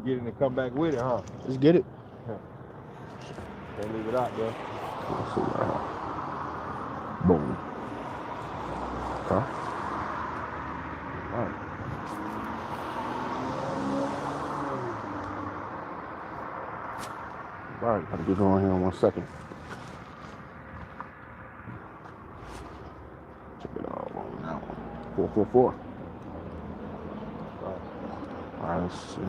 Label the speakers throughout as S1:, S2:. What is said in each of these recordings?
S1: Get it and come back with it, huh?
S2: Let's get it.
S1: Can't leave it out, bro.
S2: Let's see right here. Boom. Okay. All right. All right, gotta get on here in 1 second. Check it out on that one. 444. All right, let's see.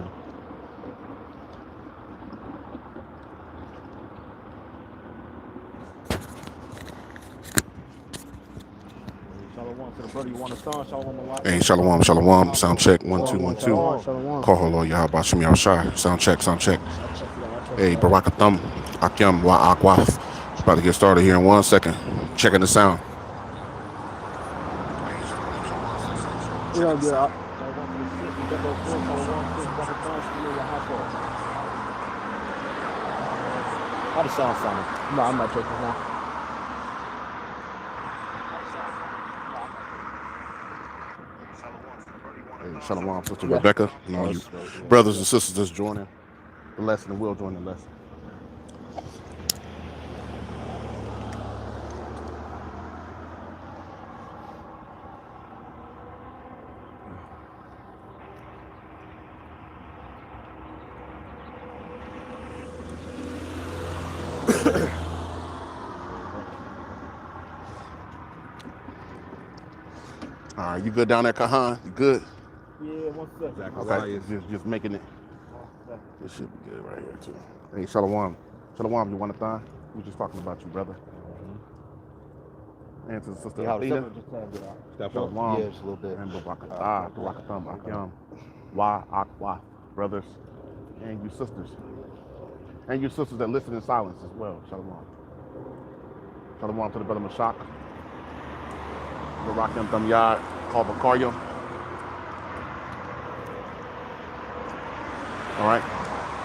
S1: Shalom to the brother. You want to start? Shalom alaikum.
S3: Hey, shalom, shalom. Sound check. 1 2 1 2.
S2: Shalom.
S3: Call her Lord Yahawah Shem Yahushai. Sound check, sound check. Hey, Barakathum, Akyam, Wa Akwaf. About to get started here in 1 second. Checking the sound.
S2: We're gonna get out.
S1: How the sound sound?
S2: No, I'm not checking now.
S3: Hey, shalom, Sister Rebecca. And all you brothers and sisters that's joining the lesson and will join the lesson. All right, you good down there, Kahan? You good?
S1: Yeah, 1 second.
S3: Okay, just making it. This should be good right here too. Hey, shalom, shalom. You want to thon? We just talking about you, brother. And to the sister Athena. Shalom.
S1: Yeah, just a little bit.
S3: And Barakathum, Akyam, Wa Akwaf, brothers, and you sisters. And you sisters that listen in silence as well. Shalom. Shalom to the brother Mashak. Barakim Tamyad, called Bakaryam. All right.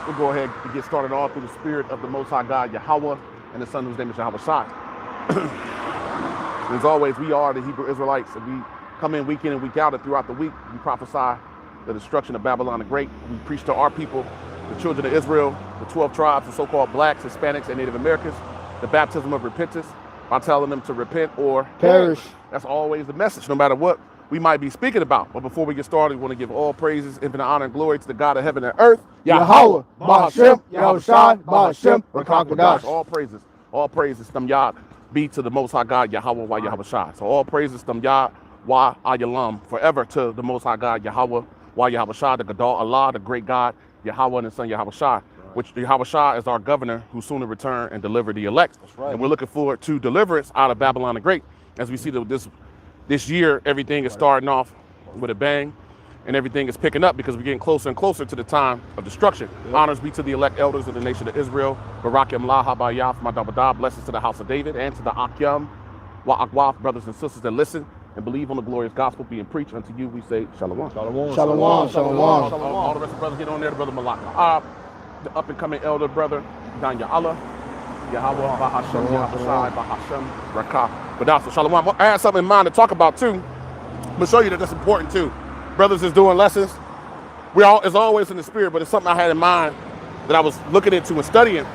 S3: We'll go ahead and get started off through the spirit of the Most High God, Yahawah, and the Son whose name is Yahawah. As always, we are the Hebrew Israelites, and we come in week in and week out, and throughout the week, we prophesy the destruction of Babylon the Great. We preach to our people, the children of Israel, the 12 tribes, the so-called blacks, Hispanics, and Native Americans, the baptism of repentance by telling them to repent or
S2: Perish.
S3: That's always the message, no matter what we might be speaking about. But before we get started, we want to give all praises, infinite honor, and glory to the God of heaven and earth,
S2: Yahawah, Bahashem, Yahushai, Bahashem, Rakakadash.
S3: All praises, Stam Yah, be to the Most High God, Yahawah, Wa Yahweh Shai. So all praises, Stam Yah, Wa Ayalam, forever to the Most High God, Yahawah, Wa Yahweh Shai, the Gadol Allah, the great God, Yahawah and His Son Yahweh Shai, which Yahweh Shai is our governor who soon to return and deliver the elect.
S1: Right.
S3: And we're looking forward to deliverance out of Babylon the Great. As we see that this year, everything is starting off with a bang, and everything is picking up because we're getting closer and closer to the time of destruction. Yep. Honors be to the elect elders of the nation of Israel. Barakim La Habayah, Madabada, blessings to the house of David, and to the Akyam, Wa Akwaf, brothers and sisters that listen and believe on the glorious gospel being preached unto you. We say Shalom.
S1: Shalom.
S2: Shalom, shalom.
S3: All the rest of the brothers get on there. The brother Malak, the up and coming elder brother, Danya Allah. Yahawah, Bahashem, Yahushai, Bahashem, Rakah. But also, Shalom. I had something in mind to talk about too. I'm going to show you that that's important too. Brothers is doing lessons. It's always in the spirit, but it's something I had in mind that I was looking into and studying.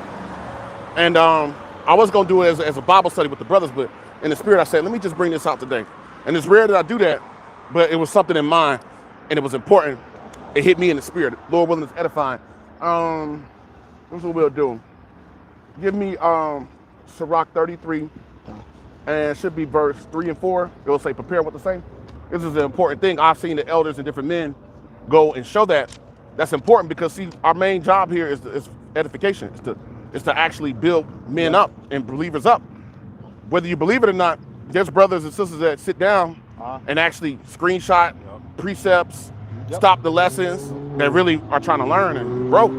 S3: And I was going to do it as a Bible study with the brothers, but in the spirit I said, let me just bring this out today. And it's rare that I do that, but it was something in mind and it was important. It hit me in the spirit. Lord willing, it's edifying. That's what we'll do. Give me Sirach 33, and it should be verse 3 and 4. It will say, prepare what to say. This is an important thing. I've seen the elders and different men go and show that. That's important because, see, our main job here is edification. It's to actually build men up and believers up. Whether you believe it or not, there's brothers and sisters that sit down and actually screenshot precepts, stop the lessons, that really are trying to learn and grow.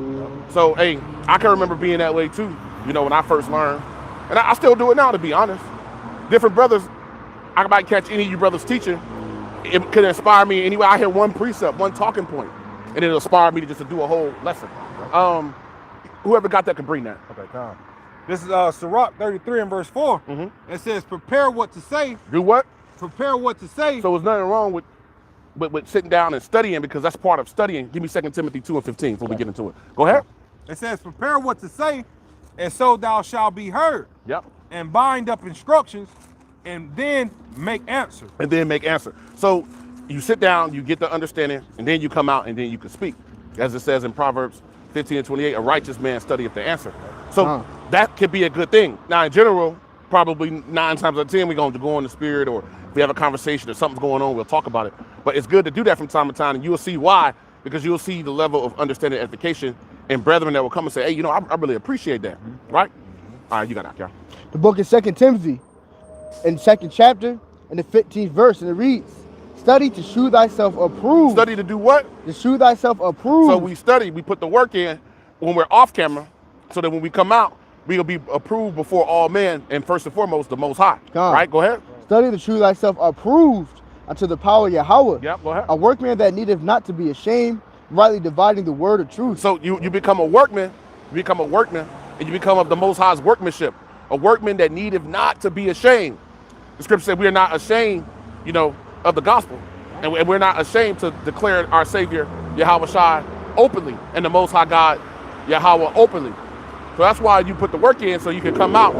S3: So, hey, I can remember being that way too, when I first learned. And I still do it now, to be honest. Different brothers, I might catch any of you brothers teaching. It could inspire me anyway. I hear one precept, one talking point, and it'll inspire me to do a whole lesson. Whoever got that can bring that.
S1: Okay, come. This is Sirach 33 and verse 4. Mm-hmm. It says, prepare what to say.
S3: Do what?
S1: Prepare what to say.
S3: So there's nothing wrong with with sitting down and studying, because that's part of studying. Give me 2 Timothy 2:15 before we get into it. Go ahead.
S4: It says, prepare what to say, and so thou shalt be heard.
S3: Yep.
S4: And bind up instructions, and then make answer.
S3: And then make answer. So you sit down, you get the understanding, and then you come out, and then you can speak. As it says in Proverbs 15:28, a righteous man studieth the answer. So that could be a good thing. Now, in general, probably 9 times out of 10, we're going to go in the spirit, or if we have a conversation or something's going on, we'll talk about it. But it's good to do that from time to time, and you'll see why, because you'll see the level of understanding and edification and brethren that will come and say, hey, you know, I really appreciate that, right? All right, you got it, y'all.
S2: The book of 2 Timothy, in the 2nd chapter, in the 15th verse, and it reads, study to shew thyself approved.
S3: Study to do what?
S2: To shew thyself approved.
S3: So we study, we put the work in when we're off camera, so that when we come out, we'll be approved before all men, and first and foremost, the Most High. Right, go ahead.
S2: Study to shew thyself approved unto the power of Yahawah.
S3: Yep, go ahead.
S2: A workman that needeth not to be ashamed, rightly dividing the word of truth.
S3: So you become a workman, and you become of the Most High's workmanship. A workman that needeth not to be ashamed. The scripture said we are not ashamed, you know, of the gospel. And we're not ashamed to declare our Savior, Yahawah Shai, openly, and the Most High God, Yahawah, openly. So that's why you put the work in, so you can come out.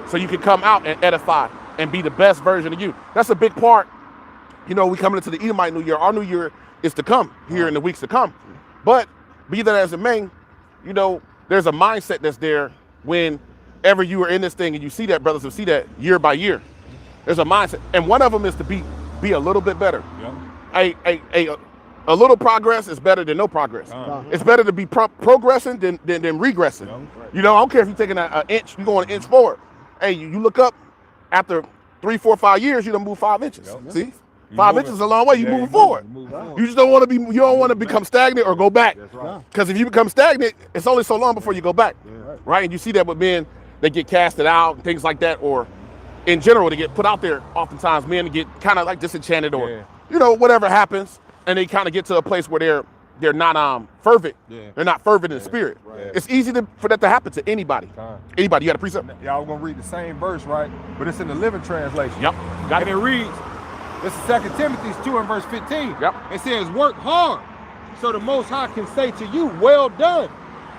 S3: So you can come out and edify and be the best version of you. That's a big part. You know, we coming into the Edomite New Year. Our New Year is to come here in the weeks to come. But be that as it may, you know, there's a mindset that's there whenever you are in this thing, and you see that, brothers will see that year by year. There's a mindset. And one of them is to be a little bit better.
S4: Yep.
S3: A little progress is better than no progress. It's better to be progressing than regressing. You know, I don't care if you're taking an inch, you're going an inch forward. Hey, you look up after 3, 4, 5 years, you done move 5 inches. See? 5 inches is a long way. You moving forward. You just don't want to you don't want to become stagnant or go back. Because if you become stagnant, it's only so long before you go back. Right? And you see that with men, they get casted out and things like that, or in general, they get put out there. Oftentimes, men get kind of like disenchanted, or you know, whatever happens, and they kind of get to a place where they're not fervent. They're not fervent in spirit. It's easy for that to happen to anybody. Anybody. You got a precept?
S4: Yeah, I was gonna read the same verse, right? But it's in the Living Translation.
S3: Yep. Got
S4: and it reads, this is 2 Timothy 2 and verse 15.
S3: Yep.
S4: It says, work hard, so the Most High can say to you, well done.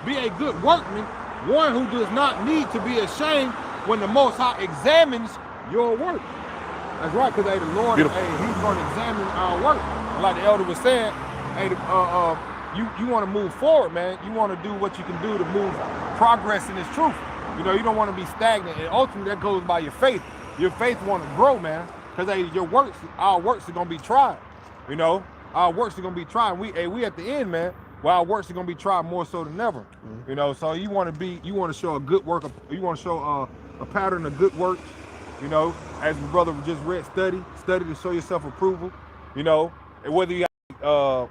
S4: Be a good workman, one who does not need to be ashamed when the Most High examines your work. That's right, because the Lord, He's going to examine our work. And like the elder was saying, you want to move forward, man. You want to do what you can do to move progress in this truth. You know, you don't want to be stagnant. And ultimately, that goes by your faith. Your faith want to grow, man. Because our works are going to be tried. You know, our works are going to be tried. We at the end, man. Well, our works are going to be tried more so than ever. You know, so you want to show a good work. You want to show a pattern of good works. You know, as my brother just read, study to show yourself approval. You know, and whether you got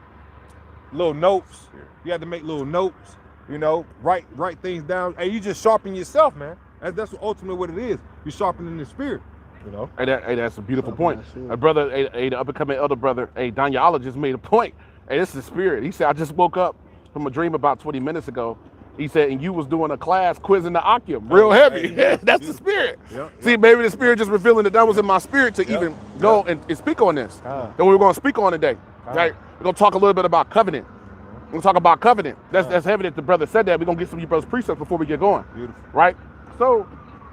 S4: little notes, you have to make little notes. You know, write things down, and you just sharpen yourself, man. That's ultimately what it is. You're sharpening the spirit. You know,
S3: hey, that's a beautiful point. A brother, the up and coming elder brother, Yahawah just made a point. Hey, this is the spirit. He said, I just woke up from a dream about 20 minutes ago. He said, and you was doing a class quizzing the Akim, real heavy. That's the spirit. See, maybe the spirit just revealing that was in my spirit to even go and speak on this. That we were going to speak on today. Right? We're going to talk a little bit about covenant. We're going to talk about covenant. That's heavy that the brother said that. We're going to get some of you brothers' precepts before we get going. Beautiful. Right? So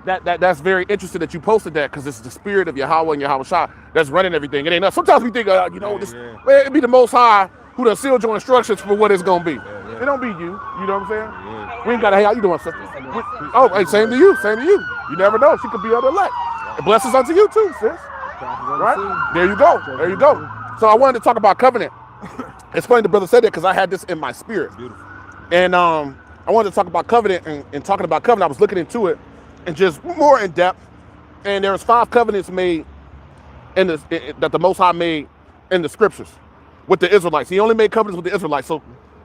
S3: that's very interesting that you posted that, because it's the spirit of Yahawah and Yahawah Shai that's running everything. It ain't us. Sometimes we think, you know, it be the Most High who done sealed your instructions for what it's going to be. It don't be you. You know what I'm saying? We ain't got to, hey, how you doing, sister? Hey, same to you. You never know. She could be other elect. Blessings unto you too, sis. Right? There you go. So I wanted to talk about covenant. It's funny the brother said that, because I had this in my spirit. Beautiful. And I wanted to talk about covenant, and talking about covenant, I was looking into it and just more in depth. And there was 5 covenants made that the Most High made in the scriptures with the Israelites. He only made covenants with the Israelites. So,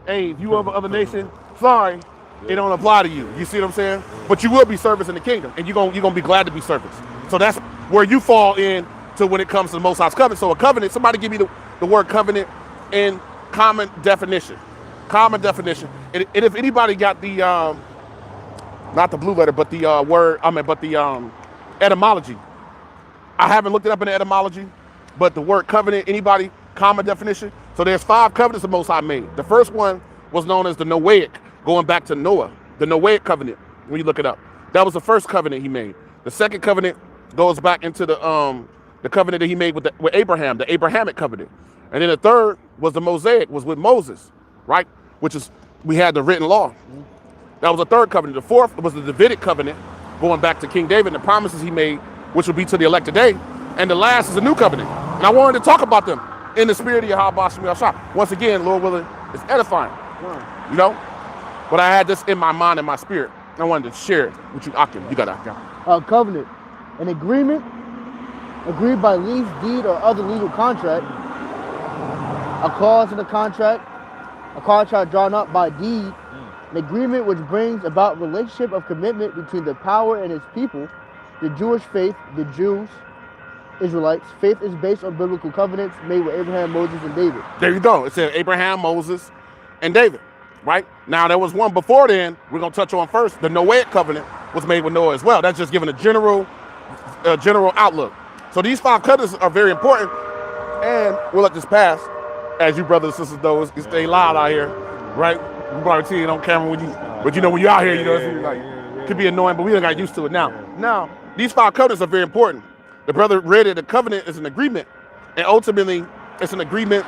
S3: hey, if you of other nation, sorry, it don't apply to you. You see what I'm saying? But you will be servants in the kingdom, and you're gonna be glad to be servants. So that's where you fall in to when it comes to the Most High's covenant. So a covenant, somebody give me the word covenant in common definition. And if anybody got the not the blue letter, but the etymology. I haven't looked it up in the etymology, but the word covenant, anybody, common definition? So there's 5 covenants the Most High made. The first one was known as the Noahic, going back to Noah, the Noahic covenant, when you look it up. That was the first covenant he made. The second covenant goes back into the covenant that he made with Abraham, the Abrahamic covenant. And then the third was the Mosaic, was with Moses, right? Which is, we had the written law. That was the third covenant. The fourth was the Davidic covenant, going back to King David and the promises he made, which will be to the elect today. And the last is the new covenant. And I wanted to talk about them in the spirit of Yahawah. Once again, Lord willing, it's edifying, you know? But I had this in my mind and my spirit. I wanted to share it with you, Akim. You got that.
S2: Covenant, an agreement agreed by lease, deed, or other legal contract. A clause in the contract, a contract drawn up by deed, an agreement which brings about relationship of commitment between the power and its people, the Jewish faith, the Jews, Israelites. Faith is based on biblical covenants made with Abraham, Moses, and David.
S3: There you go. It said Abraham, Moses, and David, right? Now, there was one before then, we're going to touch on first. The Noahic covenant was made with Noah as well. That's just giving a general outlook. So these 5 covenants are very important, and we'll let this pass. As you brothers and sisters know, you stay loud out here, right? We probably see it on camera when but you know, when you're out here, you know, it's like, could be annoying, but we done got used to it now. Now, these 5 covenants are very important. The brother read it, the covenant is an agreement, and ultimately, it's an agreement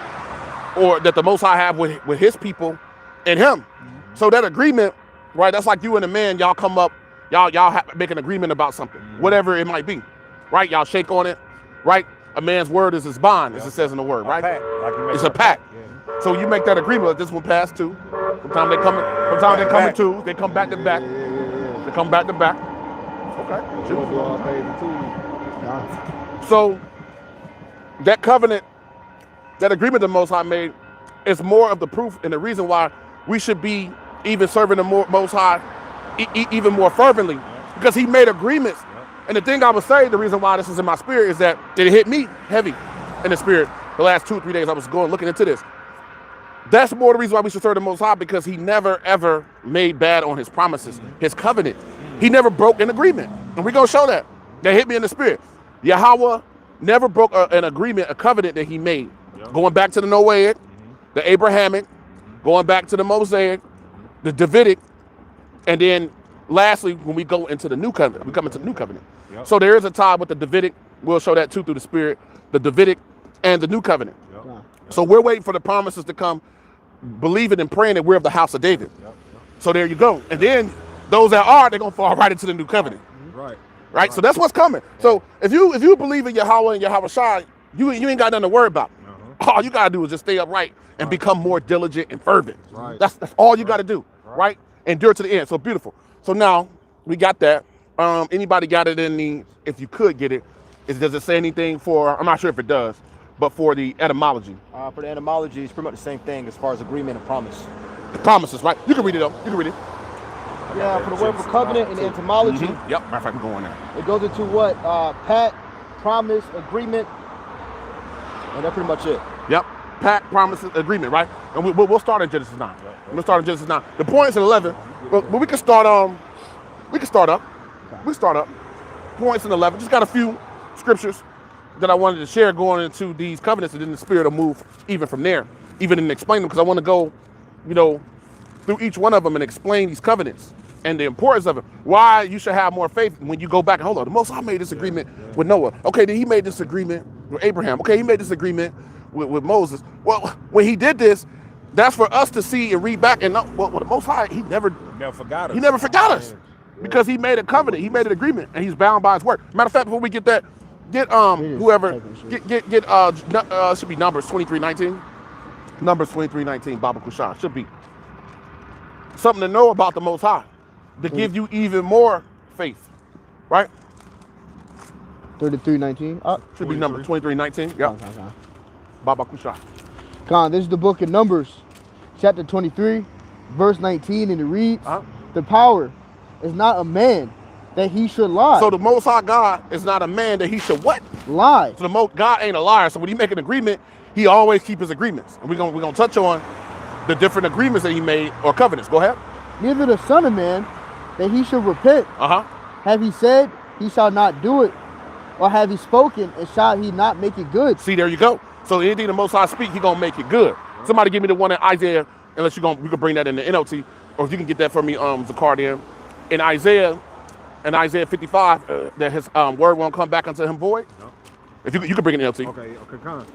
S3: or that the Most High have with his people and him. So that agreement, right, that's like you and a man, y'all come up, y'all make an agreement about something, whatever it might be, right? Y'all shake on it, right? A man's word is his bond, as it says in the word, right? It's a pact. So you make that agreement. Like this one passed 2. Sometimes they come in 2. They come back to back. They come back to back. Okay. So that covenant, that agreement the Most High made, is more of the proof and the reason why we should be even serving the Most High even more fervently, because he made agreements. And the thing I would say, the reason why this is in my spirit is that it hit me heavy in the spirit the last 2 or 3 days I was looking into this. That's more the reason why we should serve the Most High, because he never, ever made bad on his promises, his covenant. He never broke an agreement. And we're going to show that. That hit me in the spirit. Yahawah never broke an agreement, a covenant that he made. Going back to the Noahic, the Abrahamic, going back to the Mosaic, the Davidic, and then lastly, when we go into the new covenant, we come into the new covenant. So there is a tie with the Davidic. We'll show that too through the spirit, the Davidic and the new covenant. So we're waiting for the promises to come, believing and praying that we're of the house of David. So there you go. And then those that are, they're going to fall right into the new covenant. Right? So that's what's coming. So if you believe in Yahawah and Yahawah Shai, you ain't got nothing to worry about. All you got to do is just stay upright and become more diligent and fervent. That's all you got to do. Right? Endure to the end. So beautiful. So now we got that. Anybody got it in the, if you could get it, does it say anything for, I'm not sure if it does, but for the etymology?
S1: For the etymology, it's pretty much the same thing as far as agreement and promise.
S3: The promises, right? You can read it though. You can read it.
S2: Yeah, for the word for covenant and etymology.
S3: Yep, matter of fact, we're going there.
S2: It goes into what? Pact, promise, agreement, and that's pretty much it.
S3: Yep, pact, promises, agreement, right? And we'll start in Genesis 9. We'll start in Genesis 9. The point's in 11, but we can start up. We start up. Points in 11. Just got a few scriptures that I wanted to share going into these covenants, and then the spirit will move even from there, even in explaining them, because I want to go, through each one of them and explain these covenants and the importance of it. Why you should have more faith when you go back and hold on. The Most High made this agreement with Noah. Okay, then he made this agreement with Abraham. Okay, he made this agreement with Moses. Well, when he did this, that's for us to see and read back and know, well, the Most High, he never forgot us. He never forgot us. Because he made a covenant, he made an agreement, and he's bound by his word. Matter of fact, before we get that, whoever should be Numbers 23:19. Numbers 23:19, Baba Kushan. Should be something to know about the Most High, to give you even more faith, right?
S2: 33:19.
S3: Should be Numbers 23:19. Yeah. Baba Kushan.
S2: Khan, this is the book of Numbers, chapter 23, verse 19, and it reads, the power is not a man that he should lie.
S3: So the Most High God is not a man that he should what?
S2: Lie.
S3: So God ain't a liar. So when he make an agreement, he always keep his agreements. And we're gonna touch on the different agreements that he made or covenants. Go ahead.
S2: Neither the Son of Man that he should repent. Have he said he shall not do it, or have he spoken, and shall he not make it good?
S3: See, there you go. So anything the Most High speak, he gonna make it good. Somebody give me the one in Isaiah, unless we can bring that in the NLT, or if you can get that for me, Zakardian. In Isaiah 55, that his word won't come back unto him void.
S4: No.
S3: If you can bring it in NLT.
S4: Okay, come on.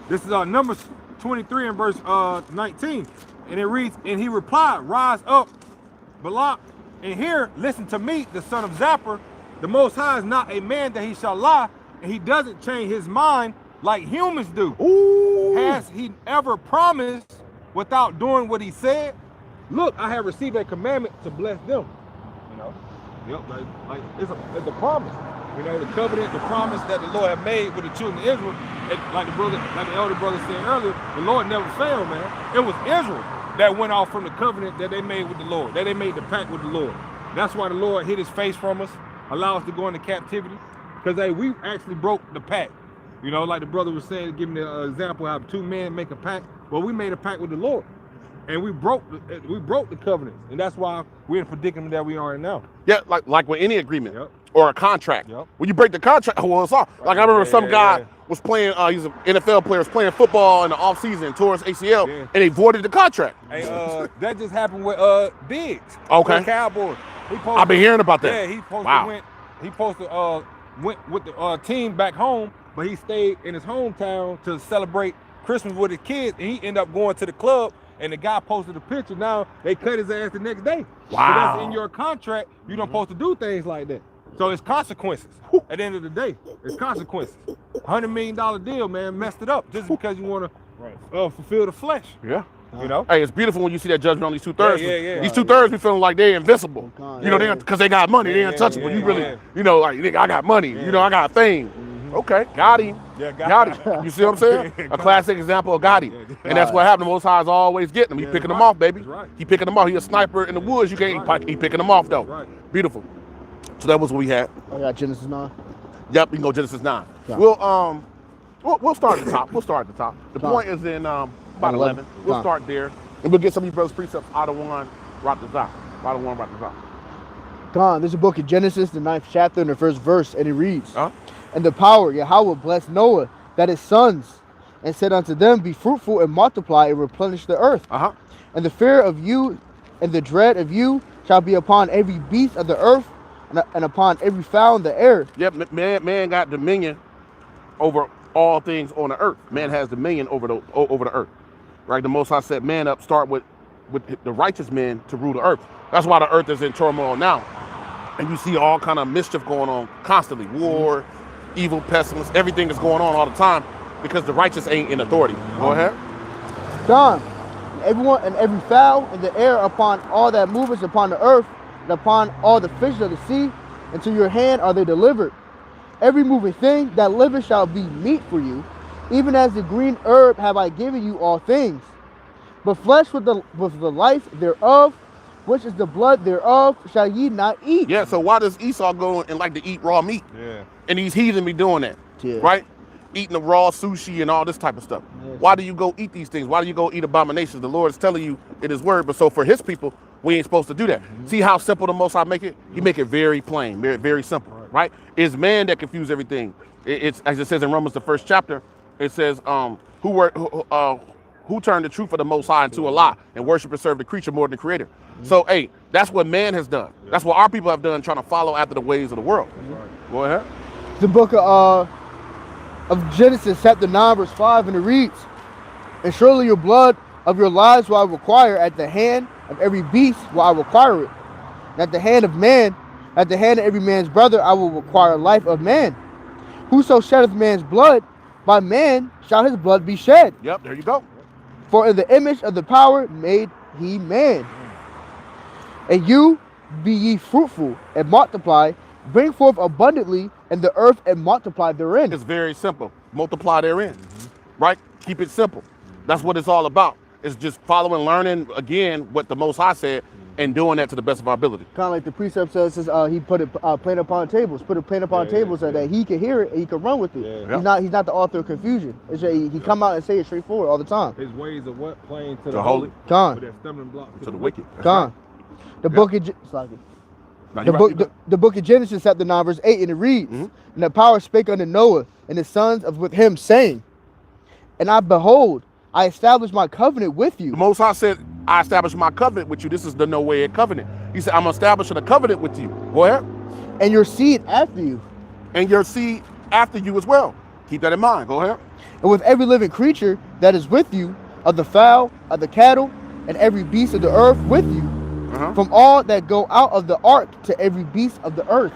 S4: This is Numbers 23 and verse 19, and it reads, and he replied, rise up, Balak, and here listen to me, the son of Zappor. The Most High is not a man that he shall lie, and he doesn't change his mind like humans do.
S3: Ooh.
S4: Has he ever promised without doing what he said? Look, I have received a commandment to bless them. You know, yep, like it's a promise. You know, the covenant, the promise that the Lord had made with the children of Israel. Like the elder brother said earlier, the Lord never failed, man. It was Israel that went off from the covenant that they made with the Lord, that they made the pact with the Lord. That's why the Lord hid his face from us, allow us to go into captivity, because hey, we actually broke the pact. You know, like the brother was saying, giving the example how two men make a pact. Well, we made a pact with the Lord, and we broke the covenant, and that's why we're in the predicament that we are in now.
S3: Yeah, like with any agreement.
S4: Yep.
S3: Or a contract.
S4: Yep.
S3: When you break the contract, well, it's off. Like I remember some guy was playing, he's an NFL player, was playing football in the offseason, tore his ACL, and they voided the contract.
S4: Hey, that just happened with Diggs.
S3: Okay.
S4: The Cowboys.
S3: I've been hearing about that.
S4: Yeah, he went with the team back home, but he stayed in his hometown to celebrate Christmas with his kids, and he ended up going to the club, and the guy posted a picture. Now they cut his ass the next day.
S3: Wow.
S4: So that's in your contract. You don't supposed to do things like that. So it's consequences. At the end of the day, it's consequences. $100 million deal, man, messed it up just because you want to fulfill the flesh.
S3: Yeah.
S4: You know?
S3: Hey, it's beautiful when you see that judgment on these 2/3.
S4: Yeah.
S3: These 2/3 be feeling like they're invincible. You know, because they got money, they're untouchable. You really, you know, like, nigga, I got money. You know, I got fame. Okay, got him.
S4: Yeah,
S3: got him. You see what I'm saying? A classic example of got him. And that's what happened. The Most High is always getting them. He picking them off, baby.
S4: Right.
S3: He picking them off. He a sniper in the woods. You can't. He picking them off though.
S4: Right.
S3: Beautiful. So that was what we had.
S2: I got Genesis 9.
S3: Yep, we can go Genesis 9.
S2: Yeah.
S3: We'll start at the top. The point is in about 11. We'll start there, and we'll get some of you brothers' precepts. Adawan, Ratazah.
S2: Gone. There's a book of Genesis, the 9th chapter, and the 1st verse, and it reads, And the power, Yahawah, blessed Noah, that his sons, and said unto them, Be fruitful and multiply and replenish the earth. And the fear of you and the dread of you shall be upon every beast of the earth, and upon every fowl in the air.
S3: Yep, man got dominion over all things on the earth. Man has dominion over the earth. Right? The Most High set man up, start with the righteous men to rule the earth. That's why the earth is in turmoil now. And you see all kind of mischief going on constantly. War, evil, pestilence, everything is going on all the time because the righteous ain't in authority. Go ahead.
S2: Gone. Everyone and every fowl in the air, upon all that moveth upon the earth, and upon all the fish of the sea, into your hand are they delivered. Every moving thing that liveth shall be meat for you, even as the green herb have I given you all things. But flesh with the life thereof, which is the blood thereof, shall ye not eat.
S3: Yeah, so why does Esau go and like to eat raw meat?
S4: Yeah.
S3: And these heathen be doing that,
S2: Yeah.
S3: right? Eating the raw sushi and all this type of stuff.
S2: Yes.
S3: Why do you go eat these things? Why do you go eat abominations? The Lord is telling you in his word, but so for his people, we ain't supposed to do that. See how simple the Most High make it? He make it very plain, very, very simple, right? It's man that confuse everything. It's as it says in Romans, the 1st chapter, it says, who turned the truth of the Most High into a lie and worship and serve the creature more than the creator. So, hey, that's what man has done. That's what our people have done, trying to follow after the ways of the world. Go ahead.
S2: The book of Genesis, chapter 9, verse 5, and it reads, And surely your blood of your lives will I require at the hand of every beast will I require it. And at the hand of man, at the hand of every man's brother, I will require life of man. Whoso sheddeth man's blood, by man shall his blood be shed.
S3: Yep, there you go.
S2: For in the image of the power made he man. And you be ye fruitful and multiply, bring forth abundantly in the earth and multiply therein.
S3: It's very simple. Multiply therein, right? Keep it simple. That's what it's all about. It's just following, learning, again, what the Most High said, and doing that to the best of our ability.
S2: Kind of like the precept says, he put it plain upon tables, put a plain upon tables so that he can hear it and he can run with it.
S3: Yeah.
S2: He's not the author of confusion. It's he come out and say it straightforward all the time.
S4: His ways are what? Plain to
S3: the holy.
S2: Con.
S4: But that stumbling block
S3: To the wicked.
S2: Con. The book of
S3: Now,
S2: The book of Genesis, chapter 9, verse 8, and it reads,
S3: Mhm.
S2: And the power spake unto Noah and his sons of with him, saying, And I behold, I establish my covenant with you.
S3: The Most High said, I established my covenant with you. This is the Noahic covenant. He said, I'm establishing a covenant with you. Go ahead.
S2: And your seed after you.
S3: And your seed after you as well. Keep that in mind. Go ahead.
S2: And with every living creature that is with you, of the fowl, of the cattle, and every beast of the earth with you, from all that go out of the ark to every beast of the earth.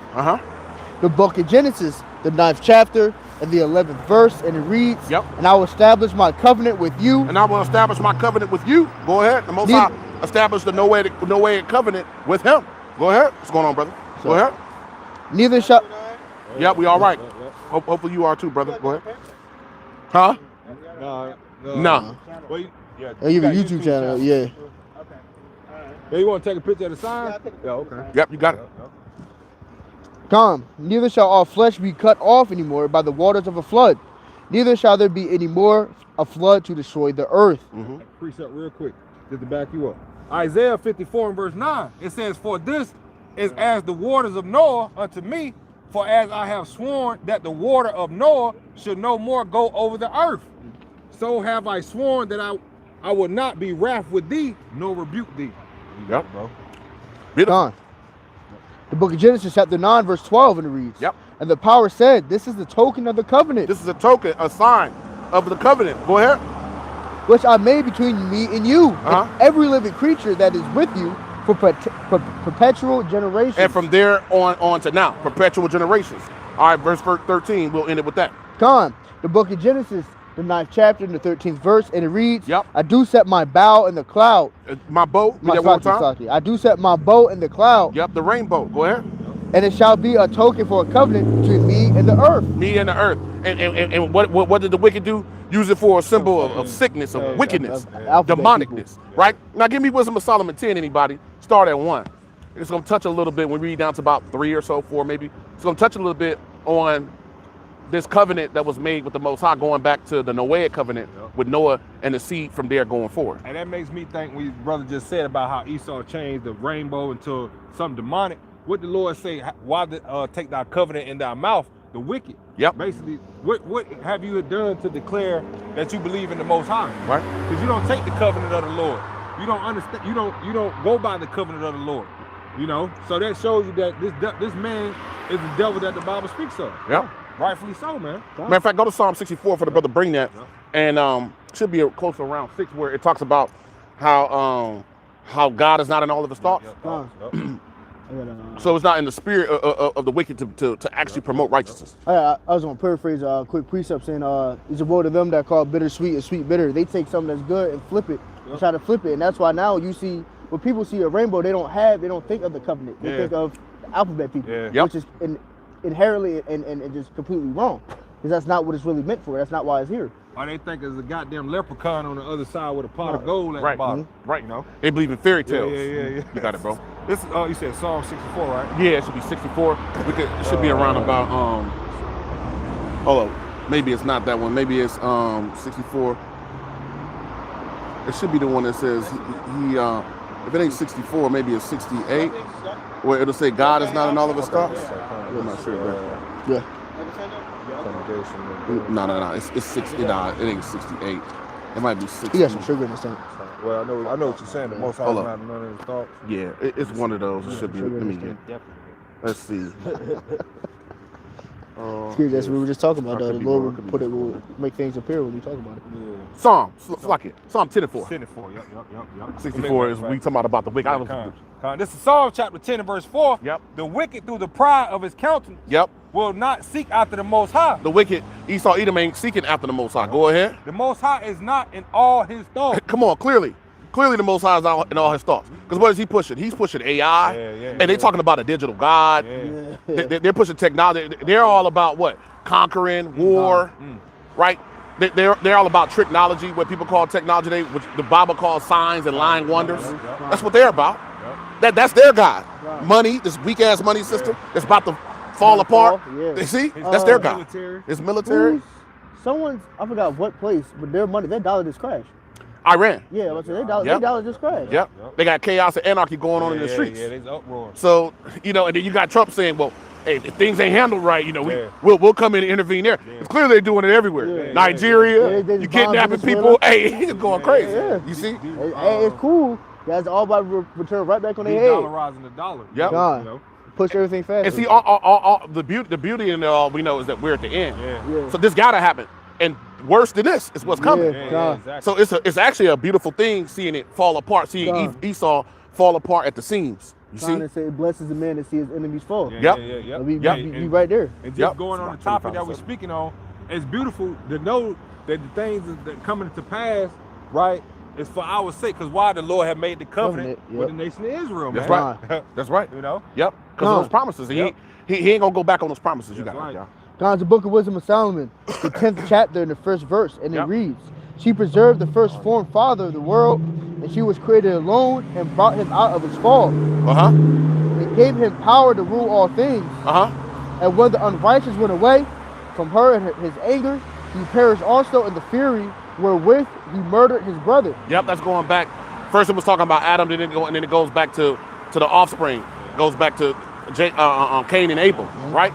S2: The book of Genesis, the 9th chapter, and the 11th verse, and it reads, And I will establish my covenant with you.
S3: And I will establish my covenant with you. Go ahead. The Most High established the Noahic covenant with him. Go ahead. What's going on, brother? Go ahead.
S2: Neither shall...
S3: Yep, we all right. Hopefully you are too, brother. Go ahead. Huh? No.
S4: Well, yeah,
S2: you have a YouTube channel, yeah.
S4: Yeah, you want to take a picture of the sign? Yeah, okay.
S3: Yep, you got it.
S2: Come, neither shall all flesh be cut off anymore by the waters of a flood. Neither shall there be any more a flood to destroy the earth.
S4: Precept real quick, just to back you up. Isaiah 54 and verse 9, it says, For this is as the waters of Noah unto me, for as I have sworn that the water of Noah should no more go over the earth, so have I sworn that I will not be wrath with thee, nor rebuke thee.
S3: Yep,
S4: bro.
S2: Beautiful. The book of Genesis, chapter 9, verse 12, and it reads,
S3: Yep.
S2: And the power said, This is the token of the covenant.
S3: This is a token, a sign of the covenant. Go ahead.
S2: Which I made between me and you, and every living creature that is with you, for perpetual generations.
S3: And from there on to now, perpetual generations. All right, verse 13, we'll end it with that.
S2: Come, the book of Genesis, the 9th chapter, and the 13th verse, and it reads,
S3: Yep.
S2: I do set my bow in the cloud.
S3: My bow, read that one more time.
S2: I do set my bow in the cloud.
S3: Yep, the rainbow. Go ahead.
S2: And it shall be a token for a covenant between me and the earth.
S3: Me and the earth. And what did the wicked do? Use it for a symbol of sickness, of wickedness, demonicness, right? Now give me Wisdom of Solomon 10, anybody. Start at 1. It's going to touch a little bit. When we read down to about 3 or so, 4 maybe. It's going to touch a little bit on this covenant that was made with the Most High, going back to the Noahic covenant with Noah and the seed from there going forward.
S4: And that makes me think what your brother just said about how Esau changed the rainbow into something demonic. What the Lord say, why take thy covenant in thy mouth, the wicked?
S3: Yep.
S4: Basically, what have you done to declare that you believe in the Most High?
S3: Right.
S4: Because you don't take the covenant of the Lord. You don't understand. You don't go by the covenant of the Lord. You know. So that shows you that this man is the devil that the Bible speaks of.
S3: Yeah.
S4: Rightfully so, man.
S3: Matter of fact, go to Psalm 64 for the brother bring that, and should be close to around 6 where it talks about how God is not in all of his thoughts. So it's not in the spirit of the wicked to actually promote righteousness.
S2: I was going to paraphrase a quick precept saying, it's a woe to them that call bitter sweet and sweet bitter. They take something that's good and flip it, and try to flip it. And that's why now you see, when people see a rainbow, they don't think of the covenant. They think of the alphabet people, which is inherently and just completely wrong. Because that's not what it's really meant for. That's not why it's here.
S4: Or they think it's a goddamn leprechaun on the other side with a pot of gold at the bottom.
S3: Right.
S4: You know?
S3: They believe in fairy tales.
S4: Yeah.
S3: You got it, bro.
S4: This you said Psalm 64, right?
S3: Yeah, it should be 64. It should be around about hold on. Maybe it's not that one. Maybe it's 64. It should be the one that says he if it ain't 64, maybe it's 68. Where it'll say God is not in all of his thoughts. I'm not sure, bro.
S2: Yeah.
S3: No. It's 60. Nah, it ain't 68. It might be 60.
S2: He got some sugar in his tank.
S4: Well, I know what you're saying. The Most High is not none of his thoughts.
S3: Yeah, it's one of those. It should be. Let me get. Let's see.
S2: That's what we were just talking about. The Lord will make things appear when we talk about it.
S4: Yeah.
S3: Psalm 10 and 4.
S4: 10 and 4. Yep.
S3: 64 is we talking about the wicked.
S4: This is Psalm chapter 10 and verse 4.
S3: Yep.
S4: The wicked through the pride of his countenance.
S3: Yep.
S4: Will not seek after the Most High.
S3: The wicked, Esau, Edom ain't seeking after the Most High. Go ahead.
S4: The Most High is not in all his thoughts.
S3: Come on, clearly the Most High is in all his thoughts. Because what is he pushing? He's pushing AI, and they talking about a digital God. They're pushing technology. They're all about what? Conquering, war, right? They're all about technology, what people call technology today, which the Bible calls signs and lying wonders. That's what they're about. That's their God. Money, this weak ass money system, that's about to fall apart. You see, that's their God. It's military.
S2: I forgot what place, but their money, their dollar just crashed.
S3: Iran.
S2: Yeah, but they dollar
S3: Yep.
S2: just crashed.
S3: Yep. They got chaos and anarchy going on in the
S4: Yeah,
S3: streets.
S4: Yeah, there's uproar.
S3: So, you know, and then you got Trump saying, well, hey, if things ain't handled right, you know,
S4: Yeah.
S3: we'll come in and intervene there. It's clearly they're doing it everywhere.
S4: Yeah,
S3: Nigeria,
S2: yeah. They
S3: you
S2: just
S3: kidnapping
S2: bombed
S3: people.
S2: Venezuela.
S3: Hey, it's going crazy.
S2: Yeah.
S3: You see?
S2: Hey, it's cool. That's all about return right back on their head.
S4: De-dollarizing the dollar.
S3: Yep.
S2: God.
S4: You know?
S2: Push everything faster.
S3: And see, all the beauty in it all we know is that we're at the end.
S4: Yeah.
S3: So this gotta happen. And worse than this is what's coming.
S2: Yeah.
S4: Exactly.
S3: So it's actually a beautiful thing seeing it fall apart, seeing
S2: God.
S3: Esau fall apart at the seams. You see?
S2: Trying to say, blesses the man to see his enemies fall.
S3: Yep.
S4: Yeah.
S2: We
S3: Yep.
S2: right there.
S4: And just
S3: Yep.
S4: going on the topic that we're speaking on, it's beautiful to know that the things that coming to pass, right, is for our sake. Because why the Lord have made the covenant
S2: Yep.
S4: with the nation of Israel,
S3: That's
S4: man.
S3: right. That's right.
S4: You know?
S3: Yep. Because of those promises.
S4: Yep.
S3: He ain't gonna go back on those promises. You
S4: That's
S3: got
S4: right.
S3: it, y'all.
S2: God's the Book of Wisdom of Solomon, the 10th chapter in the first verse, and it
S3: Yep.
S2: reads, "She preserved the first formed father of the world, and she was created alone and brought him out of his fall.
S3: Uh-huh.
S2: It gave him power to rule all things.
S3: Uh-huh.
S2: And when the unrighteous went away from her and his anger, he perished also in the fury wherewith he murdered his brother."
S3: Yep, that's going back. First it was talking about Adam, then it goes back to the offspring. Goes back to Cain and Abel, right?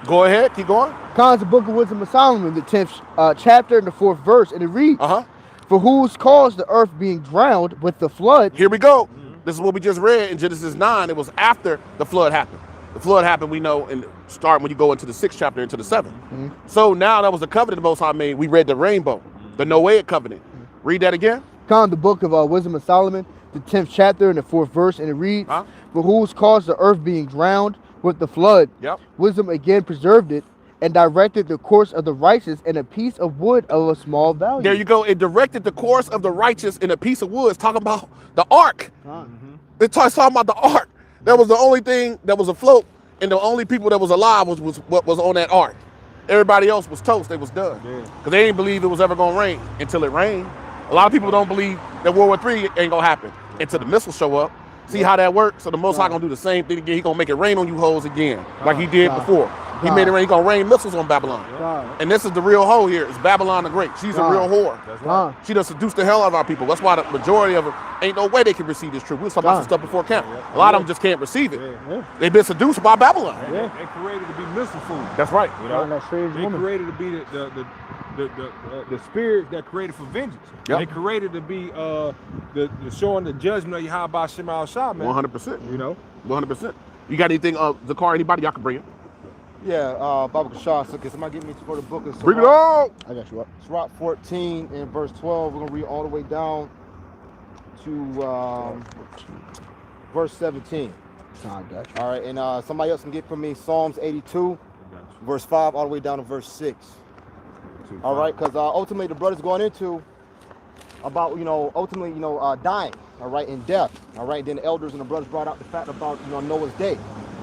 S3: Go ahead, keep going.
S2: God's the Book of Wisdom of Solomon, the 10th chapter and the 4th verse, and it reads,
S3: Uh-huh.
S2: "For whose cause the earth being drowned with the flood."
S3: Here we go. This is what we just read in Genesis 9. It was after the flood happened. The flood happened, we know, and start when you go into the 6th chapter, into the 7th. So now that was the covenant the Most High made. We read the rainbow, the Noahic covenant. Read that again.
S2: God, the Book of Wisdom of Solomon, the 10th chapter and the 4th verse, and it reads,
S3: Huh?
S2: "For whose cause the earth being drowned with the flood,
S3: Yep.
S2: wisdom again preserved it, and directed the course of the righteous in a piece of wood of a small value."
S3: There you go. It directed the course of the righteous in a piece of wood. It's talking about the ark. It's talking about the ark. That was the only thing that was afloat, and the only people that was alive was what was on that ark. Everybody else was toast. They was done. Because they didn't believe it was ever going to rain until it rained. A lot of people don't believe that World War III ain't going to happen until the missiles show up. See how that works? So the Most High going to do the same thing again. He going to make it rain on you hoes again, like he did before. He made it rain. He going to rain missiles on Babylon. And this is the real hoe here. It's Babylon the Great. She's a real whore. She done seduced the hell out of our people. That's why the majority of them ain't no way they can receive this truth. We was talking about some stuff before camp. A lot of them just can't receive it. They've been seduced by Babylon.
S4: They created to be missile food.
S3: That's right.
S4: You know,
S2: That strange
S4: they
S2: woman.
S4: created to be the spirit that created for vengeance.
S3: Yep.
S4: They created to be the showing the judgment of Yahawah Shem Al Shah, man.
S3: 100%.
S4: You know,
S3: 100%. You got anything, Zakar, anybody y'all can bring it?
S1: Yeah, Baba Kashar, so can somebody get me to go to the book of
S3: Bring it
S1: Sirach?
S3: on.
S2: I got you up.
S1: Sirach 14 and verse 12. We're going to read all the way down to verse 17.
S2: I got you.
S1: All right, and somebody else can get for me Psalms 82, verse 5, all the way down to verse 6. All right, because ultimately the brother's going into about, ultimately, dying, all right, in death. All right, then the elders and the brothers brought out the fact about, Noah's day.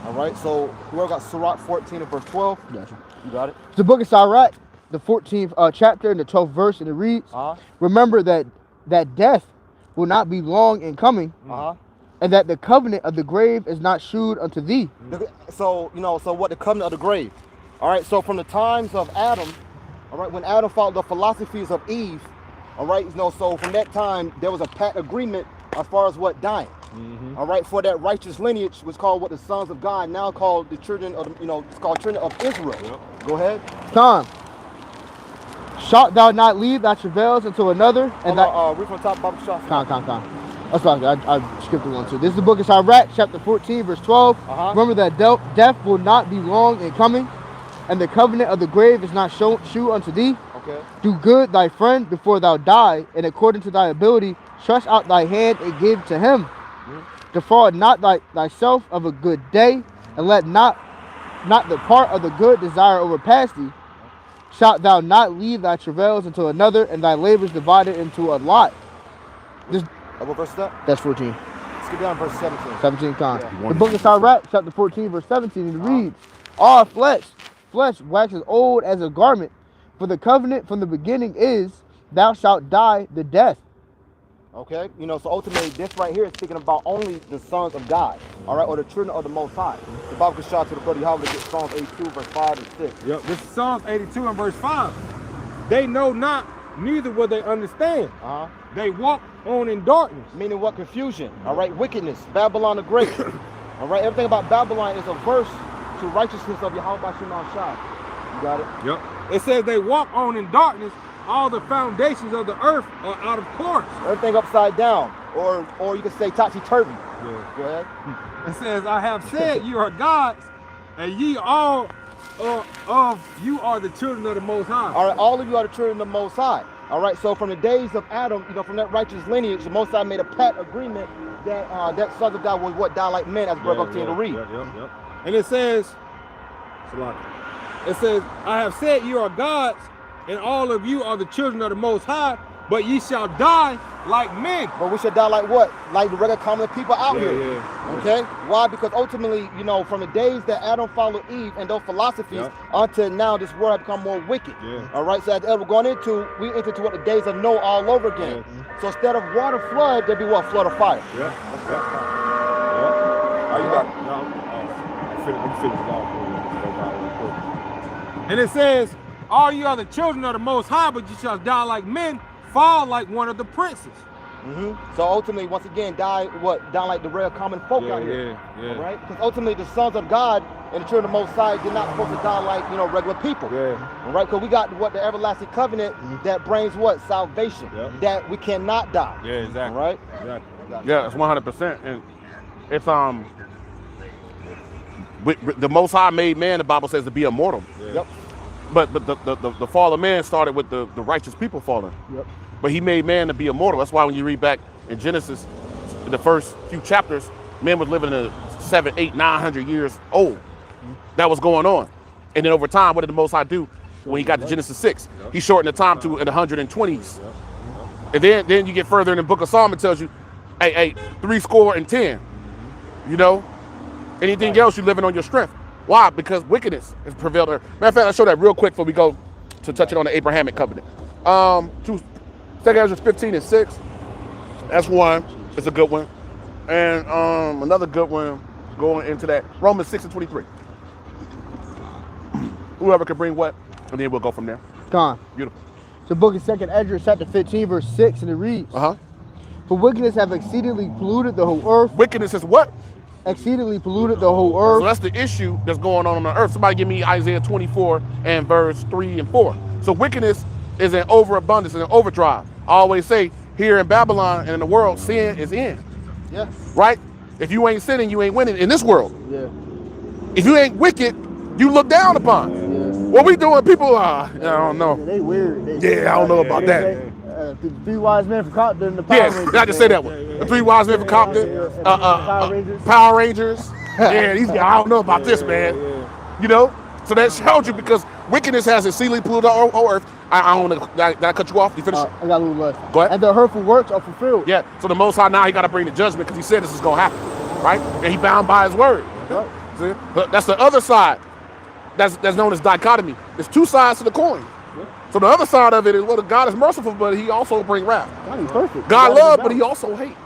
S1: All right, so whoever got Sirach 14 and verse 12,
S2: Got you.
S1: you got it?
S2: The Book of Sirach, the 14th chapter and the 12th verse, and it reads, "Remember that death will not be long in coming, and that the covenant of the grave is not shewed unto thee."
S1: So, so what the covenant of the grave. All right, so from the times of Adam, all right, when Adam followed the philosophies of Eve, all right, so from that time, there was a pact agreement as far as what dying. All right, for that righteous lineage was called what the sons of God, now called the children of, it's called children of Israel. Go ahead.
S2: Con, shalt thou not leave thy travails unto another, and thy...
S1: Read from the top, Baba Shah.
S2: Con. That's fine. I skipped the one too. This is the Book of Sirach, chapter 14, verse 12. Remember that death will not be long in coming, and the covenant of the grave is not shew unto thee.
S1: Okay.
S2: Do good thy friend before thou die, and according to thy ability, stretch out thy hand and give to him. Defraud not thyself of a good day, and let not the part of the good desire overpass thee. Shalt thou not leave thy travails unto another, and thy labors divided into a lot.
S1: What verse is that?
S2: That's 14.
S1: Skip down to verse 17.
S2: 17 con.
S1: Yeah.
S2: The Book of Sirach, chapter 14, verse 17, it reads, "All flesh waxes old as a garment, for the covenant from the beginning is, thou shalt die the death."
S1: Okay, so ultimately this right here is speaking about only the sons of God, all right, or the children of the Most High. The Bible can shout to the brother Yahawah to get Psalms 82, verse 5 and 6.
S4: Yep. This is Psalms 82 and verse 5. They know not, neither will they understand. they walk on in darkness.
S1: Meaning what? Confusion. All right, wickedness. Babylon the Great. All right, everything about Babylon is a verse to righteousness of Yahawah Shai. You got it?
S4: Yep. It says they walk on in darkness. All the foundations of the earth are out of course.
S1: Everything upside down, or you could say topsy-turvy.
S4: Yeah.
S1: Go ahead.
S4: It says, I have said you are gods, and ye all of you are the children of the Most High.
S1: All right, all of you are the children of the Most High. All right, so from the days of Adam, from that righteous lineage, the Most High made a pact agreement that that sons of God would die like men, as Brother continue to read.
S4: Yep. And it says, I have said you are gods, and all of you are the children of the Most High, but ye shall die like men.
S1: But we should die like what? Like the regular common people out here.
S4: Yeah.
S1: Okay? Why? Because ultimately, from the days that Adam followed Eve and those philosophies until now, this world has become more wicked.
S4: Yeah.
S1: All right? So as we're going into, we enter into what the days of Noah all over again. So instead of water flood, there'd be what? Flood of fire.
S4: And it says, all you are the children of the Most High, but you shall die like men, fall like one of the princes.
S1: So ultimately, once again, die like the rare common folk out here. All right? Because ultimately, the sons of God and the children of the Most High did not supposed to die like regular people. All right? Because we got the everlasting covenant that brings what? Salvation. That we cannot die.
S4: Yeah, exactly.
S1: All right?
S4: Exactly.
S3: Yeah, it's 100%, and it's the Most High made man. The Bible says to be immortal.
S1: Yep.
S3: But the fall of man started with the righteous people falling.
S1: Yep.
S3: But he made man to be immortal. That's why when you read back in Genesis, the first few chapters, man was living in 700, 800, 900 years old. That was going on. And then over time, what did the Most High do when he got to Genesis 6? He shortened the time to in the 120s. And then you get further in the book of Psalm, it tells you, hey, 70. Anything else, you're living on your strength. Why? Because wickedness has prevailed. Matter of fact, I'll show that real quick before we go to touch it on the Abrahamic covenant. 2 Ezra 15:6. That's one. It's a good one. And another good one going into that. Romans 6:23. Whoever can bring what, and then we'll go from there.
S2: Gone.
S3: Beautiful.
S2: So book of 2nd Ezra, chapter 15, verse 6, and it reads, For wickedness have exceedingly polluted the whole earth.
S3: Wickedness is what?
S2: Exceedingly polluted the whole earth.
S3: So that's the issue that's going on the earth. Somebody give me Isaiah 24 and verse 3 and 4. So wickedness is an overabundance and an overdrive. I always say here in Babylon and in the world, sin is in.
S1: Yeah.
S3: Right? If you ain't sinning, you ain't winning in this world.
S2: Yeah.
S3: If you ain't wicked, you look down upon.
S2: Yeah.
S3: What we doing? People, I don't know.
S2: They weird.
S3: I don't know about that.
S2: The 3 wise men from Compton, the Power
S3: Yes,
S2: Rangers.
S3: I just say that one. The 3 wise men from Compton, Power Rangers. Yeah, these guys, I don't know about this, man. So that shows you because wickedness has exceedingly polluted the whole earth. I don't want to. Did I cut you off? You finish?
S2: I got a little less.
S3: Go ahead.
S2: And the hurtful works are fulfilled.
S3: Yeah. So the Most High now he got to bring the judgment because he said this is gonna happen, right? And he bound by his word.
S2: Right.
S3: See? But that's the other side. That's known as dichotomy. There's 2 sides to the coin. So the other side of it is, well, God is merciful, but he also brings wrath.
S2: God is perfect.
S3: God love, but he also hate.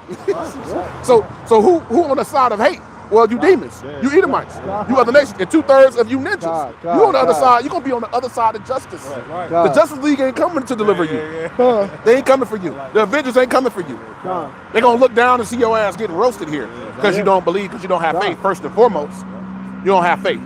S3: So who on the side of hate? Well, you demons, you Edomites, you other nations, and 2/3 of you ninjas. You on the other side, you're going to be on the other side of justice. The Justice League ain't coming to deliver you. They ain't coming for you. The Avengers ain't coming for you. They're going to look down and see your ass getting roasted here because you don't believe, because you don't have faith, first and foremost. You don't have faith.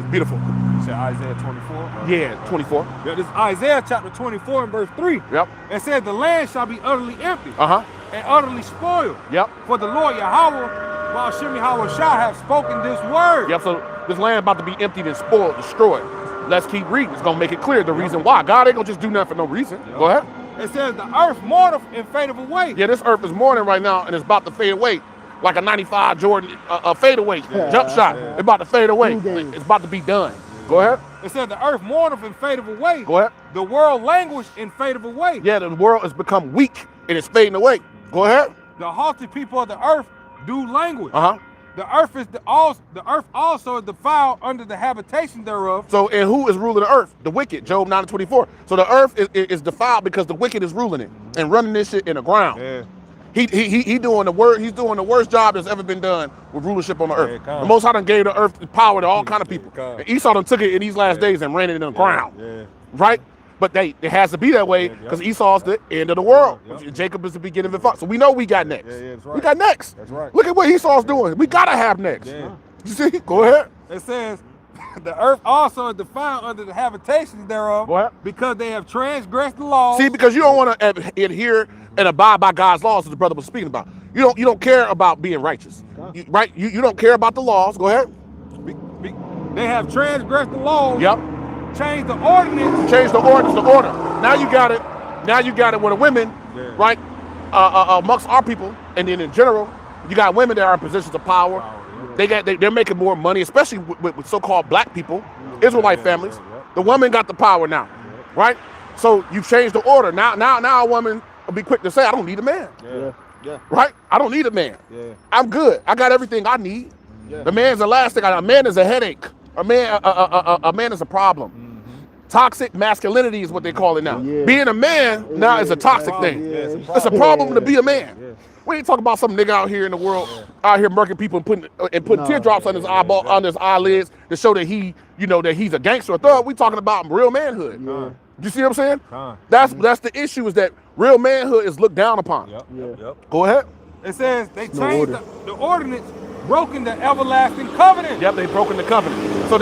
S3: Beautiful.
S4: You said Isaiah 24?
S3: Yeah, 24.
S4: Yeah, this is Isaiah chapter 24 and verse 3.
S3: Yep.
S4: It says the land shall be utterly empty and utterly spoiled.
S3: Yep.
S4: For the Lord Yahawah, Yahawah Shai, have spoken this word.
S3: Yep, so this land about to be emptied and spoiled, destroyed. Let's keep reading. It's going to make it clear the reason why. God ain't going to just do nothing for no reason. Go ahead.
S4: It says the earth mourneth and fadeth away.
S3: Yeah, this earth is mourning right now and it's about to fade away. Like a 95 Jordan fade away, jump shot. It's about to fade away. It's about to be done. Go ahead.
S4: It says the earth mourneth and fadeth away.
S3: Go ahead.
S4: The world languish and fadeth away.
S3: Yeah, the world has become weak and it's fading away. Go ahead.
S4: The haughty people of the earth do languish. The earth also is defiled under the habitation thereof.
S3: So, and who is ruling the earth? The wicked, Job 9:24. So the earth is defiled because the wicked is ruling it and running this shit in the ground.
S4: Yeah.
S3: He doing the worst job that's ever been done with rulership on the earth. The Most High done gave the earth the power to all kind of people. And Esau done took it in these last days and ran it in the ground. Right? But it has to be that way because Esau's the end of the world. Jacob is the beginning of the. So we know we got next.
S4: that's right.
S3: We got next.
S4: That's right.
S3: Look at what Esau's doing. We gotta have next.
S4: Yeah.
S3: You see? Go ahead.
S4: It says, the earth also is defiled under the habitations thereof,
S3: What?
S4: because they have transgressed the law.
S3: See, because you don't want to adhere and abide by God's laws, as the brother was speaking about. You don't care about being righteous, right? You don't care about the laws. Go ahead.
S4: They have transgressed the law.
S3: Yep.
S4: Changed the ordinance.
S3: Change the ordinance, the order. Now you got it. Now you got it with the women, right? Amongst our people, and then in general, you got women that are in positions of power. They're making more money, especially with so-called black people, Israelite families. The woman got the power now, right? So you changed the order. Now a woman will be quick to say, I don't need a man.
S1: Yeah.
S3: Right? I don't need a man.
S1: Yeah.
S3: I'm good. I got everything I need.
S1: Yeah.
S3: The man's the last thing. A man is a headache. A man is a problem. Toxic masculinity is what they call it now.
S2: Yeah.
S3: Being a man now is a toxic thing. It's a problem to be a man. We ain't talking about some nigga out here in the world, out here murking people and putting teardrops on his eyeball, on his eyelids to show that that he's a gangster or thug. We talking about real manhood. You see what I'm saying? That's the issue, is that real manhood is looked down upon. Go ahead.
S4: It says they changed the ordinance, broken the everlasting covenant.
S3: Yep, they broken the covenant. So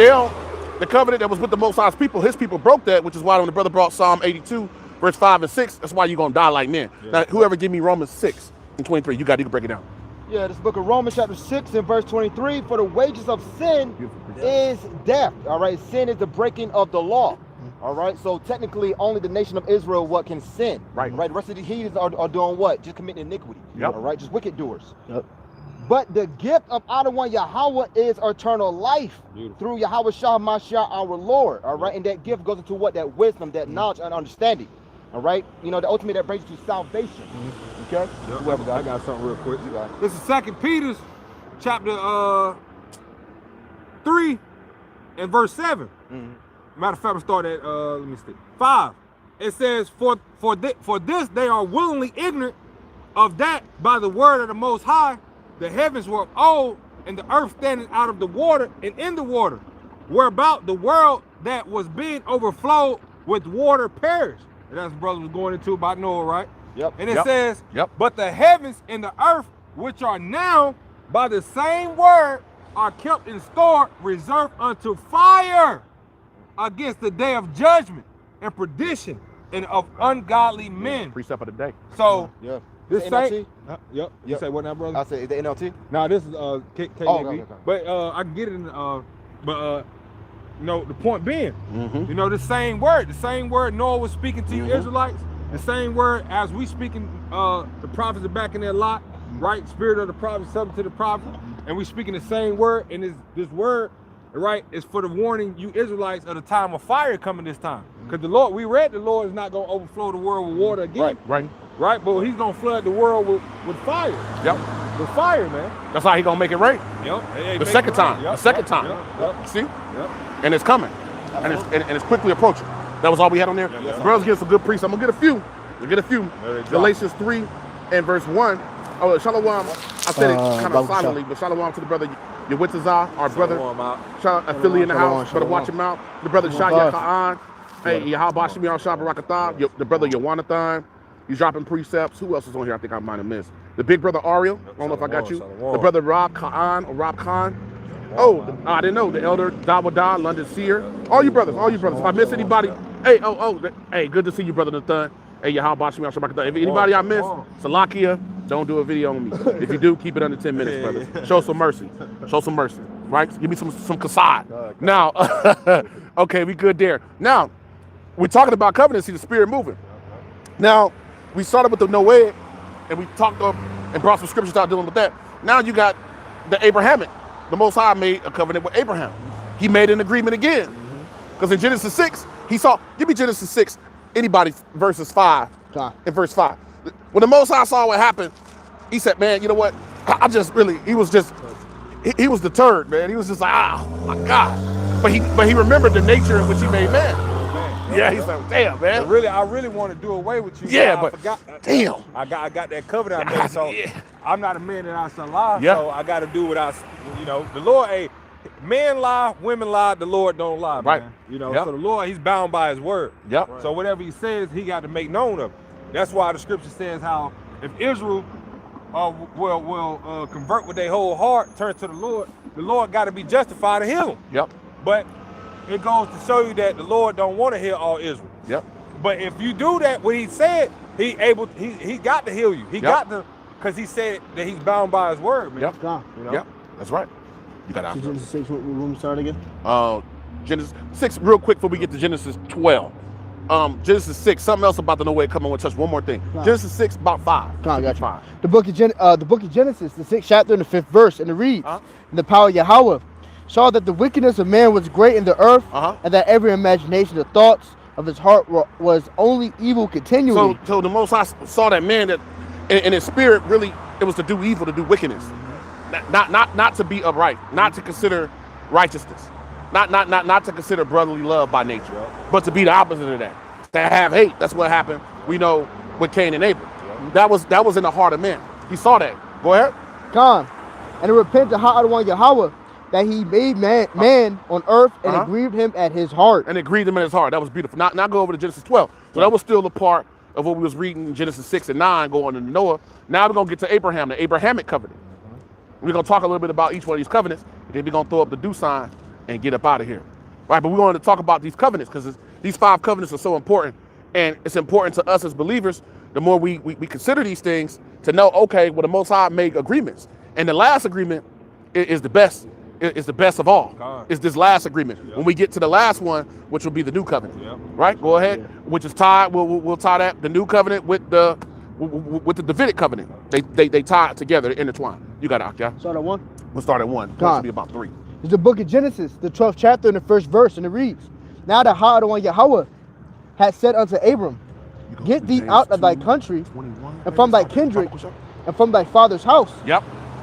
S3: the covenant that was with the Most High's people, his people broke that, which is why when the brother brought Psalm 82, verse 5 and 6, that's why you're going to die like men. Now, whoever give me Romans 6 and 23, you can break it down.
S1: Yeah, this book of Romans chapter 6 and verse 23, for the wages of sin is death. All right, sin is the breaking of the law. All right, so technically only the nation of Israel can sin. Right. The rest of the heathens are doing what? Just committing iniquity. All right, just wicked doers. But the gift of our one Yahawah is eternal life through Yahweh Shah Mashiach our Lord. All right, and that gift goes into what? That wisdom, that knowledge and understanding. All right, the ultimate that brings you to salvation. Okay. Whoever got,
S4: I got something real quick.
S1: You got it.
S4: This is 2 Peter, chapter 3 and verse 7. Matter of fact, we start at let me see, 5. It says, for this they are willingly ignorant of that by the word of the Most High, the heavens were of old, and the earth standing out of the water and in the water, whereabout the world that was being overflowed with water perished. And that's what brother was going into about Noah, right? And it says, but the heavens and the earth, which are now by the same word, are kept in store, reserved unto fire against the day of judgment and perdition and of ungodly men.
S3: Precept of the day.
S4: So this
S1: NLT?
S4: You say what now, brother?
S1: I say the NLT.
S4: No, this is KJV.
S1: Okay.
S4: But I can get it in the point being, the same word Noah was speaking to you Israelites, the same word as we speaking, the prophets are back in their lot, right? Spirit of the prophet, something to the prophet, and we speaking the same word, and this word, right, is for the warning you Israelites of the time of fire coming this time. Because the Lord, we read the Lord is not going to overflow the world with water again. Right, but he's going to flood the world with fire. With fire, man.
S3: That's how he going to make it rain. The second time. See? And it's coming. And it's quickly approaching. That was all we had on there. The brothers get some good priests. I'm going to get a few. Galatians 3 and verse 1. Oh, Shalom. I said it kind of silently, but Shalom to the brother Yawitazah, our brother. Philly in the house. Better watch him out. The brother Shaya Ka'an. Hey, Yahawah Shemi al Shabbarakatah. The brother Yawanathan. He's dropping precepts. Who else is on here? I think I might have missed. The big brother Ariel. I don't know if I got you. The brother Rob Khan. Oh, I didn't know. The elder Dawada, London Seer. All you brothers. If I miss anybody, hey, good to see you, brother Nathan. Hey, Yahawah Shemi al Shabbarakatah. If anybody I miss, Salakia, don't do a video on me. If you do, keep it under 10 minutes, brother. Show some mercy. Right? Give me some kasad. Now, okay, we good there. Now, we're talking about covenant, see the spirit moving. Now, we started with the Noah, and we talked up and brought some scriptures out dealing with that. Now you got the Abrahamic. The Most High made a covenant with Abraham. He made an agreement again. Because in Genesis 6, give me Genesis 6, anybody, verses 5, and verse 5. When the Most High saw what happened, he said, man, you know what? He was deterred, man. He was just like, oh my God. But he remembered the nature in which he made man. Yeah, he's like, damn, man.
S4: I really want to do away with you.
S3: Yeah,
S4: but
S3: I
S4: forgot.
S3: Damn.
S4: I got that covenant I made, so I'm not a man that I shall lie.
S3: Yeah.
S4: So I got to do what the Lord, Men lie, women lie, the Lord don't lie,
S3: Right.
S4: man. You know,
S3: Yep.
S4: so the Lord, he's bound by his word.
S3: Yep.
S4: So whatever he says, he got to make known of it. That's why the scripture says how if Israel will convert with their whole heart, turn to the Lord got to be justified to heal them.
S3: Yep.
S4: But it goes to show you that the Lord don't want to heal all Israel.
S3: Yep.
S4: But if you do that, what he said, he got to heal you. He got to, because he said that he's bound by his word, man.
S3: Yep.
S2: God.
S4: You know?
S3: Yep. That's right. You got
S2: So
S3: to.
S2: Genesis 6, what room start again?
S3: Genesis 6, real quick before we get to Genesis 12. Genesis 6, something else about the Noah coming with touch. One more thing.
S2: Nah.
S3: Genesis 6, about 5.
S2: God, got you.
S3: 5.
S2: The book of Genesis, the 6th chapter and the 5th verse, and it reads,
S3: Uh-huh.
S2: "And the power of Yahawah saw that the wickedness of man was great in the earth,
S3: Uh-huh.
S2: and that every imagination of thoughts of his heart was only evil continually."
S3: So the Most High saw that man that in his spirit really it was to do evil, to do wickedness, not to be upright, not to consider righteousness, not to consider brotherly love by nature, but to be the opposite of that, to have hate. That's what happened. We know with Cain and Abel. That was in the heart of man. He saw that. Go ahead.
S2: God, and to repent to Yahawah that he made man on earth, and it grieved him at his heart.
S3: And it grieved him in his heart. That was beautiful. Now go over to Genesis 12. So that was still a part of what we was reading in Genesis 6 and 9, going into Noah. Now we're going to get to Abraham, the Abrahamic covenant. We're going to talk a little bit about each one of these covenants, and then we're going to throw up the do sign and get up out of here. Right, but we wanted to talk about these covenants because these 5 covenants are so important. And it's important to us as believers, the more we consider these things, to know, okay, well, the Most High made agreements. And the last agreement is the best. Is the best of all. It's this last agreement. Yep. When we get to the last one, which will be the new covenant, right? Go ahead. Which is tied. We'll tie that the new covenant with the Davidic covenant. They tie it together, intertwine. You got it, Akia.
S2: Start at 1.
S3: We'll start at 1. It should be about 3.
S2: It's the book of Genesis, the 12th chapter and the 1st verse, and it reads, "Now the Yahawah had said unto Abram, Get thee out of thy country, and from thy kindred, and from thy father's house,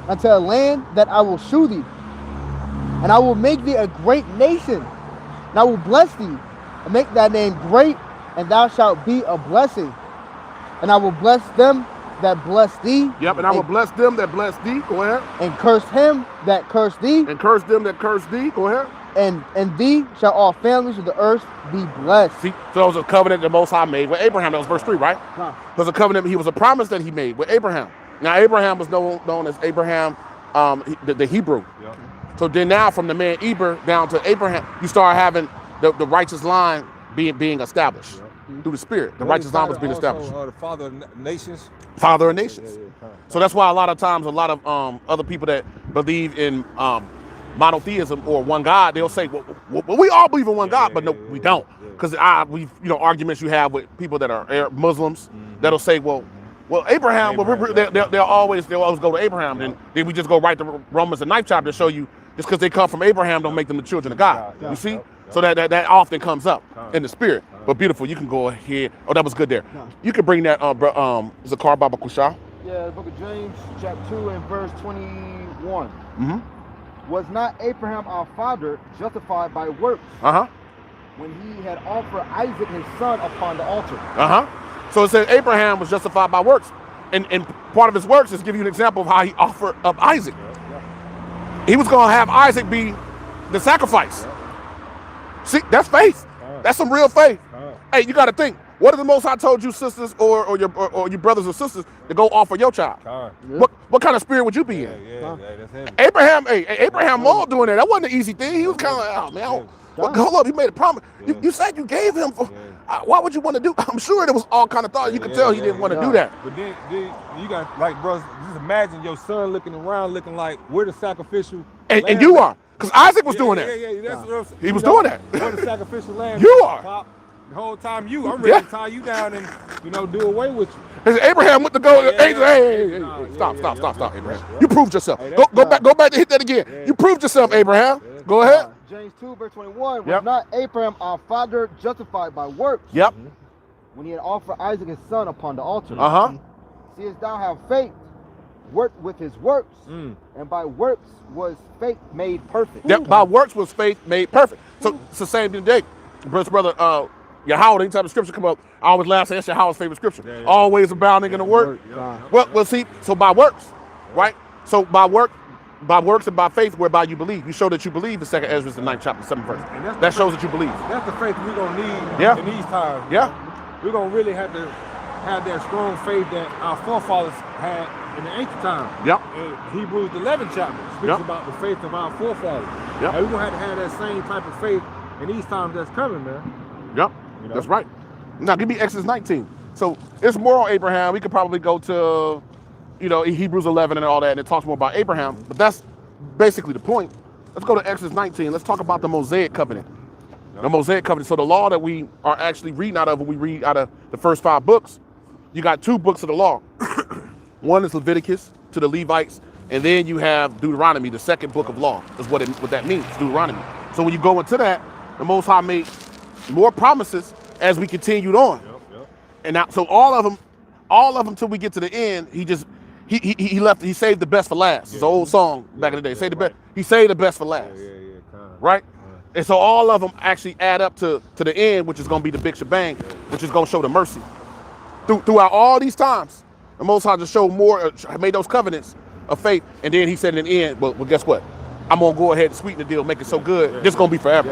S2: unto a land that I will shew thee. And I will make thee a great nation, and I will bless thee, and make thy name great, and thou shalt be a blessing. And I will bless them that bless thee.
S3: Yep, and I will bless them that bless thee. Go ahead.
S2: And curse him that curse thee.
S3: And curse them that curse thee. Go ahead.
S2: And thee shall all families of the earth be blessed."
S3: See, so it was a covenant the Most High made with Abraham. That was verse 3, right? It was a covenant. He was a promise that he made with Abraham. Now Abraham was known as Abraham, the Hebrew. Yep. So then now from the man Eber down to Abraham, you start having the righteous line being established through the Spirit. The righteous line was being established.
S4: The father of nations.
S3: Father of nations. So that's why a lot of times a lot of other people that believe in monotheism or one God, they'll say, well, we all believe in one God, but no, we don't. Because arguments you have with people that are Arab Muslims that'll say, well, Abraham, they'll always go to Abraham, and then we just go right to Romans the 9th chapter to show you just because they come from Abraham don't make them the children of God. You see? So that often comes up in the spirit. But beautiful, you can go ahead. Oh, that was good there. You can bring that, Zakar Baba Kusha.
S1: Yeah, the book of James, chapter 2 and verse 21.
S3: Mm-hmm.
S1: Was not Abraham our father justified by works when he had offered Isaac his son upon the altar?
S3: So it says Abraham was justified by works. And part of his works is give you an example of how he offered up Isaac. He was going to have Isaac be the sacrifice. See, that's faith. That's some real faith. Hey, you got to think. What if the Most High told you sisters or your brothers or sisters to go offer your child? What kind of spirit would you be in?
S4: That's heavy.
S3: Abraham Maul doing that. That wasn't an easy thing. He was kind of like, oh man, hold up. He made a promise. You said you gave him. Why would you want to do? I'm sure there was all kind of thought. You could tell he didn't want to do that.
S4: But then you got, like, bros, just imagine your son looking around, looking like we're the sacrificial.
S3: And you are. Because Isaac was doing that.
S4: That's what I'm saying.
S3: He was doing that.
S4: We're the sacrificial lamb.
S3: You are.
S4: Pop. The whole time I'm ready to tie you down and, do away with you.
S3: Because Abraham went to go. Hey, stop, Abraham. You proved yourself. Go back to hit that again. You proved yourself, Abraham. Go ahead.
S1: James 2, verse 21. Was not Abraham our father justified by works?
S3: Yep.
S1: When he had offered Isaac his son upon the altar. Seest thou have faith worked with his works, and by works was faith made perfect.
S3: Yep. By works was faith made perfect. So it's the same thing today. Brother, Yahawah, anytime the scripture come up, I always laugh, say that's Yahawah's favorite scripture. Always abounding in the work. Well, see, so by works, right? So by work, by works and by faith whereby you believe. You show that you believe in 2 Ezra, the 9th chapter, 7th verse.
S4: And that's
S3: That shows that you believe.
S4: That's the faith we're gonna need
S3: Yeah.
S4: in these times.
S3: Yeah.
S4: We're gonna really have to have that strong faith that our forefathers had in the ancient time.
S3: Yep.
S4: And Hebrews 11 chapter speaks
S3: Yep.
S4: about the faith of our forefathers.
S3: Yep.
S4: And we're gonna have that same type of faith in these times that's coming, man.
S3: Yep.
S4: You know?
S3: That's right. Now give me Exodus 19. So it's more on Abraham. We could probably go to, Hebrews 11 and all that, and it talks more about Abraham. But that's basically the point. Let's go to Exodus 19. Let's talk about the Mosaic covenant. The Mosaic covenant. So the law that we are actually reading out of when we read out of the first 5 books, you got 2 books of the law. One is Leviticus to the Levites, and then you have Deuteronomy, the 2nd book of law, is what that means, Deuteronomy. So when you go into that, the Most High made more promises as we continued on.
S4: Yep.
S3: And now, so all of them till we get to the end, he saved the best for last. It's an old song back in the day. Save the best. He saved the best for last. Right? And so all of them actually add up to the end, which is going to be the big shebang, which is going to show the mercy. Throughout all these times, the Most High just showed more, made those covenants of faith, and then he said in the end, well guess what? I'm going to go ahead and sweeten the deal, make it so good, this is going to be forever.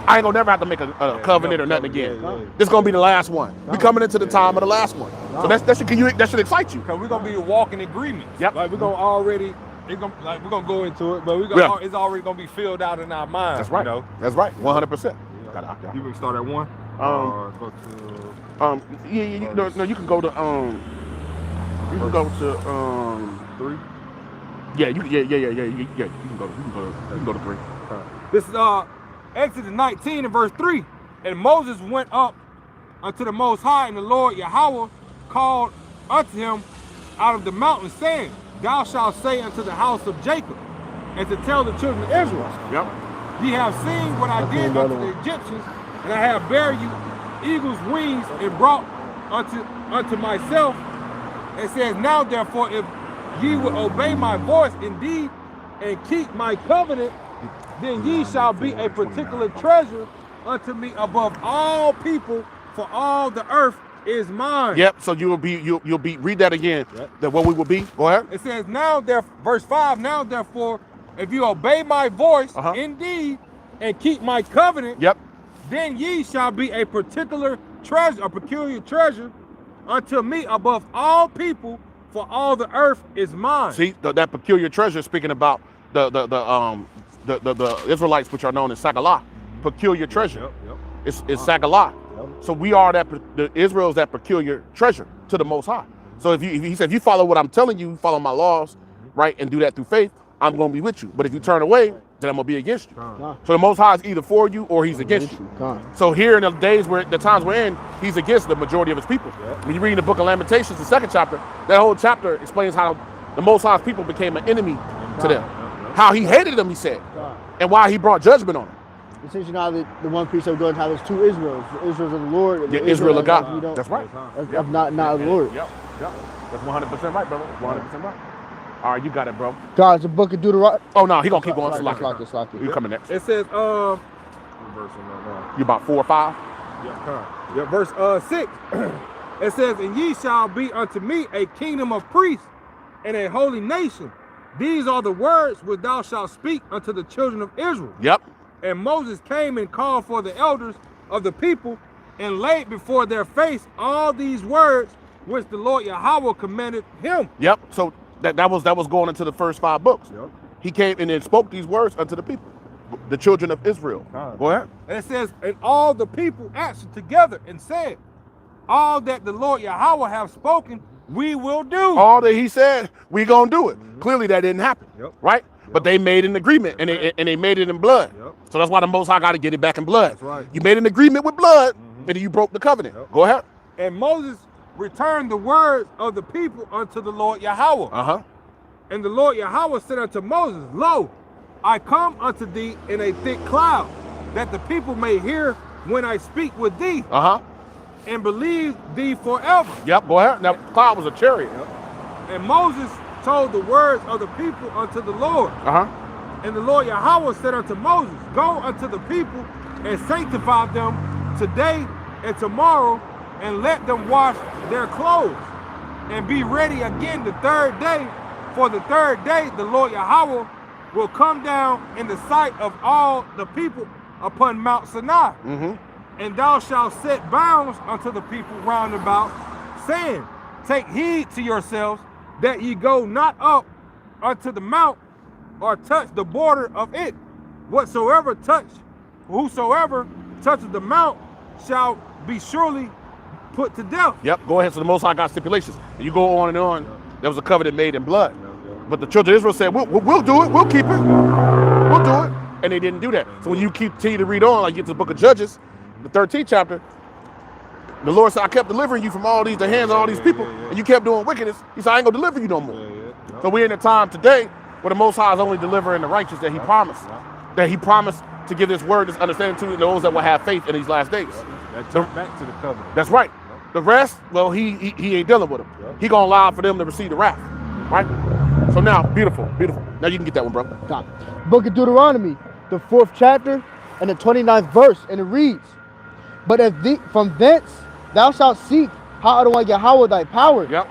S3: I ain't going to never have to make a covenant or nothing again. This is going to be the last one. We coming into the time of the last one. So that should excite you.
S4: Because we're gonna be walking agreements.
S3: Yep.
S4: Like we're gonna already, we're gonna go into it, but it's already gonna be filled out in our minds.
S3: That's right.
S4: You know?
S3: That's right. 100%.
S4: You can start at 1. Or go to
S3: You can go to you can go to
S4: 3.
S3: Yeah, you can go to 3.
S4: This is Exodus 19 and verse 3. And Moses went up unto the Most High, and the Lord Yahawah called unto him out of the mountain, saying, Thou shalt say unto the house of Jacob, and to tell the children of Israel,
S3: Yep.
S4: Ye have seen what I did unto the Egyptians, and I have bare you eagle's wings and brought unto myself. And says, Now therefore, if ye will obey my voice indeed, and keep my covenant, then ye shall be a particular treasure unto me above all people, for all the earth is mine.
S3: Yep. So you'll be read that again.
S4: Yep.
S3: That what we will be. Go ahead.
S4: It says, verse 5, now therefore, if you obey my voice indeed, and keep my covenant,
S3: Yep.
S4: then ye shall be a particular treasure, a peculiar treasure unto me above all people, for all the earth is mine.
S3: See that peculiar treasure, speaking about the Israelites, which are known as Sagalah, peculiar treasure.
S4: Yep.
S3: It's Sagalah. So we are Israel is that peculiar treasure to the Most High. So he said, if you follow what I'm telling you, follow my laws, right, and do that through faith, I'm going to be with you. But if you turn away, then I'm going to be against you. So the Most High is either for you or he's against you. So here in the times we're in, he's against the majority of his people. When you read in the book of Lamentations, the 2nd chapter, that whole chapter explains how the Most High's people became an enemy to them. How he hated them, he said, and why he brought judgment on them.
S2: It says, the one piece of God, how there's 2 Israels. The Israels of the Lord. And the
S3: Israel of God.
S2: You don't,
S3: That's right.
S2: That's not the Lord.
S3: Yep. That's 100% right, brother. 100% right. All right, you got it, bro.
S2: God, it's the book of Deuteronomy.
S3: Oh, no, he going to keep on.
S2: Slack it.
S3: You coming next.
S4: It says,
S3: You about 4 or 5?
S4: Yeah, verse 6. It says, and ye shall be unto me a kingdom of priests and a holy nation. These are the words which thou shalt speak unto the children of Israel.
S3: Yep.
S4: And Moses came and called for the elders of the people and laid before their face all these words which the Lord Yahawah commanded him.
S3: Yep. So that was going into the first 5 books.
S4: Yep.
S3: He came and then spoke these words unto the people, the children of Israel. Go ahead.
S4: And it says, and all the people answered together and said, all that the Lord Yahawah have spoken, we will do.
S3: All that he said, we gonna do it. Clearly that didn't happen, right? But they made an agreement, and they made it in blood. So that's why the Most High got to get it back in blood.
S4: That's right.
S3: You made an agreement with blood, and then you broke the covenant. Go ahead.
S4: And Moses returned the words of the people unto the Lord Yahawah. And the Lord Yahawah said unto Moses, Lo, I come unto thee in a thick cloud, that the people may hear when I speak with thee, and believe thee forever.
S3: Yep, go ahead. Now, cloud was a chariot.
S4: And Moses told the words of the people unto the Lord. And the Lord Yahawah said unto Moses, Go unto the people and sanctify them today and tomorrow, and let them wash their clothes, and be ready again the 3rd day. For the 3rd day the Lord Yahawah will come down in the sight of all the people upon Mount Sinai. And thou shalt set bounds unto the people round about, saying, take heed to yourselves that ye go not up unto the mount or touch the border of it. Whosoever touches the mount shall be surely put to death.
S3: Yep, go ahead. So the Most High got stipulations. And you go on and on. There was a covenant made in blood. But the children of Israel said, we'll do it. We'll keep it. We'll do it. And they didn't do that. So when you continue to read on, like you get to the book of Judges, the 13th chapter, the Lord said, I kept delivering you from the hands of all these people, and you kept doing wickedness. He said, I ain't gonna deliver you no more. So we're in a time today where the Most High is only delivering the righteous that he promised. That he promised to give this word, this understanding to those that will have faith in these last days.
S4: That turn back to the covenant.
S3: That's right. The rest, well, he ain't dealing with them. He gonna allow for them to receive the wrath, right? So now, beautiful. Now you can get that one, bro.
S2: Book of Deuteronomy, the 4th chapter and the 29th verse, and it reads, but from thence thou shalt seek Yahawah thy power.
S3: Yep.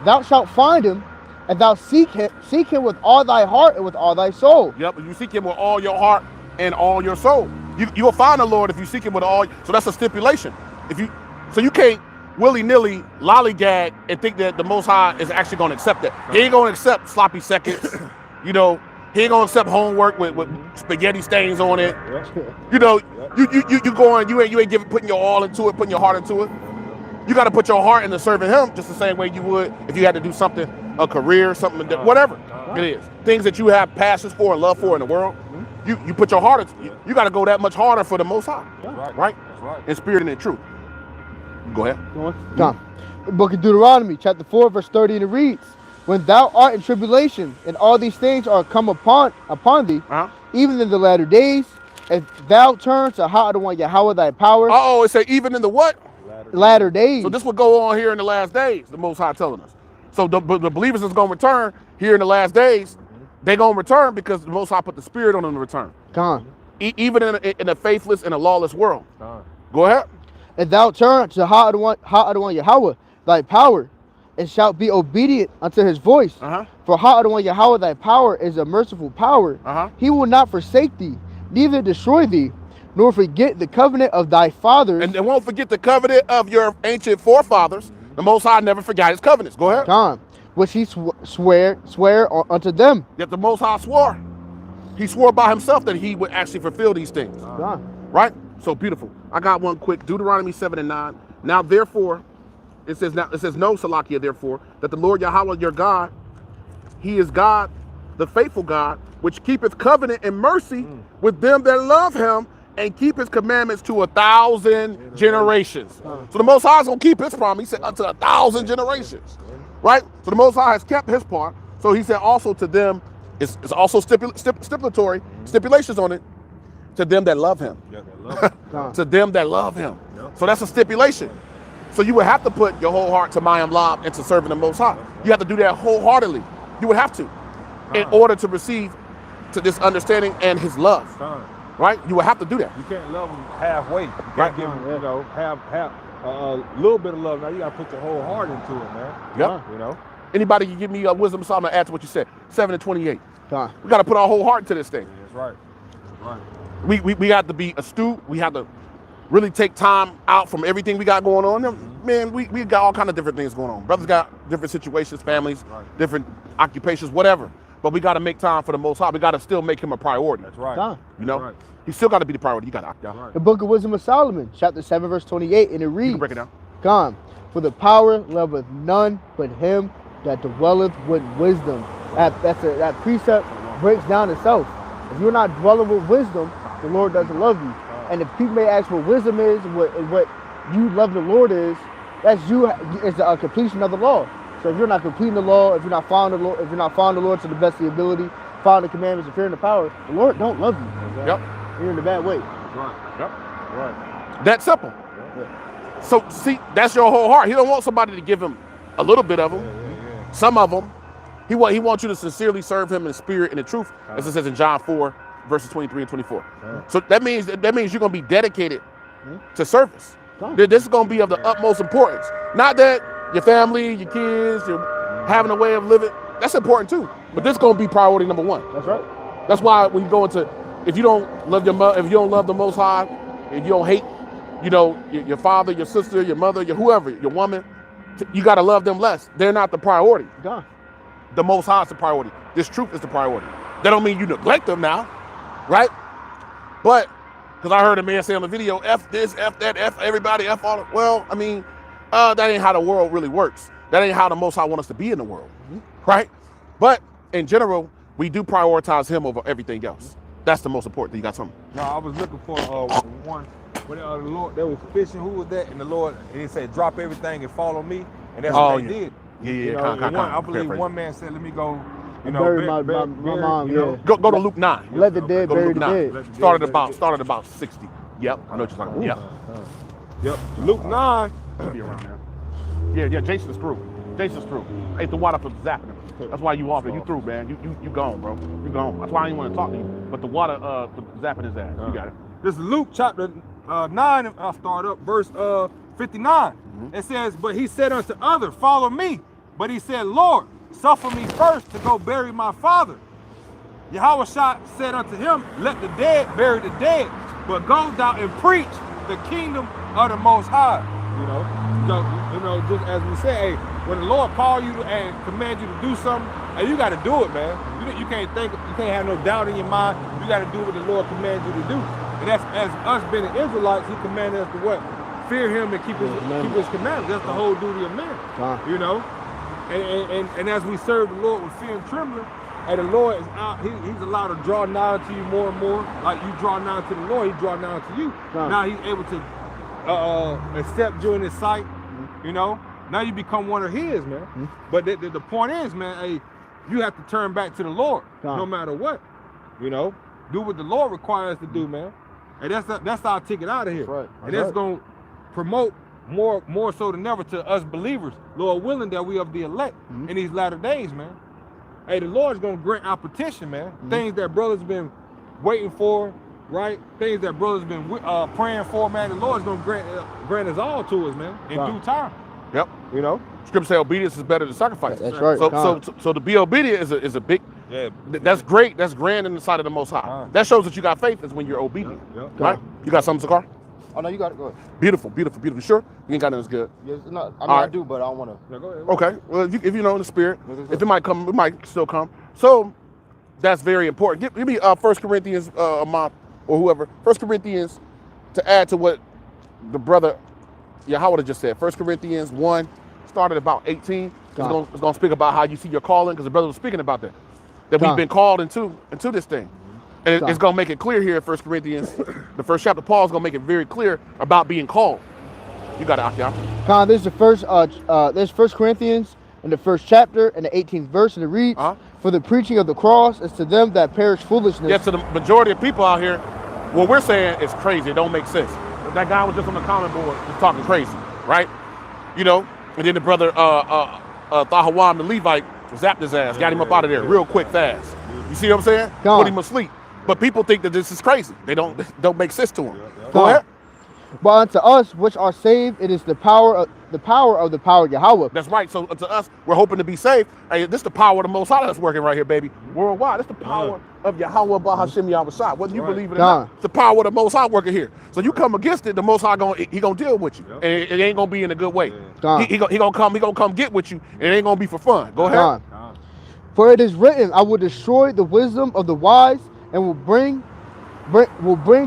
S2: Thou shalt find him, and thou seek him with all thy heart and with all thy soul.
S3: Yep, you seek him with all your heart and all your soul. You will find the Lord if you seek him with all. So that's a stipulation. So you can't willy-nilly lollygag and think that the Most High is actually going to accept that. He ain't going to accept sloppy seconds. He ain't going to accept homework with spaghetti stains on it. You going, you ain't putting your all into it, putting your heart into it. You got to put your heart into serving him just the same way you would if you had to do something, a career, something, whatever it is. Things that you have passions for and love for in the world. You put your heart into. You got to go that much harder for the Most High, right? In spirit and in truth. Go ahead.
S2: The book of Deuteronomy, chapter 4, verse 30, and it reads, when thou art in tribulation, and all these things are come upon thee, even in the latter days, if thou turn to Yahawah thy power.
S3: It say even in the what?
S2: Latter days.
S3: So this will go on here in the last days, the Most High telling us. So the believers is going to return here in the last days. They're going to return because the Most High put the Spirit on them to return. Even in a faithless and a lawless world. Go ahead. And
S2: thou turn to Yahawah thy power, and shalt be obedient unto his voice. For Yahawah thy power is a merciful power. He will not forsake thee, neither destroy thee, nor forget the covenant of thy fathers.
S3: And they won't forget the covenant of your ancient forefathers. The Most High never forgot his covenants. Go ahead.
S2: Which he swear unto them.
S3: Yet the Most High swore. He swore by himself that he would actually fulfill these things. Right? So beautiful. I got one quick. Deuteronomy 7 and 9. Now therefore, it says no, Salakia, therefore, that the Lord Yahawah your God, he is God, the faithful God, which keepeth covenant and mercy with them that love him and keep his commandments to 1,000 generations. So the Most High is going to keep his promise. He said unto 1,000 generations. Right? So the Most High has kept his part. So he said also to them, it's also stipulatory, stipulations on it, to them that love him. To them that love him. So that's a stipulation. So you would have to put your whole heart to Mayim Lob into serving the Most High. You have to do that wholeheartedly. You would have to, in order to receive to this understanding and his love. Right? You would have to do that.
S4: You can't love them halfway. You can't give them, half a little bit of love. Now you got to put your whole heart into it, man.
S3: Anybody can give me a wisdom psalm to add to what you said? 7 and 28. We got to put our whole heart into this thing.
S4: That's right.
S3: We have to be astute. We have to really take time out from everything we got going on. Man, we got all kind of different things going on. Brothers got different situations, families, different occupations, whatever. But we got to make time for the Most High. We got to still make him a priority.
S4: That's right.
S3: He still got to be the priority. You got to
S2: opt. The Book of Wisdom of Solomon, chapter 7, verse 28, and it reads,
S3: you can break it down.
S2: For the power loveth none but him that dwelleth with wisdom. That precept breaks down itself. If you're not dwelling with wisdom, the Lord doesn't love you. And if people may ask what wisdom is, what you love the Lord is, that's you. It's a completion of the law. So if you're not completing the law, if you're not following the Lord to the best of your ability, following the commandments and fearing the power, the Lord don't love you. You're in a bad way.
S3: That simple. So see, that's your whole heart. He don't want somebody to give him a little bit of them. Some of them. He wants you to sincerely serve him in spirit and in truth, as it says in John 4, verses 23 and 24. So that means you're going to be dedicated to service. This is going to be of the utmost importance. Not that your family, your kids, you're having a way of living. That's important too. But this is going to be priority number one.
S2: That's right.
S3: That's why when you go into, if you don't love your mother, if you don't love the Most High, if you don't hate, your father, your sister, your mother, your whoever, your woman, you got to love them less. They're not the priority.
S2: God.
S3: The Most High is the priority. This truth is the priority. That don't mean you neglect them now, right? But, because I heard a man say on the video, F this, F that, F everybody, F all. Well, I mean, that ain't how the world really works. That ain't how the Most High want us to be in the world, right? But in general, we do prioritize him over everything else. That's the most important thing. You got something?
S4: No, I was looking for one. When the Lord, they was fishing. Who was that? And the Lord, and he said, "Drop everything and follow me." And that's what they did. I believe one man said, "Let me go."
S2: Bury my mom. Yeah.
S3: Go to Luke 9.
S2: Let the dead bury the dead.
S3: Started about 60. Yep, I know what you're talking about.
S4: Yep. Luke 9.
S3: Be around there. Yeah. Jason's through. Ain't the water for zapping him. That's why you off it. You through, man. You gone, bro. You gone. That's why I didn't want to talk to you. But the water for zapping his ass. You got it.
S4: This is Luke chapter 9. I'll start up verse 59. It says, "But he said unto others, Follow me. But he said, Lord, suffer me first to go bury my father. Yahawah said unto him, Let the dead bury the dead, but go thou and preach the kingdom of the Most High." Just as we say, hey, when the Lord call you and command you to do something, hey, you got to do it, man. You can't have no doubt in your mind. You got to do what the Lord commands you to do. And that's, as us being the Israelites, he commanded us to what? Fear him and keep his commandments. That's the whole duty of man. And as we serve the Lord with fear and trembling, and the Lord is out, he's allowed to draw nigh to you more and more. Like you draw nigh to the Lord, he draw nigh to you. Now he's able to accept you in his sight. Now you become one of his, man. But the point is, man, hey, you have to turn back to the Lord, no matter what. Do what the Lord requires us to do, man. And that's our ticket out of here.
S2: Right.
S4: And that's gonna promote more so than ever to us believers, Lord willing, that we are the elect in these latter days, man. Hey, the Lord's gonna grant our petition, man. Things that brothers been waiting for, right? Things that brothers been praying for, man. The Lord's gonna grant us all to us, man, in due time.
S3: Yep. Scripture say obedience is better than sacrifice.
S2: That's right.
S3: So to be obedient is a big.
S4: Yeah.
S3: That's great. That's grand in the sight of the Most High. That shows that you got faith is when you're obedient. Right? You got something, Sakar?
S1: Oh no, you got it. Go ahead.
S3: Beautiful. Sure? You ain't got nothing that's good.
S1: Yes, I do, but I don't want to.
S4: Yeah, go ahead.
S3: Okay. Well, if you know in the spirit, if it might come, it might still come. So that's very important. Give me 1 Corinthians a month or whoever. 1 Corinthians to add to what the brother Yahawah just said. 1 Corinthians 1 started about 18. It's going to speak about how you see your calling, because the brother was speaking about that we've been called into this thing. And it's going to make it clear here in 1 Corinthians, the first chapter. Paul's going to make it very clear about being called. You got it, Akia.
S2: This is the first. There's 1 Corinthians in the first chapter and the 18th verse, and it reads, "For the preaching of the cross is to them that perish foolishness."
S3: Yeah, to the majority of people out here, what we're saying is crazy. It don't make sense. That guy was just on the comment board just talking crazy, right? And then the brother Yahawah, the Levite, zapped his ass, got him up out of there real quick, fast. You see what I'm saying? Put him asleep. But people think that this is crazy. They don't make sense to them. Go ahead.
S2: But unto us which are saved, it is the power of the power of Yahawah.
S3: That's right. So to us, we're hoping to be saved. Hey, this is the power of the Most High that's working right here, baby. Worldwide. This is the power of Yahawah Bahashim Yahweh. Whether you believe it or not, it's the power of the Most High working here. So you come against it, the Most High gonna deal with you, and it ain't gonna be in a good way. He gonna come get with you, and it ain't gonna be for fun. Go ahead.
S2: For it is written, I will destroy the wisdom of the wise, and will bring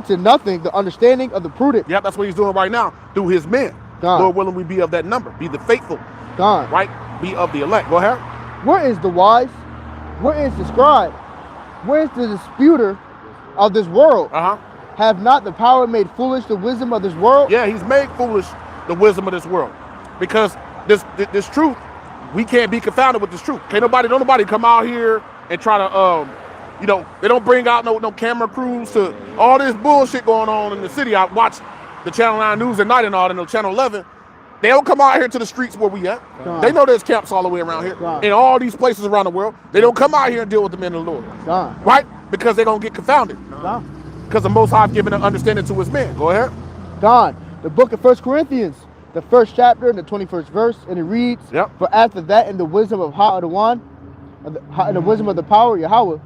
S2: to nothing the understanding of the prudent.
S3: Yep, that's what he's doing right now through his men. Lord willing, we be of that number. Be the faithful. Right? Be of the elect. Go ahead.
S2: Where is the wise? Where is the scribe? Where is the disputer of this world? Have not the power made foolish the wisdom of this world?
S3: Yeah, he's made foolish the wisdom of this world. Because this truth, we can't be confounded with this truth. Don't nobody come out here and try to they don't bring out no camera crews to all this bullshit going on in the city. I watch the Channel 9 News at night and all, and the Channel 11. They don't come out here to the streets where we at. They know there's camps all the way around here. In all these places around the world. They don't come out here and deal with the men of the Lord. Right? Because they're going to get confounded. Because the Most High has given an understanding to his men. Go ahead.
S2: The book of 1 Corinthians, the first chapter and the 21st verse, and it reads, For after that, in the wisdom of Ha-Adawan, and the wisdom of the power of Yahawah,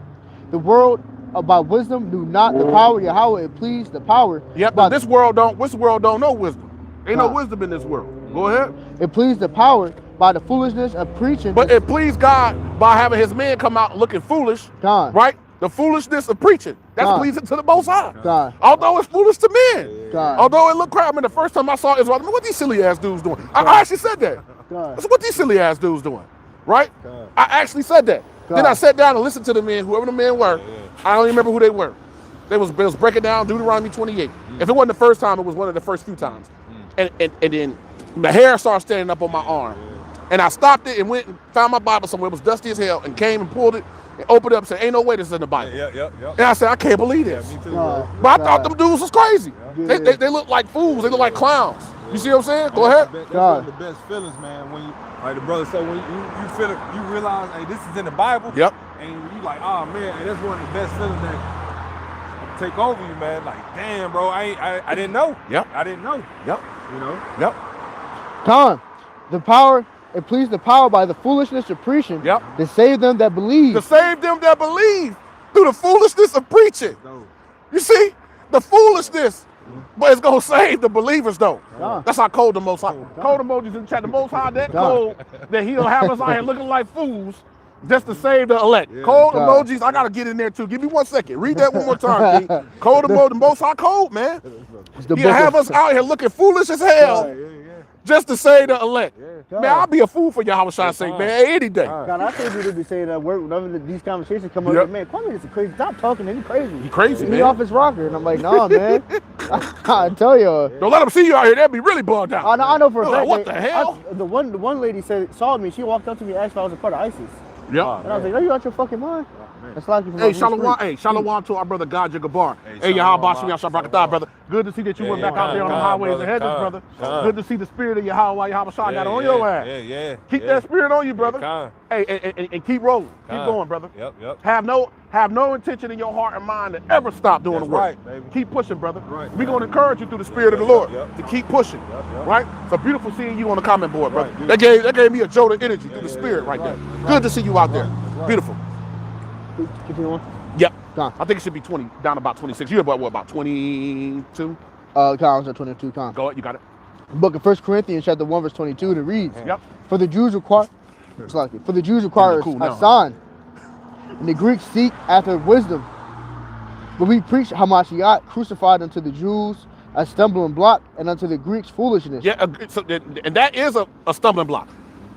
S2: the world by wisdom knew not the power Yahawah. It pleased the power.
S3: Yep,
S2: by
S3: but this world don't know wisdom. Ain't no
S2: Nah.
S3: wisdom in this world. Go ahead.
S2: It pleased the power by the foolishness of preaching.
S3: But it pleased God by having his men come out looking foolish,
S2: God.
S3: right? The foolishness of preaching. That's
S2: God.
S3: pleasing to the Most High.
S2: God.
S3: Although it's foolish to men.
S2: God.
S3: Although it looked crap. I mean, the first time I saw Israel, I mean, what these silly ass dudes doing? I actually said that.
S2: God.
S3: I said, what these silly ass dudes doing? Right?
S4: God.
S3: I actually said that.
S2: God.
S3: Then I sat down and listened to the men, whoever the men were. I don't even remember who they were. They was breaking down Deuteronomy 28. If it wasn't the first time, it was one of the first few times. And then the hair started standing up on my arm. And I stopped it and went and found my Bible somewhere. It was dusty as hell, and came and pulled it and opened it up and said, ain't no way this is in the Bible. And I said, I can't believe this.
S4: Me too,
S2: God.
S4: bro.
S3: But I thought them dudes was crazy.
S2: Yeah.
S3: They look like fools. They look like clowns. You see what I'm saying? Go ahead.
S4: That's
S2: God.
S4: one of the best feelings, man. When you, like the brother said, when you feel it, you realize, hey, this is in the Bible.
S3: Yep.
S4: And you like, oh man, and that's one of the best feelings that take over you, man. Like, damn, bro, I didn't know.
S3: Yep.
S4: I didn't know.
S3: Yep.
S4: You know.
S3: Yep.
S2: The power, it pleased the power by the foolishness of preaching.
S3: Yep.
S2: To save them that believe.
S3: To save them that believe through the foolishness of preaching.
S4: No.
S3: You see? The foolishness. But it's going to save the believers, though.
S2: God.
S3: That's how cold the Most High. Cold emojis in the chat. The Most High that
S2: God.
S3: cold that he'll have us out here looking like fools just to save the elect.
S4: Yeah.
S3: Cold
S2: God.
S3: emojis. I got to get in there, too. Give me 1 second. Read that one more time, King. Cold emoji. The Most High cold, man.
S2: It's the
S3: He'll
S2: book
S3: have
S2: of-
S3: us out here looking foolish as hell
S4: Yeah.
S3: just to save the elect.
S4: Yeah.
S3: Man, I'll be a fool for Yahawah's sake, man, any day.
S2: God, I think you to be saying that word whenever these conversations come up.
S3: Yep.
S2: Man, Kwame is crazy. Stop talking. He's crazy.
S3: He crazy,
S2: He
S3: man.
S2: off his rocker, and I'm like, nah, man. I tell you.
S3: Don't let them see you out here. They'll be really bugged out.
S2: I know for a
S3: They're
S2: fact.
S3: like, what
S2: that
S3: the hell?
S2: The one lady saw me. She walked up to me and asked if I was a part of ISIS.
S3: Yeah.
S2: And I was like, are you out your fucking mind? That's like you from
S3: Hey,
S2: my
S3: shalom,
S2: street.
S3: hey, shalom to our brother God Gabar.
S4: Hey,
S3: Hey,
S4: shalom,
S3: Yahawah, Shabrakatah, brother. Good to see that you went back out there on the highways and hedges, brother. Good to see the spirit of Yahawah, Shah got on your ass.
S4: Yeah.
S3: Keep that spirit on you, brother.
S4: Con.
S3: Hey, and keep rolling. Keep
S4: Con.
S3: going, brother.
S4: Yep.
S3: Have no intention in your heart and mind to ever stop doing
S4: That's
S3: the work.
S4: right, baby.
S3: Keep pushing, brother.
S4: Right.
S3: We're gonna encourage you through the spirit of the Lord
S4: Yep.
S3: to keep pushing.
S4: Yep.
S3: Right? So beautiful seeing you on the comment board, brother.
S4: Right.
S3: That gave me a jolt of energy through the spirit right there. Good to see you out there. Beautiful.
S2: Continue on.
S3: Yep.
S2: Con.
S3: I think it should be 20, down about 26. You're about 22?
S2: Columns at 22. Con.
S3: Go ahead, you got it.
S2: Book of 1 Corinthians, chapter 1, verse 22, to reads.
S3: Yep.
S2: For the Jews require
S3: Cool
S2: a
S3: now, huh?
S2: sign, and the Greeks seek after wisdom. But we preach Hamashiach crucified unto the Jews a stumbling block, and unto the Greeks foolishness.
S3: Yeah, and that is a stumbling block.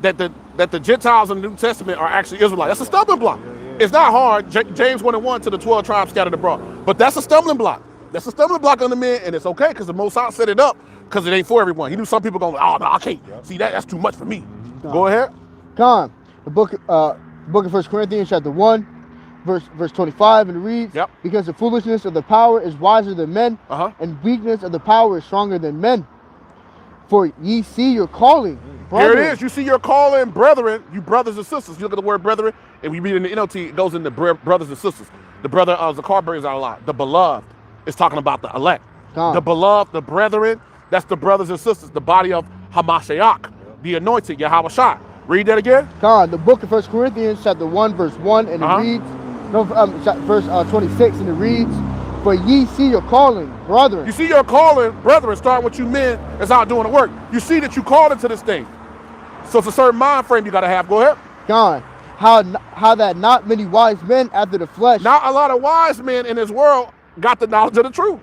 S3: That the Gentiles in the New Testament are actually Israelites. That's a stumbling block. It's not hard. James 1:1 to the 12 tribes scattered abroad. But that's a stumbling block. That's a stumbling block on the men, and it's okay because the Most High set it up because it ain't for everyone. He knew some people going, oh no, I can't. See that's too much for me. Go ahead.
S2: Con. The book of 1 Corinthians, chapter 1, verse 25, and it reads,
S3: Yep.
S2: because the foolishness of the power is wiser than men,
S3: Uh-huh.
S2: and weakness of the power is stronger than men. For ye see your calling.
S3: Here
S2: brethren.
S3: it is. You see your calling, brethren, you brothers and sisters. You look at the word brethren, and we read in the NLT, it goes into brothers and sisters. The brother Zakar brings out a lot. The beloved is talking about the elect.
S2: Con.
S3: The beloved, the brethren, that's the brothers and sisters, the body of Hamashiach, the anointed Yahawah Shah. Read that again.
S2: God, the book of 1 Corinthians, chapter 1, verse 1, and
S3: Uh-huh.
S2: it reads, verse 26, and it reads, for ye see your calling, brethren.
S3: You see your calling, brethren, starting with you men that's out doing the work. You see that you called into this thing. So it's a certain mind frame you got to have. Go ahead.
S2: God, how that not many wise men after the flesh.
S3: Not a lot of wise men in this world got the knowledge of the truth.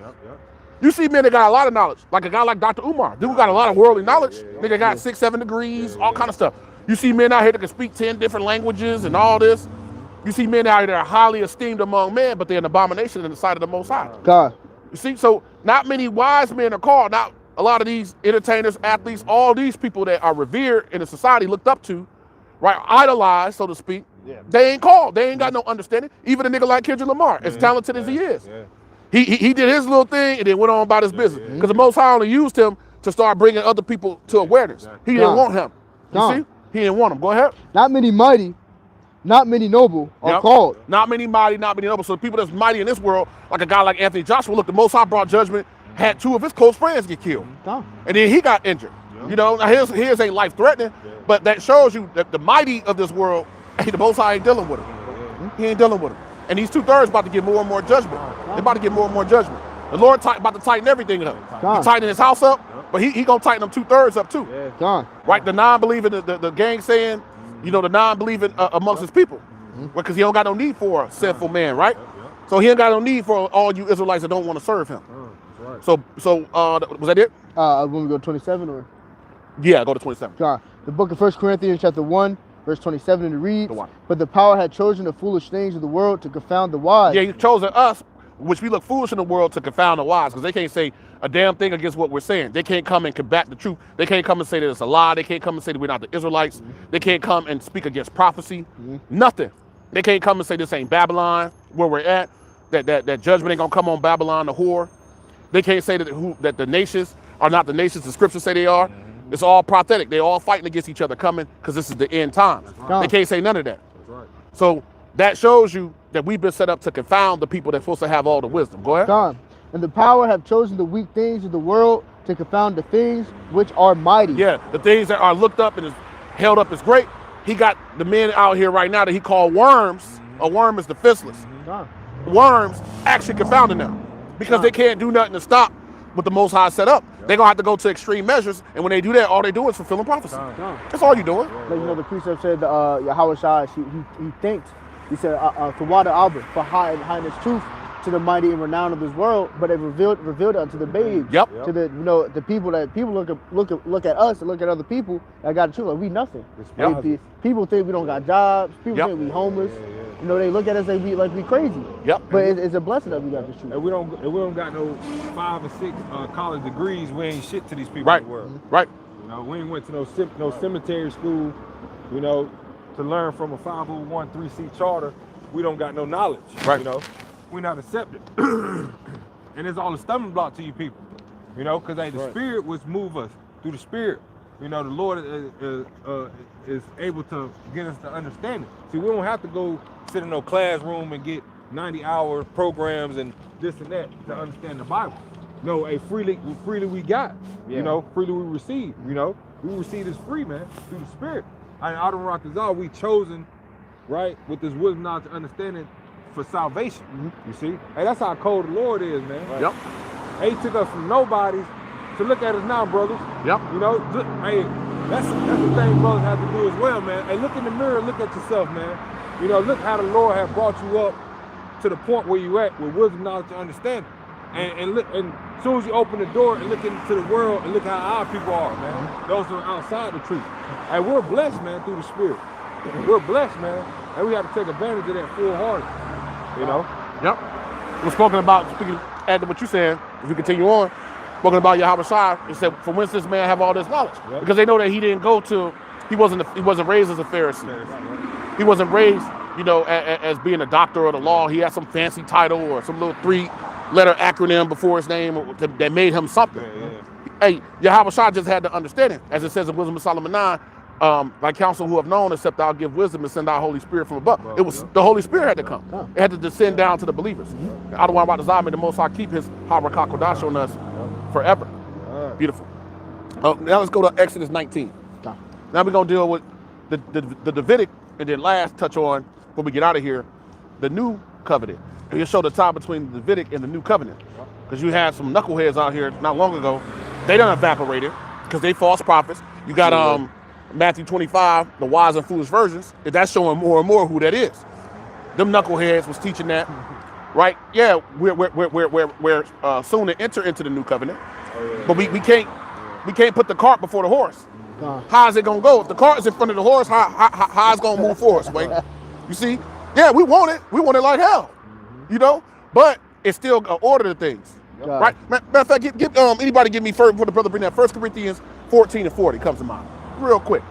S3: You see men that got a lot of knowledge, like a guy like Dr. Umar. Dude got a lot of worldly knowledge. Nigga got 6, 7 degrees, all kind of stuff. You see men out here that can speak 10 different languages and all this. You see men out here that are highly esteemed among men, but they're an abomination in the sight of the Most High.
S2: God,
S3: You see, so not many wise men are called. Not a lot of these entertainers, athletes, all these people that are revered in the society, looked up to, right, idolized, so to speak. They ain't called. They ain't got no understanding. Even a nigga like Kendrick Lamar, as talented as he is. He did his little thing and then went on about his business. Because the Most High only used him to start bringing other people to awareness. He didn't want him. You see? He didn't want him. Go ahead.
S2: not many mighty, not many noble are
S3: Yep.
S2: called.
S3: Not many mighty, not many noble. So the people that's mighty in this world, like a guy like Anthony Joshua, look, the Most High brought judgment, had 2 of his close friends get killed.
S2: God.
S3: And then he got injured. You know, now his ain't life-threatening, but that shows you that the mighty of this world, hey, the Most High ain't dealing with him. He ain't dealing with him. And these 2/3 about to get more and more judgment. They're about to get more and more judgment. The Lord about to tighten everything up. He tighten his house up, but he gonna tighten them 2/3 up too.
S2: Gone.
S3: Right? The non-believing, the gang saying, you know, the non-believing amongst his people. Because he don't got no need for a sinful man, right? So he ain't got no need for all you Israelites that don't want to serve him. So was that it?
S2: When we go to 27 or?
S3: Yeah, go to 27.
S2: God. The book of 1 Corinthians chapter 1, verse 27, and it reads, but the power had chosen the foolish things of the world to confound the wise.
S3: Yeah, he's chosen us, which we look foolish in the world, to confound the wise, because they can't say a damn thing against what we're saying. They can't come and combat the truth. They can't come and say that it's a lie. They can't come and say that we're not the Israelites. They can't come and speak against prophecy. Nothing. They can't come and say this ain't Babylon, where we're at, that judgment ain't gonna come on Babylon, the whore. They can't say that the nations are not the nations the scriptures say they are. It's all prophetic. They're all fighting against each other coming, because this is the end times. They can't say none of that. So that shows you that we've been set up to confound the people that's supposed to have all the wisdom. Go ahead.
S2: God. And the power have chosen the weak things of the world to confound the things which are mighty.
S3: Yeah, the things that are looked up and is held up as great. He got the men out here right now that he called worms. A worm is defenseless. Worms actually confounding them, because they can't do nothing to stop what the Most High set up. They're going to have to go to extreme measures, and when they do that, all they do is fulfilling prophecy. That's all you're doing.
S2: Like, you know, the precept said, Yahawah, he thanked, he said, for water Albert, for highness truth to the mighty and renown of this world, but it revealed it unto the babes. To the, you know, the people that people look at us and look at other people that got the truth, like we nothing. People think we don't got jobs. People think we homeless. You know, they look at us like we crazy. But it's a blessing that we got this truth.
S4: And we don't got no 5 or 6 college degrees. We ain't shit to these people in the world. You know, we ain't went to no cemetery school. You know, to learn from a 501(c)(3) charter. We don't got no knowledge. You know, we're not accepted. And it's all a stumbling block to you people. You know, because the Spirit was move us through the Spirit. You know, the Lord is able to get us to understand it. See, we don't have to go sit in no classroom and get 90-hour programs and this and that to understand the Bible. No, freely we got. You know, freely we receive. You know, we receive this free, man, through the Spirit. And out of Rakazal, we chosen, right, with this wisdom, knowledge, understanding for salvation. You see, hey, that's how cold the Lord is, man. Hey, he took us from nobodies. So look at us now, brothers. You know, hey, that's the thing brothers have to do as well, man. Hey, look in the mirror, look at yourself, man. You know, look how the Lord has brought you up to the point where you at with wisdom, knowledge, and understanding. And look, and as soon as you open the door and look into the world and look how our people are, man. Those who are outside the truth. And we're blessed, man, through the Spirit. We're blessed, man. And we have to take advantage of that full-hearted. You know?
S3: We're speaking add to what you said, if we continue on, spoken about Yahawah, it said, for whence this man have all this knowledge? Because they know that he wasn't raised as a Pharisee. He wasn't raised, you know, as being a doctor of the law. He had some fancy title or some little 3-letter acronym before his name that made him something. Hey, Yahawah just had to understand it. As it says in Wisdom of Solomon 9, thy counsel who have known, except thou give wisdom and send our Holy Spirit from above. It was the Holy Spirit had to come. It had to descend down to the believers. I don't want about the Zayim, the Most High keep his Harakah Kodash on us forever. Beautiful. Now let's go to Exodus 19. Now we're going to deal with the Davidic, and then last touch on, before we get out of here, the new covenant. And you'll show the tie between the Davidic and the new covenant. Because you had some knuckleheads out here not long ago. They done evaporated because they false prophets. You got Matthew 25, the wise and foolish virgins. That's showing more and more who that is. Them knuckleheads was teaching that, right? Yeah, we're soon to enter into the new covenant, but we can't put the cart before the horse. How is it gonna go? If the cart is in front of the horse, how is it gonna move for us? Wait, you see? Yeah, we want it. We want it like hell, you know. But it's still an order to things, right? Matter of fact, anybody give me first before the brother bring that 1 Corinthians 14:40 comes to mind. Real quick.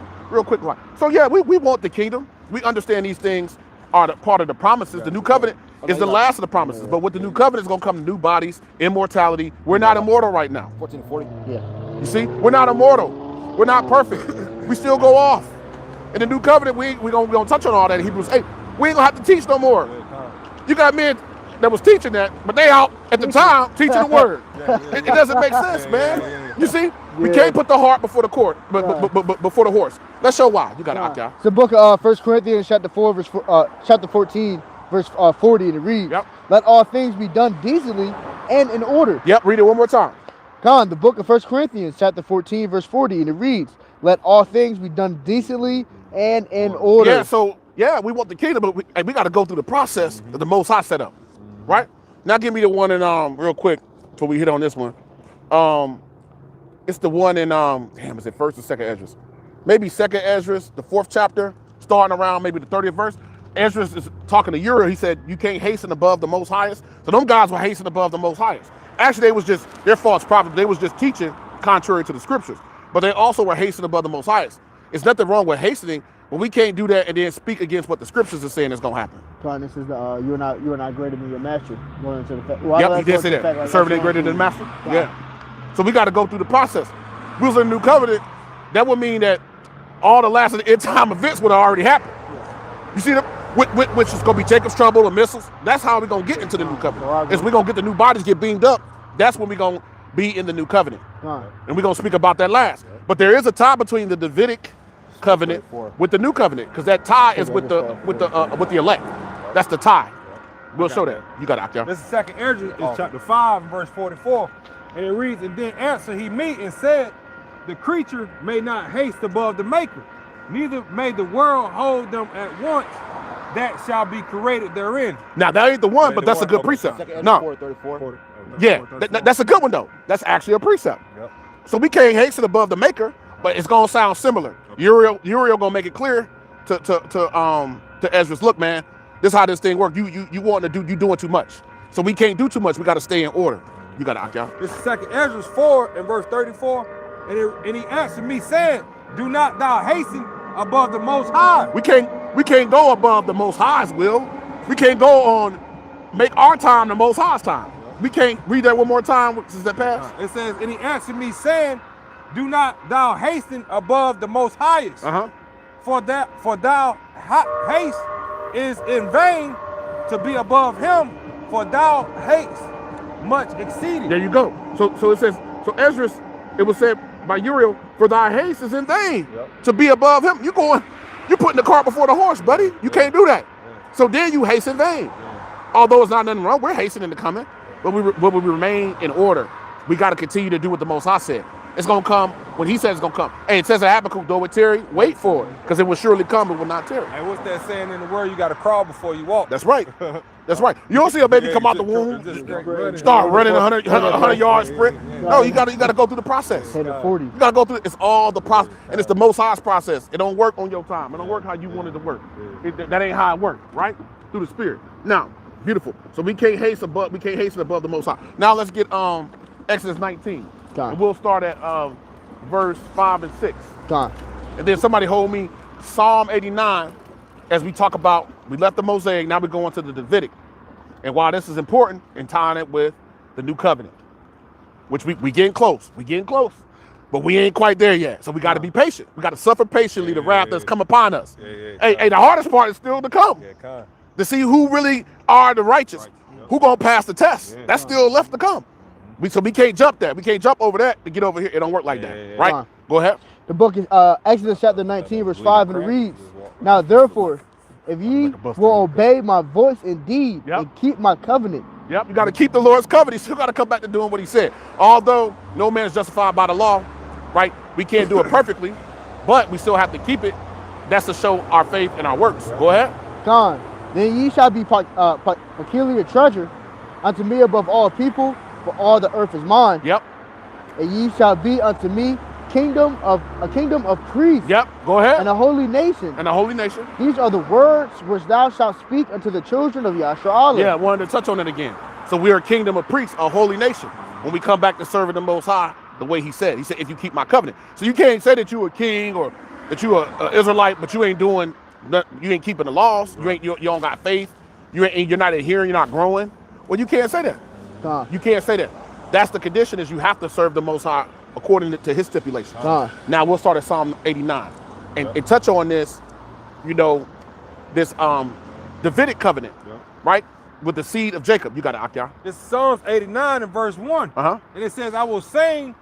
S3: So yeah, we want the kingdom. We understand these things are part of the promises. The new covenant is the last of the promises. But with the new covenant is going to come new bodies, immortality. We're not immortal right now.
S1: 14:40.
S3: You see, we're not immortal. We're not perfect. We still go off. In the new covenant, we gonna touch on all that in Hebrews 8. We ain't gonna have to teach no more. You got men that was teaching that, but they out at the time teaching the word. It doesn't make sense, man. You see, we can't put the heart before the court, but before the horse. Let's show why. You got it, Akia.
S2: It's the book of 1 Corinthians chapter 14, verse 40, and it reads,
S3: Yep.
S2: let all things be done decently and in order.
S3: Yep, read it one more time.
S2: Con, the book of 1 Corinthians, chapter 14, verse 40, and it reads, let all things be done decently and in order.
S3: Yeah, so, yeah, we want the kingdom, but we got to go through the process that the Most High set up, right? Now give me the one in, real quick, before we hit on this one. It's the one in, damn, is it 1st or 2nd Esdras? Maybe 2nd Esdras, the 4th chapter, starting around maybe the 30th verse. Esdras is talking to Uriel. He said, you can't hasten above the Most Highest. So them guys were hastening above the Most Highest. Actually, they was just, their false prophets, they was just teaching contrary to the scriptures. But they also were hastening above the Most Highest. There's nothing wrong with hastening, but we can't do that and then speak against what the scriptures are saying is going to happen.
S2: Con, this is the, you are not greater than your master. Going into the fact.
S3: Yep, he did say that. The servant ain't greater than the master. Yeah. So we got to go through the process. If we was in the new covenant, that would mean that all the last of the end time events would have already happened. You see, which is going to be Jacob's trouble and missiles. That's how we're going to get into the new covenant. Is we're going to get the new bodies get beamed up. That's when we're going to be in the new covenant. And we're going to speak about that last. But there is a tie between the Davidic covenant with the new covenant, because that tie is with the elect. That's the tie. We'll show that. You got it, Akia.
S4: This is 2nd Esdras, is chapter 5, verse 44. And it reads, and then answered he me and said, the creature may not haste above the maker, neither may the world hold them at once that shall be created therein.
S3: Now, that ain't the one, but that's a good precept. No. Yeah, that's a good one, though. That's actually a precept.
S4: Yep.
S3: So we can't hasten above the maker, but it's going to sound similar. Uriel going to make it clear to Esdras, look, man, this is how this thing works. You want to do, you doing too much. So we can't do too much. We got to stay in order. You got it, Akia.
S4: This is 2nd Esdras 4 and verse 34. And he answered me, saying, do not thou hasten above the Most High.
S3: We can't go above the Most High's will. We can't go on, make our time the Most High's time. We can't read that one more time since that passed.
S4: It says, and he answered me, saying, do not thou hasten above the Most Highest. For thou haste is in vain to be above him, for thou haste much exceeding.
S3: There you go. So it says, so Esdras, it was said by Uriel, for thy haste is in vain to be above him. You're putting the cart before the horse, buddy. You can't do that. So then you haste in vain. Although it's not nothing wrong, we're hastening to coming, but we remain in order. We got to continue to do what the Most High said. It's going to come when he says it's going to come. Hey, it says in Habakkuk, though it tarry, wait for it, because it will surely come, but will not tarry.
S4: And what's that saying in the word? You got to crawl before you walk.
S3: That's right. That's right. You don't see a baby come out the womb, start running 100 yard sprint. No, you got to go through the process. You got to go through it. It's all the process, and it's the Most High's process. It don't work on your time. It don't work how you want it to work. That ain't how it works, right? Through the Spirit. Now, beautiful. So we can't hasten above the Most High. Now let's get Exodus 19. And we'll start at verse 5 and 6. And then somebody hold me Psalm 89 as we talk about, we left the Mosaic, now we're going to the Davidic. And why this is important in tying it with the new covenant, which we getting close. We getting close, but we ain't quite there yet. So we got to be patient. We got to suffer patiently the wrath that's come upon us. Hey, the hardest part is still to come. To see who really are the righteous, who gonna pass the test. That's still left to come. So we can't jump that. We can't jump over that to get over here. It don't work like that, right? Go ahead.
S2: The book is Exodus chapter 19, verse 5, and it reads, now therefore, if ye will obey my voice indeed and keep my covenant.
S3: Yep, you got to keep the Lord's covenant. You still got to come back to doing what he said. Although no man is justified by the law, right? We can't do it perfectly, but we still have to keep it. That's to show our faith and our works. Go ahead.
S2: Then ye shall be peculiar treasure unto me above all people, for all the earth is mine.
S3: Yep.
S2: And ye shall be unto me a kingdom of priests.
S3: Yep. Go ahead.
S2: And a holy nation.
S3: And a holy nation.
S2: These are the words which thou shalt speak unto the children of Yahawah.
S3: Yeah, I wanted to touch on it again. So we are a kingdom of priests, a holy nation. When we come back to serving the Most High, the way he said, if you keep my covenant. So you can't say that you're a king or that you're an Israelite, but you ain't keeping the laws. You don't got faith. You're not adhering. You're not growing. Well, you can't say that. You can't say that. That's the condition, is you have to serve the Most High according to his stipulations. Now we'll start at Psalm 89 and touch on this, this Davidic covenant, right? With the seed of Jacob. You got it, Akia.
S4: This is Psalms 89 and verse 1. And it says, I will sing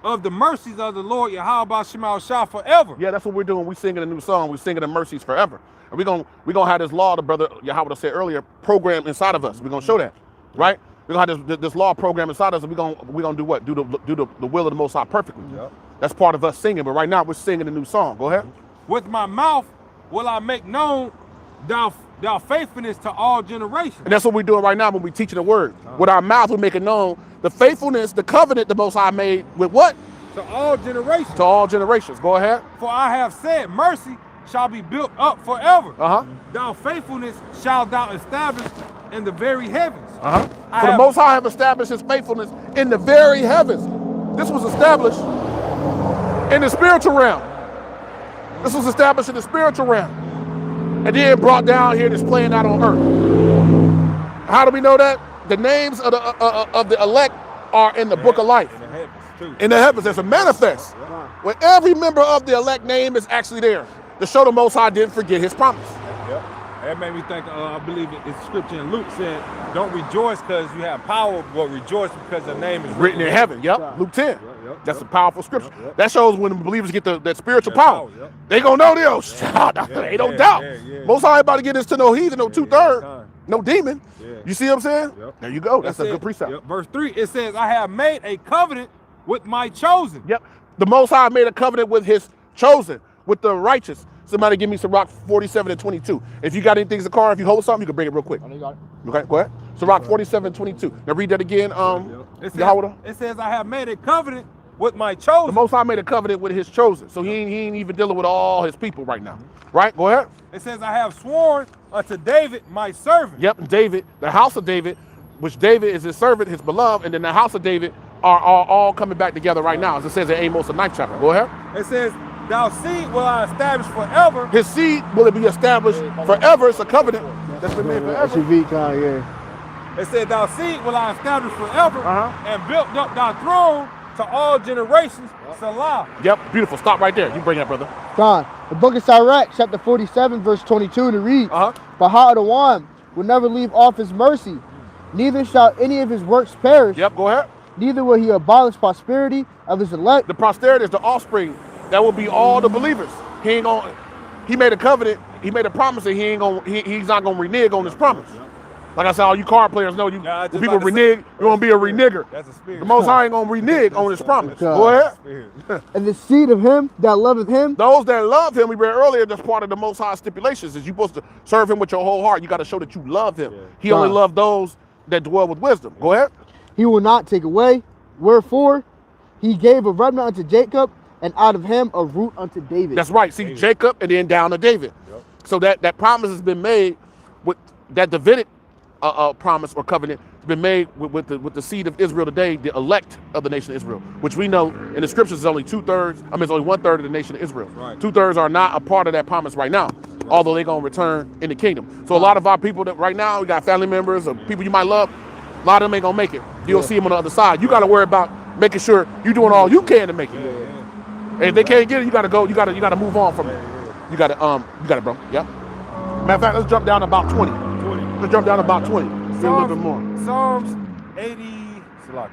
S4: of the mercies of the Lord Yahawah Shema shall forever.
S3: Yeah, that's what we're doing. We're singing a new song. We're singing the mercies forever. And we're gonna have this law, the brother Yahawah said earlier, programmed inside of us. We're gonna show that, right? We're gonna have this law program inside us, and we're gonna do what? Do the will of the Most High perfectly.
S4: Yep.
S3: That's part of us singing. But right now we're singing a new song. Go ahead.
S4: With my mouth will I make known thou faithfulness to all generations.
S3: And that's what we're doing right now when we're teaching the word. With our mouth, we're making known the faithfulness, the covenant the Most High made with what?
S4: To all generations.
S3: To all generations. Go ahead.
S4: For I have said, mercy shall be built up forever.
S3: Uh-huh.
S4: Thou faithfulness shalt thou establish in the very heavens.
S3: Uh-huh. For the Most High have established his faithfulness in the very heavens. This was established in the spiritual realm. This was established in the spiritual realm. And then brought down here and it's playing out on earth. How do we know that? The names of the elect are in the book of life.
S4: In the heavens, too.
S3: In the heavens, there's a manifest where every member of the elect name is actually there to show the Most High didn't forget his promise.
S4: Yep. That made me think, I believe it's scripture in Luke said, don't rejoice because you have power, but rejoice because the name is
S3: Written in heaven. Yep. Luke 10. That's a powerful scripture. That shows when the believers get that spiritual power. They gonna know this. They don't doubt. Most High ain't about to get this to no heathen, no 2/3, no demon. You see what I'm saying? There you go. That's a good precept.
S4: Verse 3, it says, I have made a covenant with my chosen.
S3: Yep. The Most High made a covenant with his chosen, with the righteous. Somebody give me Sirach 47 and 22. If you got anything in the car, if you hold something, you can bring it real quick.
S2: I know you got it.
S3: Okay, go ahead. Sirach 47 and 22. Now read that again, Yahawah.
S4: It says, I have made a covenant with my chosen.
S3: The Most High made a covenant with his chosen. So he ain't even dealing with all his people right now. Right? Go ahead.
S4: It says, I have sworn unto David, my servant.
S3: Yep, David, the house of David, which David is his servant, his beloved, and then the house of David are all coming back together right now, as it says in Amos, the 9th chapter. Go ahead.
S4: It says, thou seed will I establish forever.
S3: His seed will it be established forever. It's a covenant that's been made forever.
S2: SUV kind, yeah.
S4: It said, thou seed will I establish forever, and built up thy throne to all generations. Salah.
S3: Yep, beautiful. Stop right there. You bring that, brother.
S2: God, the book of Sirach, chapter 47, verse 22, to read, Baha'u'llah will never leave off his mercy, neither shall any of his works perish.
S3: Yep, go ahead.
S2: Neither will he abolish prosperity of his elect.
S3: The posterity is the offspring. That will be all the believers. He made a covenant. He made a promise that he's not gonna renege on his promise. Like I said, all you card players know when people renege, you're gonna be a renegger.
S4: That's a spirit.
S3: The Most High ain't gonna renege on his promise. Go ahead.
S2: And the seed of him that loveth him.
S3: Those that love him, we read earlier, that's part of the Most High stipulations, is you're supposed to serve him with your whole heart. You got to show that you love him. He only loved those that dwell with wisdom. Go ahead.
S2: He will not take away. Wherefore, he gave a remnant unto Jacob, and out of him a root unto David.
S3: That's right. See, Jacob and then down to David. So that promise has been made with that Davidic promise or covenant has been made with the seed of Israel today, the elect of the nation of Israel, which we know in the scriptures is only 2/3. I mean, it's only 1/3 of the nation of Israel. 2/3 are not a part of that promise right now, although they're gonna return in the kingdom. So a lot of our people that right now, we got family members or people you might love, a lot of them ain't gonna make it. You'll see them on the other side. You got to worry about making sure you're doing all you can to make it. And if they can't get it, you got to go. You got to move on from it. You got it, bro. Yeah. Matter of fact, let's jump down to about 20. Let's jump down to about 20. See a little bit more.
S4: Psalms 80. What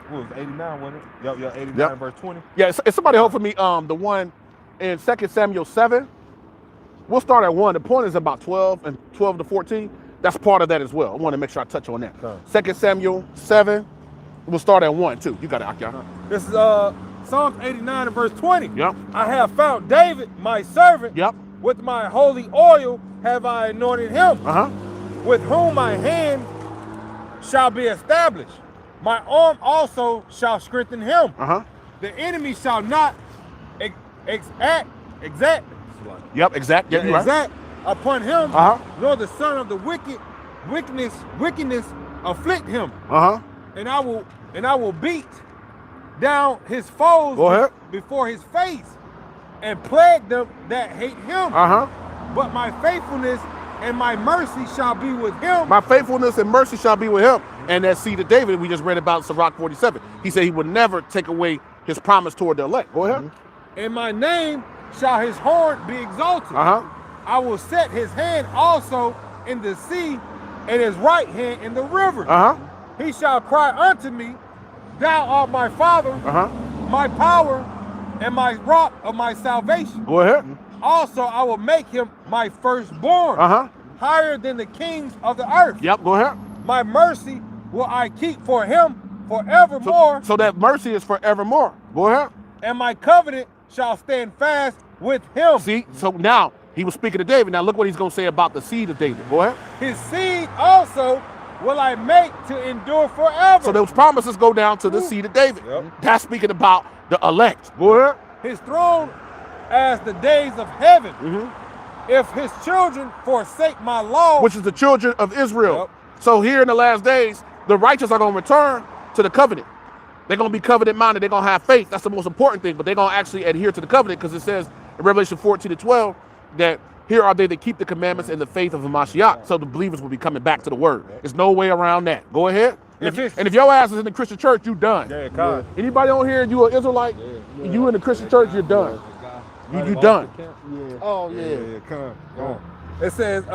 S4: was it, 89, wasn't it? Yep, 89 verse 20.
S3: Yeah, if somebody hold for me the one in 2 Samuel 7. We'll start at 1. The point is about 12 and 12 to 14. That's part of that as well. I want to make sure I touch on that. 2 Samuel 7. We'll start at 1 too. You got it, Akia.
S4: This is Psalms 89 and verse 20.
S3: Yep.
S4: I have found David, my servant.
S3: Yep.
S4: With my holy oil have I anointed him. With whom my hand shall be established. My arm also shall strengthen him. The enemy shall not exact.
S3: Yep, exact. Yep,
S4: exact upon him. Nor the son of the wickedness afflict him. And I will beat down his foes before his face, and plague them that hate him. But my faithfulness and my mercy shall be with him.
S3: My faithfulness and mercy shall be with him. And that seed of David we just read about in Sirach 47. He said he would never take away his promise toward the elect. Go ahead.
S4: In my name shall his horn be exalted. I will set his hand also in the sea, and his right hand in the river. He shall cry unto me, thou art my father. my power and my rock of my salvation.
S3: Go ahead.
S4: Also, I will make him my firstborn, higher than the kings of the earth.
S3: Yep, go ahead.
S4: My mercy will I keep for him forevermore.
S3: So that mercy is forevermore. Go ahead.
S4: And my covenant shall stand fast with him.
S3: See, so now he was speaking to David. Now look what he's going to say about the seed of David. Go ahead.
S4: His seed also will I make to endure forever.
S3: So those promises go down to the seed of David.
S4: Yep.
S3: That's speaking about the elect. Go ahead.
S4: His throne as the days of heaven. If his children forsake my law,
S3: Which is the children of Israel.
S4: Yep.
S3: So here in the last days, the righteous are going to return to the covenant. They're going to be covenant minded. They're going to have faith. That's the most important thing. But they're going to actually adhere to the covenant, because it says in Revelation 14:12 that here are they that keep the commandments and the faith of the Mashiach. So the believers will be coming back to the word. There's no way around that. Go ahead. And if your ass is in the Christian church, you done.
S4: Yeah.
S3: Anybody on here, you an Israelite, you in the Christian church, you're done. You done.
S1: Oh yeah.
S4: Come on. It says,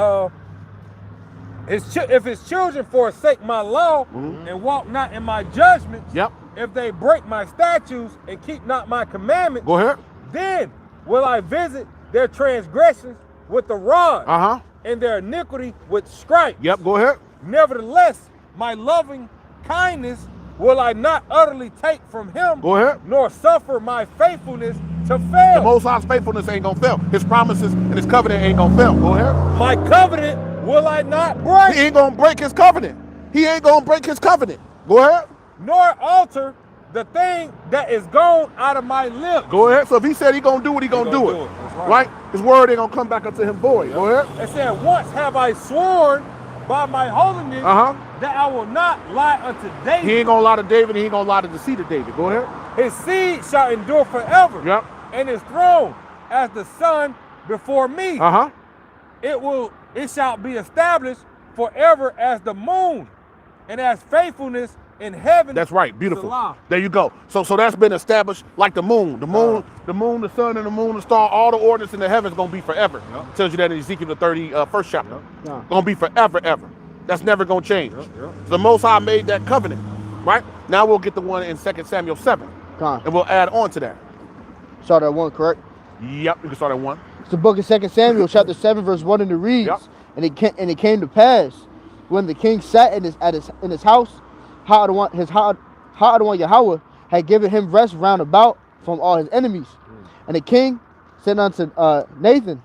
S4: if his children forsake my law and walk not in my judgments,
S3: Yep.
S4: if they break my statutes and keep not my commandments,
S3: Go ahead.
S4: then will I visit their transgressions with the rod and their iniquity with stripes.
S3: Yep, go ahead.
S4: Nevertheless, my loving kindness will I not utterly take from him,
S3: Go ahead.
S4: nor suffer my faithfulness to fail.
S3: The Most High's faithfulness ain't gonna fail. His promises and his covenant ain't gonna fail. Go ahead.
S4: My covenant will I not break,
S3: He ain't gonna break his covenant. He ain't gonna break his covenant. Go ahead.
S4: nor alter the thing that is gone out of my lips.
S3: Go ahead. So if he said he gonna do it, he gonna do it.
S4: That's
S3: Right? His word ain't gonna come back unto him void. Go ahead.
S4: It said, once have I sworn by my holiness that I will not lie unto David.
S3: He ain't gonna lie to David, he ain't gonna lie to the seed of David. Go ahead.
S4: His seed shall endure forever.
S3: Yep.
S4: And his throne as the sun before me. It shall be established forever as the moon, and as faithfulness in heaven.
S3: That's right. Beautiful.
S4: Salah.
S3: There you go. So that's been established like the moon. The moon, the sun, and the moon, the star, all the ordinance in the heavens gonna be forever. Tells you that in Ezekiel the 31st chapter. Gonna be forever, ever. That's never gonna change. The Most High made that covenant, right? Now we'll get the one in 2 Samuel 7. And we'll add on to that.
S2: Start at 1, correct?
S3: Yep, you can start at 1.
S2: It's the book of 2 Samuel, chapter 7, verse 1, and it reads,
S3: Yep.
S2: and it came to pass, when the king sat in his house, Yahawah Yahawah had given him rest round about from all his enemies. And the king said unto Nathan,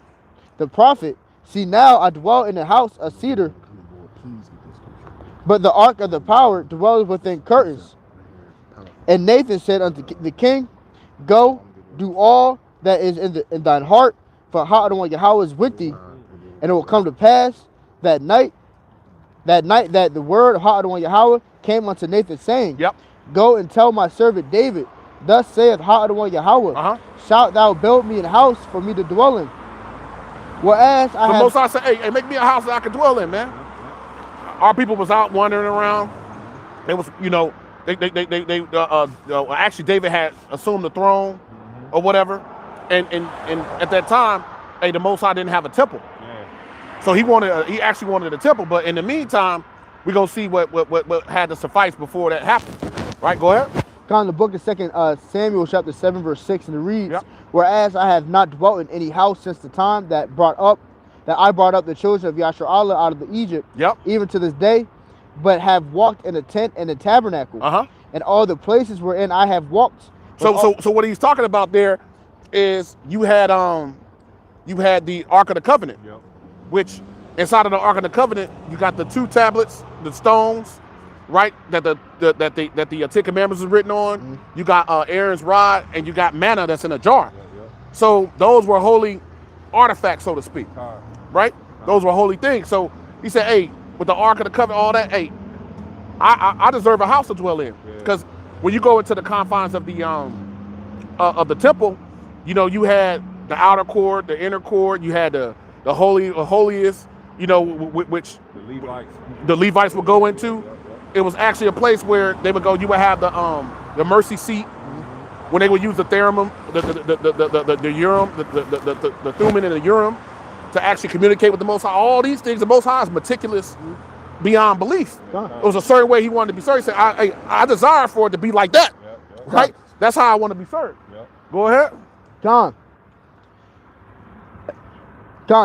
S2: the prophet, see now I dwell in a house of cedar, but the ark of the power dwells within curtains. And Nathan said unto the king, go, do all that is in thine heart, for Yahawah Yahawah is with thee. And it will come to pass that night that the word of Yahawah Yahawah came unto Nathan, saying,
S3: Yep.
S2: go and tell my servant David, thus saith Yahawah Yahawah, shalt thou build me an house for me to dwell in? Whereas
S3: The Most High said, hey, make me a house that I can dwell in, man. Our people was out wandering around. They was, actually David had assumed the throne or whatever. And at that time, hey, the Most High didn't have a temple. So he actually wanted a temple, but in the meantime, we're gonna see what had to suffice before that happened. Right, go ahead.
S2: Come in the book of 2 Samuel chapter 7 verse 6, and it reads, whereas I have not dwelt in any house since the time that I brought up the children of Yasharallah out of the Egypt, even to this day, but have walked in a tent and a tabernacle, and all the places wherein I have walked.
S3: So what he's talking about there is you had the Ark of the Covenant, which inside of the Ark of the Covenant you got the 2 tablets, the stones, right? That the Ten Commandments is written on. You got Aaron's rod, and you got manna that's in a jar. So those were holy artifacts, so to speak, right? Those were holy things. So he said, hey, with the Ark of the Covenant, all that, hey, I deserve a house to dwell in, because when you go into the confines of the temple, you had the outer court, the inner court, you had the holiest, which the Levites would go into. It was actually a place where they would go. You would have the mercy seat when they would use the theremin, the Urim, the Thummim and the Urim to actually communicate with the Most High. All these things, the Most High is meticulous beyond belief. It was a certain way he wanted to be. So he said, I desire for it to be like that, right? That's how I want to be served.
S4: Yep.
S3: Go ahead.
S2: John,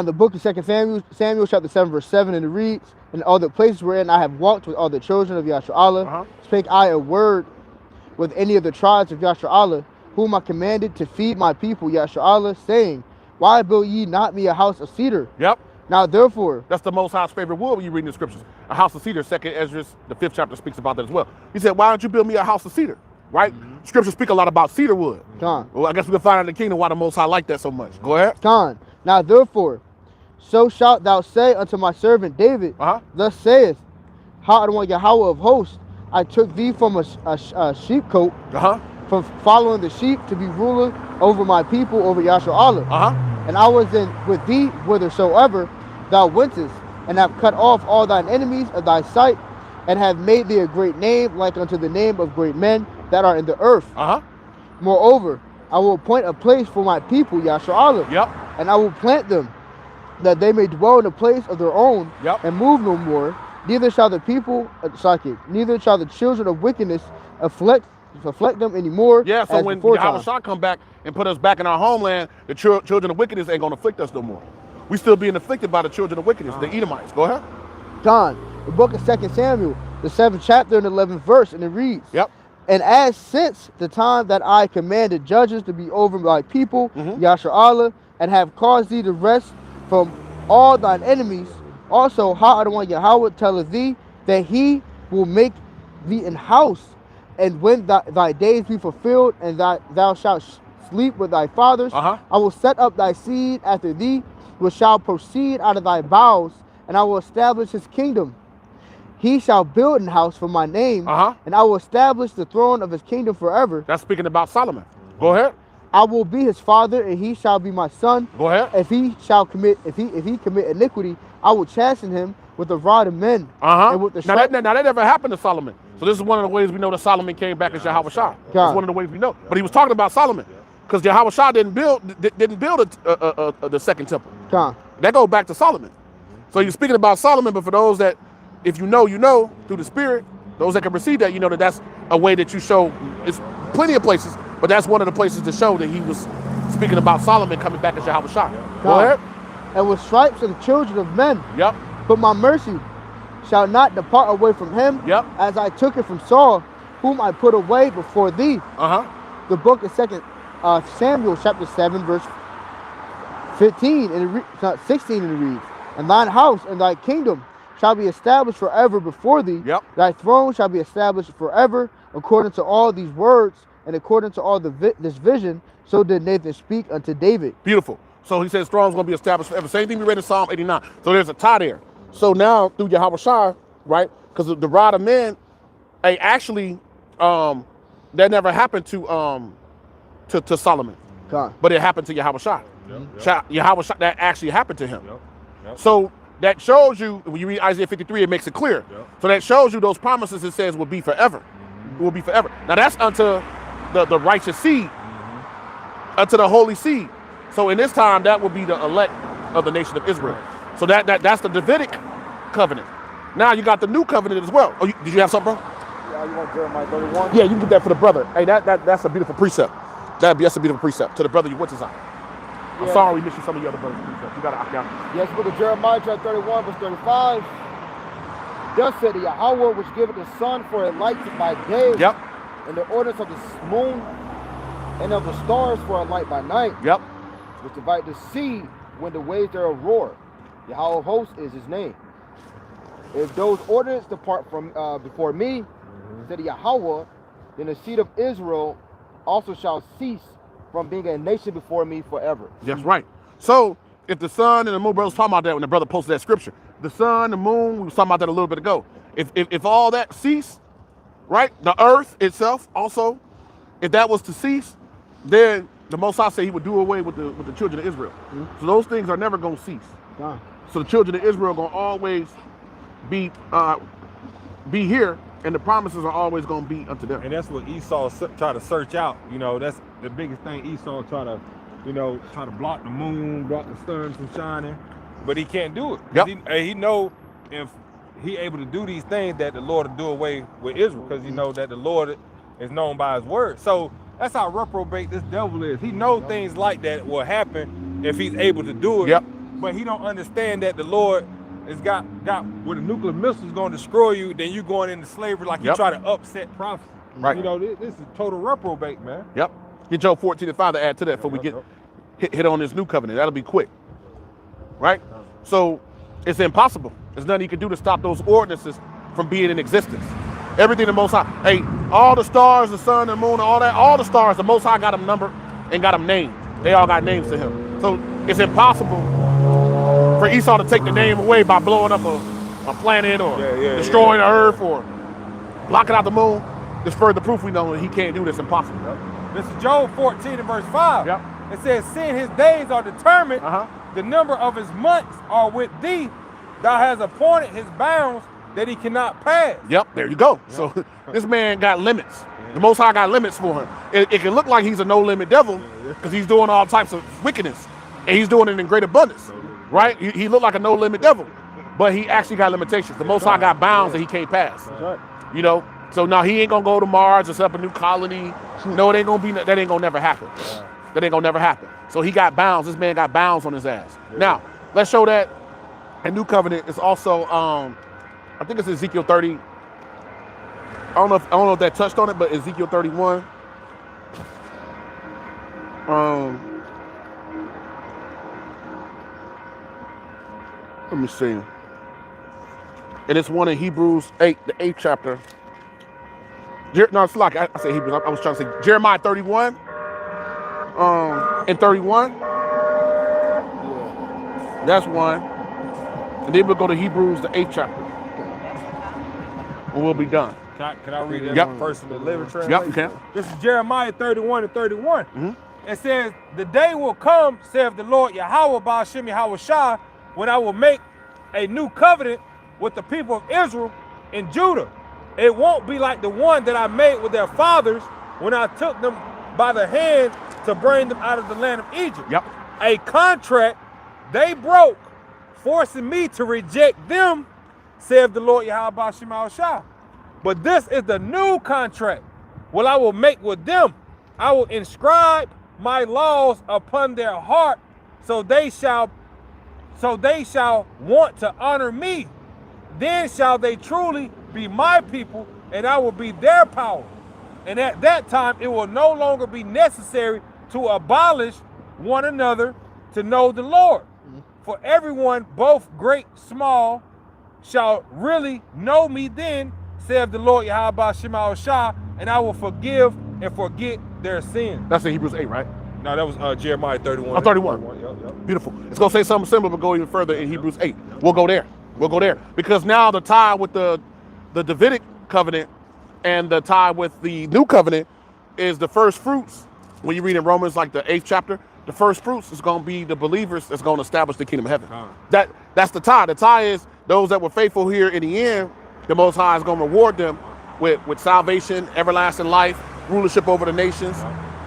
S2: the book of 2 Samuel chapter 7, verse 7, and it reads, "In all the places wherein I have walked with all the children of Yahawah, spake I a word with any of the tribes of Yahawah, whom I commanded to feed my people Yahawah, saying, Why build ye not me a house of cedar?
S3: Yep.
S2: Now therefore,"
S3: That's the Most High's favorite wood when you read the scriptures. A house of cedar, 2nd Ezra, the 5th chapter speaks about that as well. He said, why don't you build me a house of cedar? Right? Scriptures speak a lot about cedar wood.
S2: John,
S3: Well, I guess we can find out in the kingdom why the Most High like that so much. Go ahead.
S2: John, now therefore, so shalt thou say unto my servant David, Thus saith Yahawah of hosts, I took thee from a sheepcote, from following the sheep to be ruler over my people, over Yahawah. And I was with thee whithersoever thou wentest, and have cut off all thine enemies of thy sight, and have made thee a great name, like unto the name of great men that are in the earth. Moreover, I will appoint a place for my people, Yahawah, and I will plant them, that they may dwell in a place of their own, and move no more. Neither shall the children of wickedness afflict them anymore.
S3: Yeah, so when Yahawah come back and put us back in our homeland, the children of wickedness ain't gonna afflict us no more. We still being afflicted by the children of wickedness, the Edomites. Go ahead.
S2: John, the book of 2 Samuel, the 7th chapter and 11th verse, and it reads, And as since the time that I commanded judges to be over my people, Yahawah, and have caused thee to rest from all thine enemies, also Yahawah telleth thee that he will make thee an house, and when thy days be fulfilled, and thou shalt sleep with thy fathers, I will set up thy seed after thee, which shall proceed out of thy bowels, and I will establish his kingdom. He shall build an house for my name, and I will establish the throne of his kingdom forever.
S3: That's speaking about Solomon. Go ahead.
S2: I will be his father, and he shall be my son.
S3: Go ahead.
S2: If he commit iniquity, I will chasten him with the rod of men. And with the
S3: now that never happened to Solomon. So this is one of the ways we know that Solomon came back as Yahawah. That's one of the ways we know. But he was talking about Solomon, because Yahawah didn't build the second temple. That goes back to Solomon. So you're speaking about Solomon, but for those that, if you know through the Spirit, those that can receive that, you know that that's a way that you show. It's plenty of places, but that's one of the places to show that he was speaking about Solomon coming back as Yahawah. Go ahead.
S2: And with stripes of the children of men.
S3: Yep.
S2: But my mercy shall not depart away from him.
S3: Yep.
S2: As I took it from Saul, whom I put away before thee. The book of 2 Samuel chapter 7 verse 15 and 16, and it reads, And thine house and thy kingdom shall be established forever before thee. Thy throne shall be established forever, according to all these words and according to all this vision. So did Nathan speak unto David.
S3: Beautiful. So he says throne's going to be established forever. Same thing we read in Psalm 89. So there's a tie there. So now through Yahawah, right? Because the rod of men, actually, that never happened to Solomon, but it happened to Yahawah. Yahawah, that actually happened to him. So that shows you, when you read Isaiah 53, it makes it clear. So that shows you those promises, it says, will be forever. It will be forever. Now that's unto the righteous seed, unto the holy seed. So in this time, that will be the elect of the nation of Israel. So that's the Davidic covenant. Now you got the new covenant as well. Oh, did you have something, bro?
S1: Yeah, you want Jeremiah 31?
S3: Yeah, you can get that for the brother. Hey, that's a beautiful precept. That's a beautiful precept to the brother you went to Zion. I'm sorry we missed you some of your other brothers' precepts. You got to opt out.
S1: Yes, book of Jeremiah chapter 31, verse 35. Thus said the Yahawah, which giveth the sun for a light by day, and the ordinance of the moon and of the stars for a light by night, which divide the sea when the waves thereof roar. Yahawah of hosts is his name. If those ordinances depart from before me, said the Yahawah, then the seed of Israel also shall cease from being a nation before me forever.
S3: That's right. So if the sun and the moon, brother was talking about that when the brother posted that scripture. The sun, the moon, we was talking about that a little bit ago. If all that ceased, right? The earth itself also, if that was to cease, then the Most High said he would do away with the children of Israel. So those things are never going to cease. So the children of Israel are going to always be here, and the promises are always going to be unto them.
S4: And that's what Esau try to search out. You know, that's the biggest thing. Esau try to block the moon, block the sun from shining, but he can't do it. He know if he able to do these things that the Lord will do away with Israel, because he know that the Lord is known by his word. So That's how reprobate this devil is. He knows things like that will happen if he's able to do it.
S3: Yep.
S4: But he don't understand that the Lord has got when a nuclear missile is going to destroy you, then you going into slavery like you
S3: Yep.
S4: try to upset prophecy.
S3: Right.
S4: You know, this is total reprobate, man.
S3: Yep. Get Job 14:5 to add to that before we get hit on this new covenant. That'll be quick. Right? So it's impossible. There's nothing you can do to stop those ordinances from being in existence. Everything the Most High. Hey, all the stars, the sun, the moon, all that, all the stars, the Most High got them numbered and got them named. They all got names to him. So it's impossible for Esau to take the name away by blowing up a planet or destroying the earth or blocking out the moon. There's further proof we know that he can't do this. Impossible.
S4: This is Job 14 and verse 5.
S3: Yep.
S4: It says, seeing his days are determined, the number of his months are with thee. Thou hast appointed his bounds that he cannot pass.
S3: Yep, there you go. So this man got limits. The Most High got limits for him. It can look like he's a no-limit devil because he's doing all types of wickedness. And he's doing it in great abundance, right? He looked like a no-limit devil, but he actually got limitations. The Most High got bounds that he can't pass. You know, so now he ain't gonna go to Mars and set up a new colony. No, it ain't gonna be. That ain't gonna never happen. That ain't gonna never happen. So he got bounds. This man got bounds on his ass. Now let's show that a new covenant is also. I think it's Ezekiel 30. I don't know if that touched on it, but Ezekiel 31. Let me see. And it's one in Hebrews 8, the 8th chapter. No, it's like I say Hebrews. I was trying to say Jeremiah 31. And 31. That's one. And then we'll go to Hebrews, the 8th chapter. And we'll be done.
S4: Can I read that first in the Living Translation?
S3: Yep, you can.
S4: This is Jeremiah 31 and 31. It says, the day will come, saith the Lord Yahawah, Ba'ashem Yahawah, when I will make a new covenant with the people of Israel and Judah. It won't be like the one that I made with their fathers when I took them by the hand to bring them out of the land of Egypt.
S3: Yep.
S4: A contract they broke, forcing me to reject them, saith the Lord Yahawah, Ba'ashem Yahawah. But this is the new contract, what I will make with them. I will inscribe my laws upon their heart, so they shall want to honor me. Then shall they truly be my people, and I will be their power. And at that time, it will no longer be necessary to abolish one another to know the Lord. For everyone, both great, small, shall really know me then, saith the Lord Yahawah Ba'ashem Yahawah, and I will forgive and forget their sins.
S3: That's in Hebrews 8, right?
S4: No, that was Jeremiah 31.
S3: Oh, 31.
S4: Yep.
S3: Beautiful. It's going to say something similar, but go even further in Hebrews 8. We'll go there. We'll go there. Because now the tie with the Davidic covenant and the tie with the new covenant is the first fruits. When you read in Romans, like the 8th chapter, the first fruits is going to be the believers that's going to establish the kingdom of heaven. That's the tie. The tie is those that were faithful here in the end, the Most High is going to reward them with salvation, everlasting life, rulership over the nations,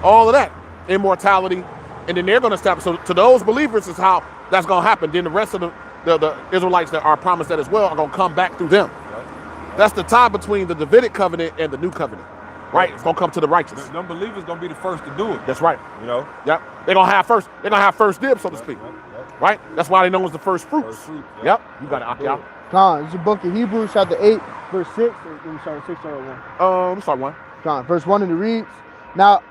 S3: all of that, immortality, and then they're going to establish. So to those believers is how that's going to happen. Then the rest of the Israelites that are promised that as well are going to come back through them. That's the tie between the Davidic covenant and the new covenant, right? It's going to come to the righteous.
S4: Them believers going to be the first to do it.
S3: That's right.
S4: You know?
S3: Yep. They're going to have first dibs, so to speak. Right? That's why they know it's the first fruits. Yep. You got it, Akia.
S2: Con, it's the book of Hebrews, chapter 8, verse 6. Let me start 6 or 1.
S3: Start 1.
S2: Con, verse 1, and it reads, Now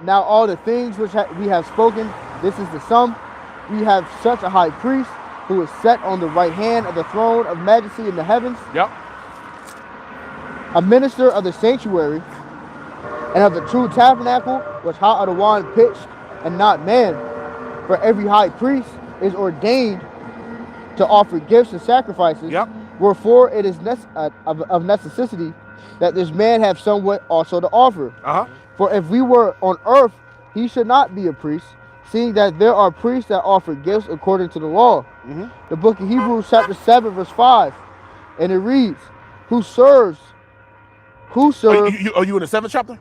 S2: all the things which we have spoken, this is the sum. We have such a high priest who is set on the right hand of the throne of majesty in the heavens.
S3: Yep.
S2: A minister of the sanctuary and of the true tabernacle, which Yahawah pitched and not man. For every high priest is ordained to offer gifts and sacrifices.
S3: Yep.
S2: Wherefore it is of necessity that this man have somewhat also to offer. For if we were on earth, he should not be a priest, seeing that there are priests that offer gifts according to the law. The book of Hebrews, chapter 7, verse 5, and it reads, Who serves?
S3: Are you in the 7th chapter?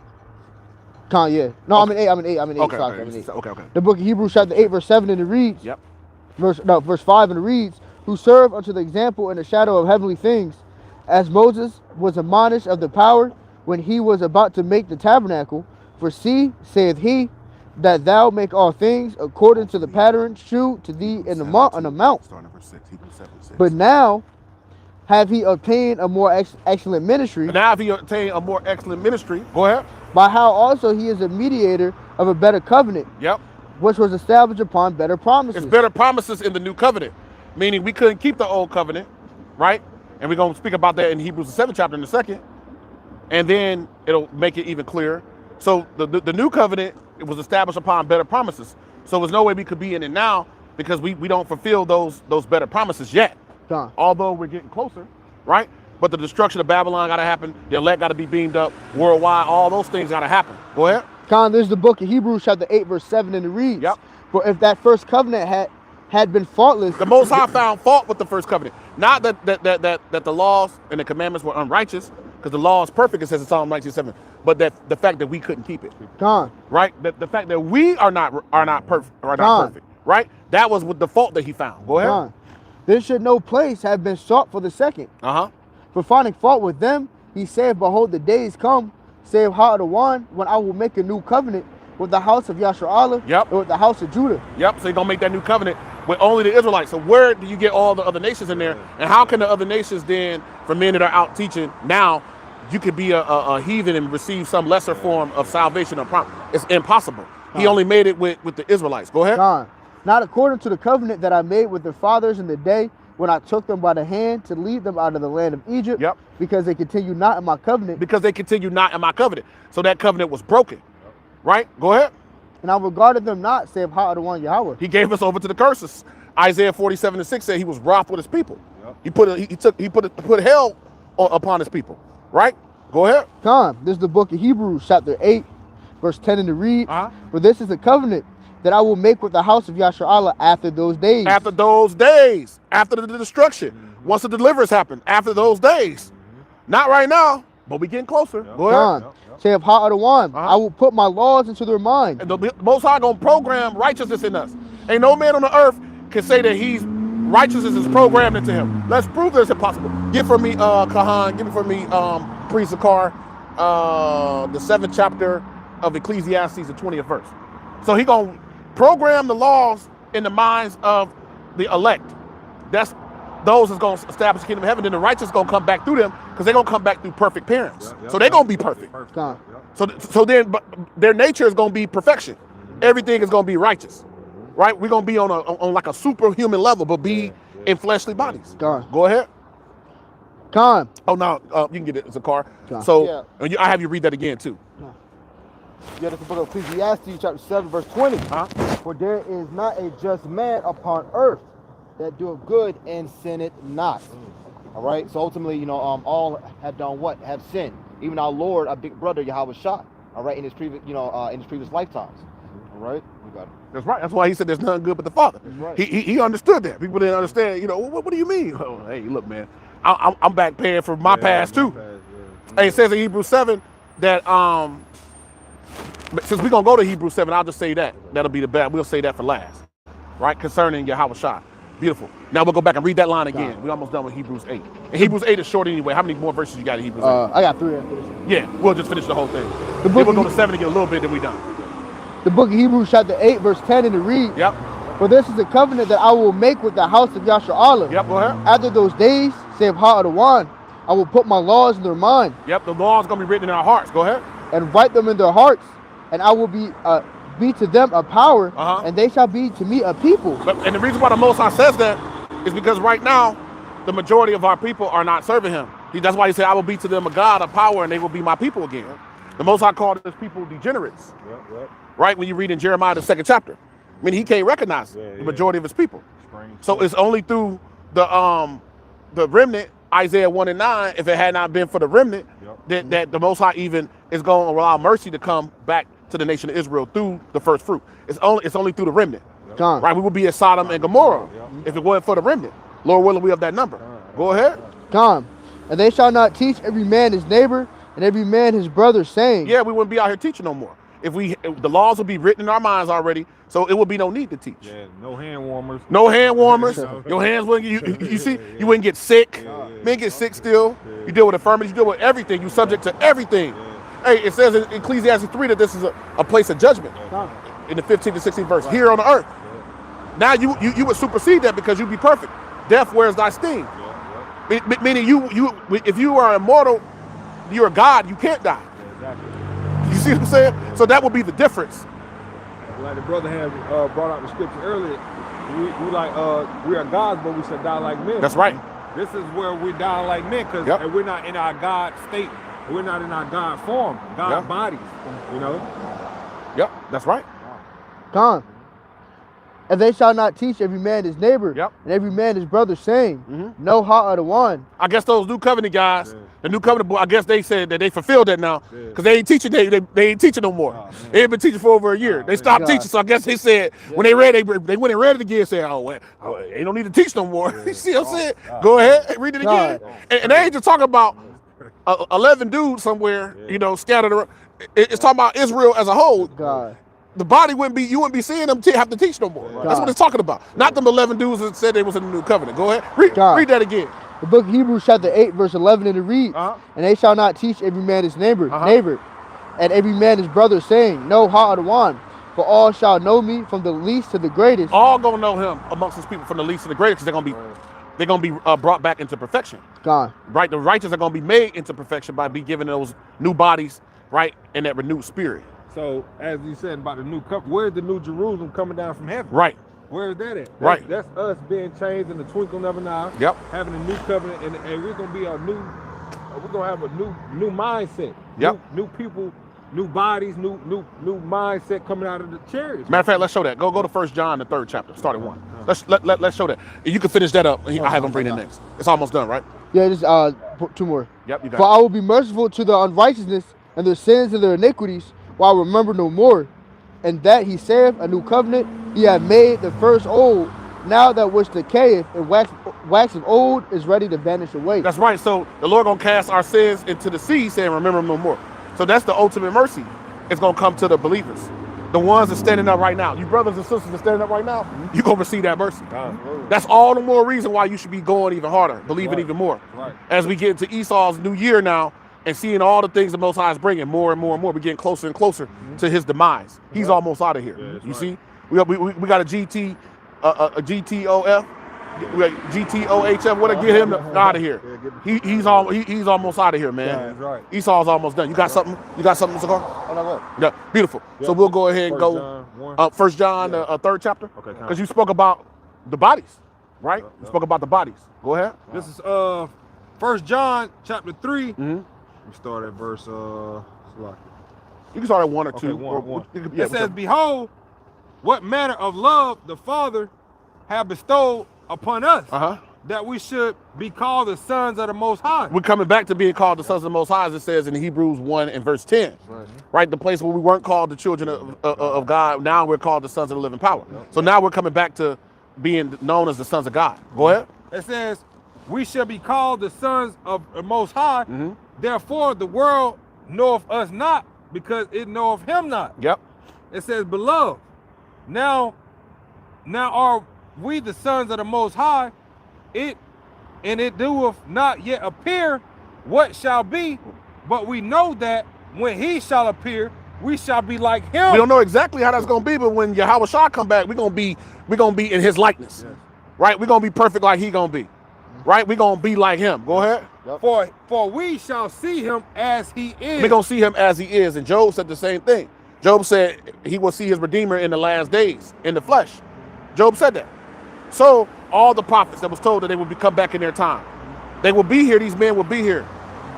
S2: Con, yeah. No,
S3: Okay.
S2: I'm in 8.
S3: Okay.
S2: Sorry, I'm in 8.
S3: Okay.
S2: The book of Hebrews, chapter 8, verse 7, and it reads,
S3: Yep.
S2: verse 5, and it reads, Who serve unto the example in the shadow of heavenly things, as Moses was admonished of the power when he was about to make the tabernacle, For see, saith he, that thou make all things according to the pattern shewed to thee in the mount.
S3: Starting verse 6, Hebrews 7:6.
S2: But now have he obtained a more excellent ministry,
S3: Now if he obtained a more excellent ministry, go ahead.
S2: by how also he is a mediator of a better covenant,
S3: Yep.
S2: which was established upon better promises.
S3: It's better promises in the new covenant, meaning we couldn't keep the old covenant, right? And we're going to speak about that in Hebrews the 7th chapter in a second. And then it'll make it even clearer. So the new covenant, it was established upon better promises. So there's no way we could be in it now because we don't fulfill those better promises yet.
S2: Con.
S3: Although we're getting closer, right? But the destruction of Babylon got to happen. The elect got to be beamed up worldwide. All those things got to happen. Go ahead.
S2: Con, there's the book of Hebrews chapter 8 verse 7 and it reads,
S3: Yep.
S2: For if that first covenant had been faultless,
S3: The Most High found fault with the first covenant. Not that the laws and the commandments were unrighteous, because the law is perfect, it says in Psalm 19:7. But that the fact that we couldn't keep it,
S2: Con,
S3: right? The fact that we are not perfect, right? That was with the fault that he found. Go ahead.
S2: Con, there should no place have been sought for the second.
S3: Uh-huh.
S2: For finding fault with them, he said, Behold, the days come, saith Yahawah, when I will make a new covenant with the house of Yahshua
S3: Yep.
S2: and with the house of Judah.
S3: Yep. So he's gonna make that new covenant with only the Israelites. So where do you get all the other nations in there? And how can the other nations then, for men that are out teaching now, you could be a heathen and receive some lesser form of salvation or promise? It's impossible. He only made it with the Israelites. Go ahead.
S2: Con, not according to the covenant that I made with their fathers in the day when I took them by the hand to lead them out of the land of Egypt,
S3: Yep.
S2: because they continue not in my covenant,
S3: Because they continue not in my covenant. So that covenant was broken. Right? Go ahead.
S2: and I regarded them not, saith Yahawah.
S3: He gave us over to the curses. Isaiah 47:6 said he was wroth with his people. Yep. He put hell upon his people. Right? Go ahead.
S2: Con, this is the book of Hebrews chapter 8 verse 10 in the read.
S3: Uh-huh.
S2: For this is the covenant that I will make with the house of Yahshua after those days.
S3: After those days, after the destruction, once the deliverance happened, after those days. Not right now, but we getting closer. Go ahead.
S2: Con, saith Yahawah, I will put my laws into their mind.
S3: And the Most High gonna program righteousness in us. Ain't no man on the earth can say that he's righteousness is programmed into him. Let's prove that it's impossible. Give for me, Kahan. Give for me, Priest Zakar, the 7th chapter of Ecclesiastes, the 20th verse. So he gonna program the laws in the minds of the elect. That's those is gonna establish the kingdom of heaven. Then the righteous gonna come back through them because they're gonna come back through perfect parents. So they're gonna be perfect.
S2: Con,
S3: So then, but their nature is gonna be perfection. Everything is gonna be righteous, right? We're gonna be on like a superhuman level, but be in fleshly bodies.
S2: Con.
S3: Go ahead.
S2: Con,
S3: Oh no, you can get it as a car.
S2: Con.
S3: So
S1: Yeah.
S3: and I have you read that again too.
S1: Yeah, that's the book of Ecclesiastes, chapter 7, verse 20.
S3: Huh?
S1: For there is not a just man upon earth that doeth good and sinneth not. All right. So ultimately, all have done what? Have sinned. Even our Lord, our big brother, Yahawah shot. All right, in his previous, in his previous lifetimes. All right. We got it.
S3: That's right. That's why he said there's nothing good but the Father.
S1: Right.
S3: He understood that. People didn't understand. What do you mean? Oh, hey, look, man, I'm back paying for my past too. Hey, it says in Hebrews 7 that but since we're gonna go to Hebrews 7, I'll just say that. That'll be the best. We'll say that for last. Right? Concerning Yahawah shot. Beautiful. Now we'll go back and read that line again. We're almost done with Hebrews 8. And Hebrews 8 is short anyway. How many more verses you got in Hebrews 8?
S2: I got 3 after this.
S3: Yeah, we'll just finish the whole thing.
S2: The
S3: Then
S2: book
S3: we'll go
S2: of
S3: to 7 and get a little bit, then we done.
S2: The book of Hebrews chapter 8 verse 10 in the read.
S3: Yep.
S2: For this is the covenant that I will make with the house of Yahshua.
S3: Yep, go ahead.
S2: After those days, saith Yahawah, I will put my laws in their mind
S3: Yep, the law is gonna be written in our hearts. Go ahead.
S2: and write them in their hearts, and I will be to them a power, and they shall be to me a people.
S3: And the reason why the Most High says that is because right now, the majority of our people are not serving him. That's why he said, I will be to them a God, a power, and they will be my people again. The Most High called his people degenerates. Right? When you read in Jeremiah, the 2nd chapter. I mean, he can't recognize the majority of his people. So it's only through the remnant, Isaiah 1 and 9, if it had not been for the remnant, that the Most High even is going to allow mercy to come back to the nation of Israel through the first fruit. It's only through the remnant.
S2: Con,
S3: Right? We would be at Sodom and Gomorrah if it wasn't for the remnant. Lord willing, we have that number. Go ahead.
S2: con, and they shall not teach every man his neighbor and every man his brother, saying,
S3: Yeah, we wouldn't be out here teaching no more. If the laws would be written in our minds already, so it would be no need to teach.
S4: Yeah, no hand warmers.
S3: No hand warmers. Your hands wouldn't. You see, you wouldn't get sick. Men get sick still. You deal with infirmities. You deal with everything. You subject to everything. Hey, it says in Ecclesiastes 3 that this is a place of judgment in the 15th and 16th verse here on the earth. Now you would supersede that because you'd be perfect. Death, where's thy sting? Meaning if you are immortal, you're a God, you can't die.
S4: Exactly.
S3: You see what I'm saying? So that would be the difference.
S4: Like the brother had brought out the scripture earlier, we are gods, but we should die like men.
S3: That's right.
S4: This is where we die like men, because we're not in our God state. We're not in our God form, God bodies, you know?
S3: Yep, that's right.
S2: Con. And they shall not teach every man his neighbor, and every man his brother, saying, Know how the one.
S3: I guess those new covenant guys, the new covenant boy, I guess they said that they fulfilled that now, because they ain't teaching. They ain't teaching no more. They ain't been teaching for over a year. They stopped teaching. So I guess they said when they read, they went and read it again, and said, they don't need to teach no more. You see what I'm saying? Go ahead, read it again. And they ain't just talking about 11 dudes somewhere, scattered around. It's talking about Israel as a whole.
S2: God.
S3: The body you wouldn't be seeing them have to teach no more. That's what it's talking about. Not them 11 dudes that said they was in the new covenant. Go ahead, read that again.
S2: The book of Hebrews chapter 8 verse 11, and it reads, And they shall not teach every man his neighbor, and every man his brother, saying, Know how the one, for all shall know me from the least to the greatest.
S3: All gonna know him amongst his people from the least to the greatest, because they're gonna be brought back into perfection.
S2: God.
S3: Right, the righteous are gonna be made into perfection by being given those new bodies, right, and that renewed spirit.
S4: So, as you said about the new covenant, where's the new Jerusalem coming down from heaven?
S3: Right.
S4: Where's that at? That's us being changed in the twinkling of an eye.
S3: Yep.
S4: Having a new covenant, and we're gonna be we're gonna have a new mindset.
S3: Yep.
S4: New people, new bodies, new mindset coming out of the chariots.
S3: Matter of fact, let's show that. Go to 1 John, the 3rd chapter, start at 1. Let's show that. You can finish that up. I have them bring it next. It's almost done, right?
S2: Yeah, just 2 more.
S3: Yep, you got
S2: For
S3: it.
S2: I will be merciful to their unrighteousness and their sins and their iniquities, while I remember no more. And that he saith, a new covenant, he hath made the first old. Now that which decayeth and waxeth old is ready to vanish away.
S3: That's right. So the Lord gonna cast our sins into the sea, saying, remember them no more. So that's the ultimate mercy. It's gonna come to the believers. The ones that are standing up right now. You brothers and sisters that are standing up right now, you're gonna receive that mercy. That's all the more reason why you should be going even harder, believing even more. As we get into Esau's new year now, and seeing all the things the Most High is bringing, more and more and more, we're getting closer and closer to his demise. He's almost out of here. You see, we got a GTOF, we got GTOHF. What to get him out of here? He's almost out of here, man. Esau's almost done. You got something? Cigar?
S1: Oh, no,
S3: Yeah, beautiful. So we'll go ahead and go 1 John, 3rd chapter, because you spoke about the bodies, right? You spoke about the bodies. Go ahead.
S4: This is 1 John chapter 3. We start at verse
S3: You can start at 1 or 2.
S4: One. It says, Behold, what manner of love the Father hath bestowed upon us, that we should be called the sons of the Most High.
S3: We're coming back to being called the sons of the Most High, as it says in Hebrews 1 and verse 10. Right? The place where we weren't called the children of God, now we're called the sons of the living power. So now we're coming back to being known as the sons of God. Go ahead.
S4: It says, we shall be called the sons of the Most High. Therefore, the world knoweth us not, because it knoweth him not.
S3: Yep.
S4: It says, Beloved, now are we the sons of the Most High, it doeth not yet appear what shall be, but we know that when he shall appear, we shall be like him.
S3: We don't know exactly how that's gonna be, but when Yahawah shall come back, we're gonna be in his likeness. Right? We're gonna be perfect like he gonna be. Right? We're gonna be like him. Go ahead.
S4: For we shall see him as he is.
S3: We're gonna see him as he is. And Job said the same thing. Job said he will see his Redeemer in the last days, in the flesh. Job said that. So all the prophets that was told that they would come back in their time, they will be here. These men will be here,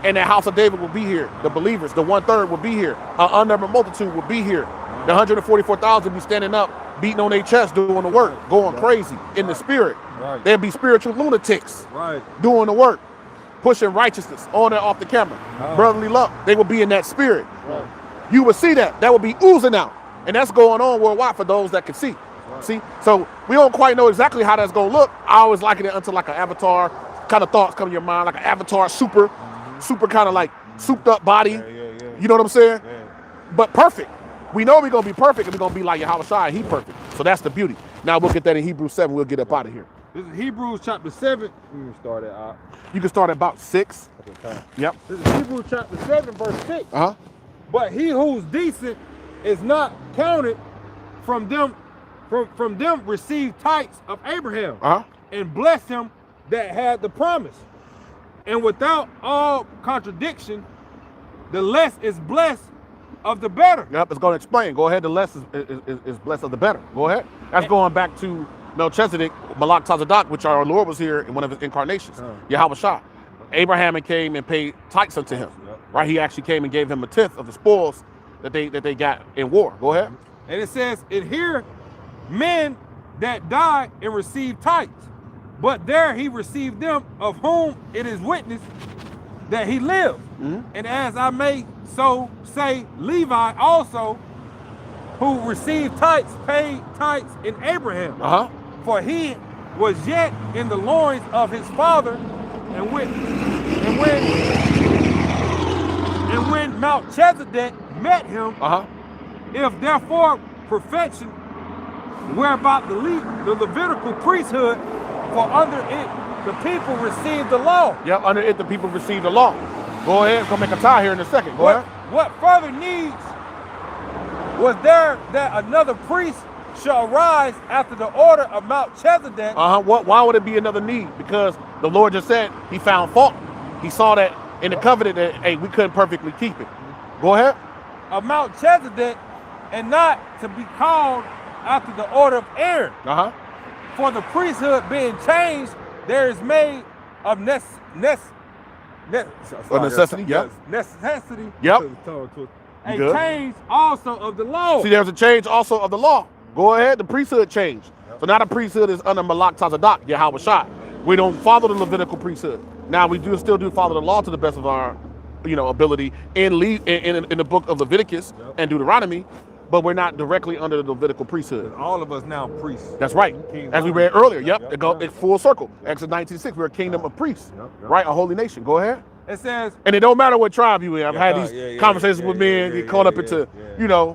S3: and the house of David will be here. The believers, the 1/3 will be here. An unnumbered multitude will be here. The 144,000 be standing up, beating on their chest, doing the work, going crazy in the spirit. They'll be spiritual lunatics doing the work, pushing righteousness on and off the camera, brotherly love. They will be in that spirit. You will see that. That will be oozing out. And that's going on worldwide for those that can see. See? So we don't quite know exactly how that's going to look. I always liken it unto like an avatar kind of thoughts come to your mind, like an avatar super kind of like souped up body. You know what I'm saying? But perfect. We know we're going to be perfect, and we're going to be like Yahawah Shai. He perfect. So that's the beauty. Now we'll get that in Hebrews 7. We'll get up out of here.
S4: This is Hebrews chapter 7. We can start at
S3: You can start at about 6.
S4: Okay.
S3: Yep.
S4: This is Hebrews chapter 7, verse 6. but he who's decent is not counted from them. From them received tithes of Abraham, and blessed him that had the promise. And without all contradiction, the less is blessed of the better.
S3: Yep, it's going to explain. Go ahead. The less is blessed of the better. Go ahead. That's going back to Melchizedek, Malak Tazadak, which our Lord was here in one of his incarnations. Yahawah. Abraham came and paid tithes unto him. Right? He actually came and gave him a tenth of the spoils that they got in war. Go ahead.
S4: And it says, "And here men that died and received tithes, but there he received them of whom it is witnessed that he lived. And as I may so say, Levi also, who received tithes, paid tithes in Abraham. For he was yet in the loins of his father, and when Melchizedek met him, if therefore perfection whereabout the Levitical priesthood, for under it the people received the law."
S3: Yep, under it the people received the law. Go ahead, we're gonna make a tie here in a second. Go ahead.
S4: What further needs was there that another priest shall arise after the order of Melchizedek?
S3: Why would it be another need? Because the Lord just said he found fault. He saw that in the covenant that, hey, we couldn't perfectly keep it. Go ahead.
S4: Of Melchizedek, and not to be called after the order of Aaron. For the priesthood being changed, there is made of necessity.
S3: Yep.
S4: Necessity.
S3: Yep.
S4: A change also of the law.
S3: See, there's a change also of the law. Go ahead. The priesthood changed. So now the priesthood is under Malak Tazadak, Yahawah. We don't follow the Levitical priesthood. Now we still do follow the law to the best of our, ability in the book of Leviticus and Deuteronomy. But we're not directly under the Levitical priesthood.
S4: All of us now priests.
S3: That's right. As we read earlier. Yep. It's full circle. Exodus 19:6. We're a kingdom of priests. Right? A holy nation. Go ahead.
S4: It says,
S3: and it don't matter what tribe you in. I've had these conversations with men, get caught up into,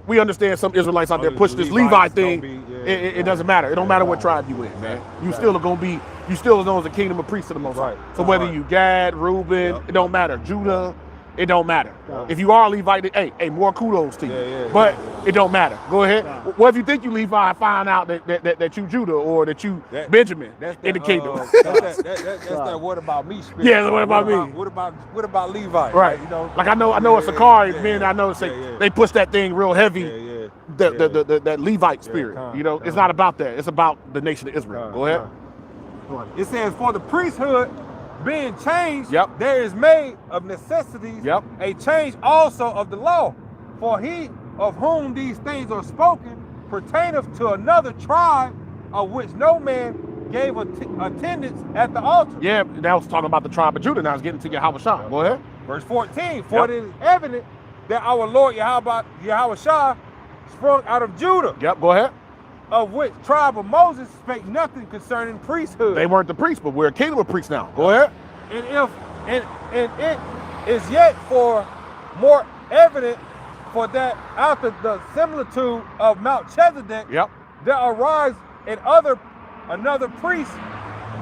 S3: we understand some Israelites out there push this Levi thing. It doesn't matter. It don't matter what tribe you in, man. You still are gonna be, you still are known as a kingdom of priests to the Most High. So whether you Gad, Reuben, it don't matter. Judah, it don't matter. If you are a Levite, hey, more kudos to you. But it don't matter. Go ahead. Well, if you think you Levi, find out that you Judah or that you Benjamin in the kingdom.
S4: That's that what about me spirit.
S3: Yeah, what about me?
S4: What about Levi?
S3: Right. Like I know a Sakari, man, I know they push that thing real heavy. That Levite spirit. It's not about that. It's about the nation of Israel. Go ahead.
S4: It says, for the priesthood being changed, there is made of necessities a change also of the law. For he of whom these things are spoken pertaineth to another tribe, of which no man gave attendance at the altar.
S3: Yeah, that was talking about the tribe of Judah. Now it's getting to Yahawah. Go ahead.
S4: Verse 14. For it is evident that our Lord Yahawah sprung out of Judah.
S3: Yep, go ahead.
S4: Of which tribe of Moses spake nothing concerning priesthood.
S3: They weren't the priests, but we're a kingdom of priests now. Go ahead.
S4: And it is yet for more evident for that after the similitude of Melchizedek, there arise another priest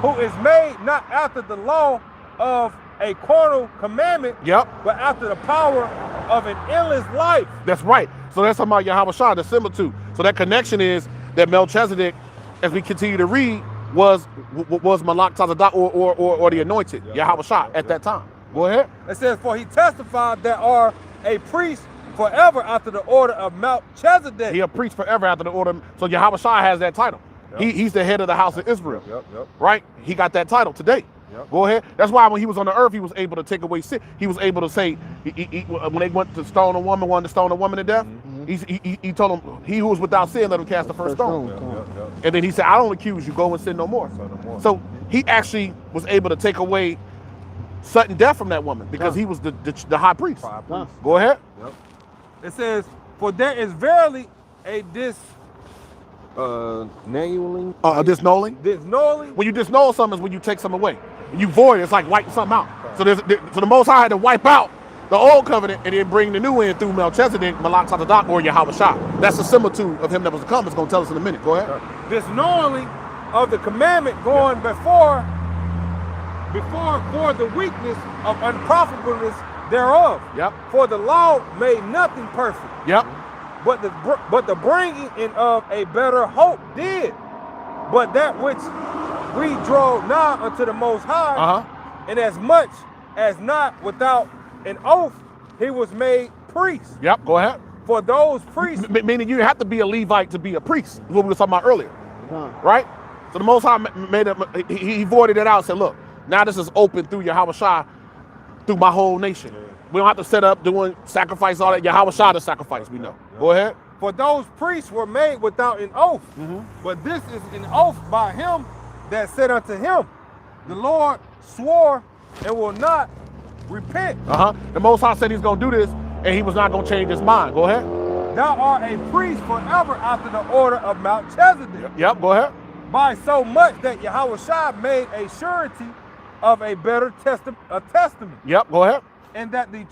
S4: who is made not after the law of a carnal commandment, but after the power of an endless life.
S3: That's right. So that's talking about Yahawah, the similitude. So that connection is that Melchizedek, as we continue to read, was Malak Tazadak or the anointed, Yahawah at that time. Go ahead.
S4: It says, for he testified that are a priest forever after the order of Melchizedek.
S3: He a priest forever after the order. So Yahawah has that title. He's the head of the house of Israel. Right? He got that title today. Go ahead. That's why when he was on the earth, he was able to take away sin. He was able to say, when they went to stone a woman, wanted to stone a woman to death, he told them, he who was without sin, let him cast the first stone. And then he said, I don't accuse you, go and sin no more. So he actually was able to take away sudden death from that woman because he was the high priest. Go ahead.
S4: It says, for there is verily a disnulling.
S3: Disnulling? When you disnull something is when you take something away. When you void, it's like wiping something out. So the Most High had to wipe out the old covenant and then bring the new in through Melchizedek, Malak Tazadak, or Yahawah. That's the similitude of him that was to come. It's going to tell us in a minute. Go ahead.
S4: Disnulling of the commandment going before for the weakness of unprofitableness thereof.
S3: Yep.
S4: For the law made nothing perfect,
S3: Yep.
S4: but the bringing in of a better hope did. But that which we draw nigh unto the Most High,
S3: Uh-huh.
S4: and as much as not without an oath, he was made priest.
S3: Yep. Go ahead.
S4: For those priests,
S3: Meaning you have to be a Levite to be a priest. Is what we were talking about earlier.
S2: Huh.
S3: Right? So the Most High made it, he voided it out and said, look, now this is open through Yahawah through my whole nation. We don't have to set up doing sacrifice, all that. Yahawah the sacrifice, we know. Go ahead.
S4: for those priests were made without an oath. But this is an oath by him that said unto him, the Lord swore and will not repent.
S3: The Most High said he's going to do this, and he was not going to change his mind. Go ahead.
S4: Thou art a priest forever after the order of Melchizedek.
S3: Yep, go ahead.
S4: By so much that Yahawah made a surety of a better testament.
S3: Yep, go ahead.
S4: And that they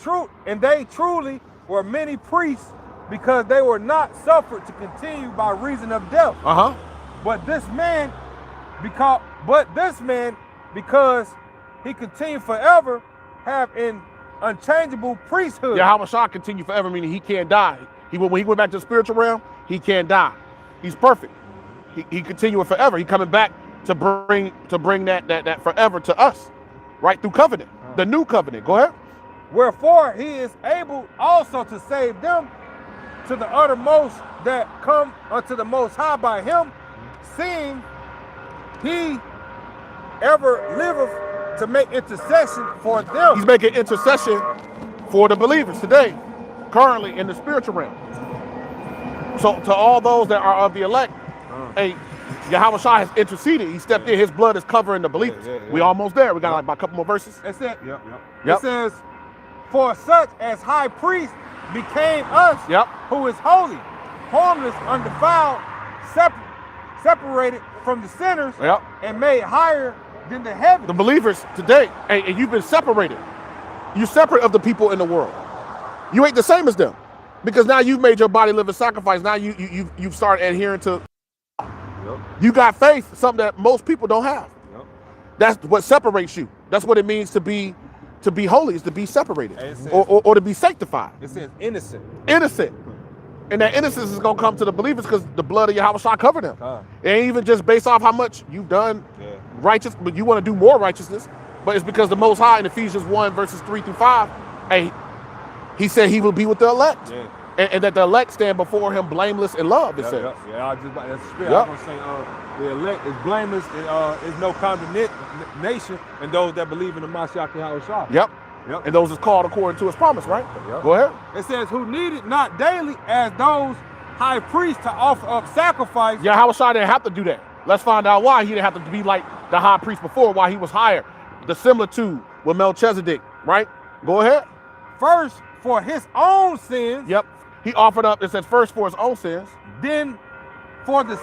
S4: truly were many priests, because they were not suffered to continue by reason of death. But this man, because he continued forever, have an unchangeable priesthood.
S3: Yahawah continue forever, meaning he can't die. When he went back to the spiritual realm, he can't die. He's perfect. He continuing forever. He coming back to bring that forever to us, right, through covenant, the new covenant. Go ahead.
S4: Wherefore he is able also to save them to the uttermost that come unto the Most High by him, seeing he ever liveth to make intercession for them.
S3: He's making intercession for the believers today, currently in the spiritual realm. So to all those that are of the elect, hey, Yahawah has interceded. He stepped in. His blood is covering the believers. We almost there. We got like about a couple more verses.
S4: That's it. It says, for such as high priest became us, who is holy, harmless, undefiled, separated from the sinners, and made higher than the heavens.
S3: The believers today, and you've been separated. You're separate of the people in the world. You ain't the same as them, because now you've made your body live a sacrifice. Now you've started adhering to. You got faith, something that most people don't have. That's what separates you. That's what it means to be holy, is to be separated, or to be sanctified.
S4: It says innocent.
S3: Innocent. And that innocence is going to come to the believers because the blood of Yahawah covered them. It ain't even just based off how much you've done righteous, but you want to do more righteousness. But it's because the Most High in Ephesians 1, verses 3 through 5, he said he will be with the elect. And that the elect stand before him blameless in love, it says.
S4: I was just about that's the spirit. I was going to say, the elect is blameless, and is no condemnation, and those that believe in the Mashiach Yahawah. And those is called according to his promise, right? Go ahead. It says, who needed not daily as those high priests to offer up sacrifice.
S3: Yahawah didn't have to do that. Let's find out why he didn't have to be like the high priest before, why he was higher. The similitude with Melchizedek, right? Go ahead.
S4: First, for his own sins.
S3: He offered up, it says first for his own sins.
S4: Then for the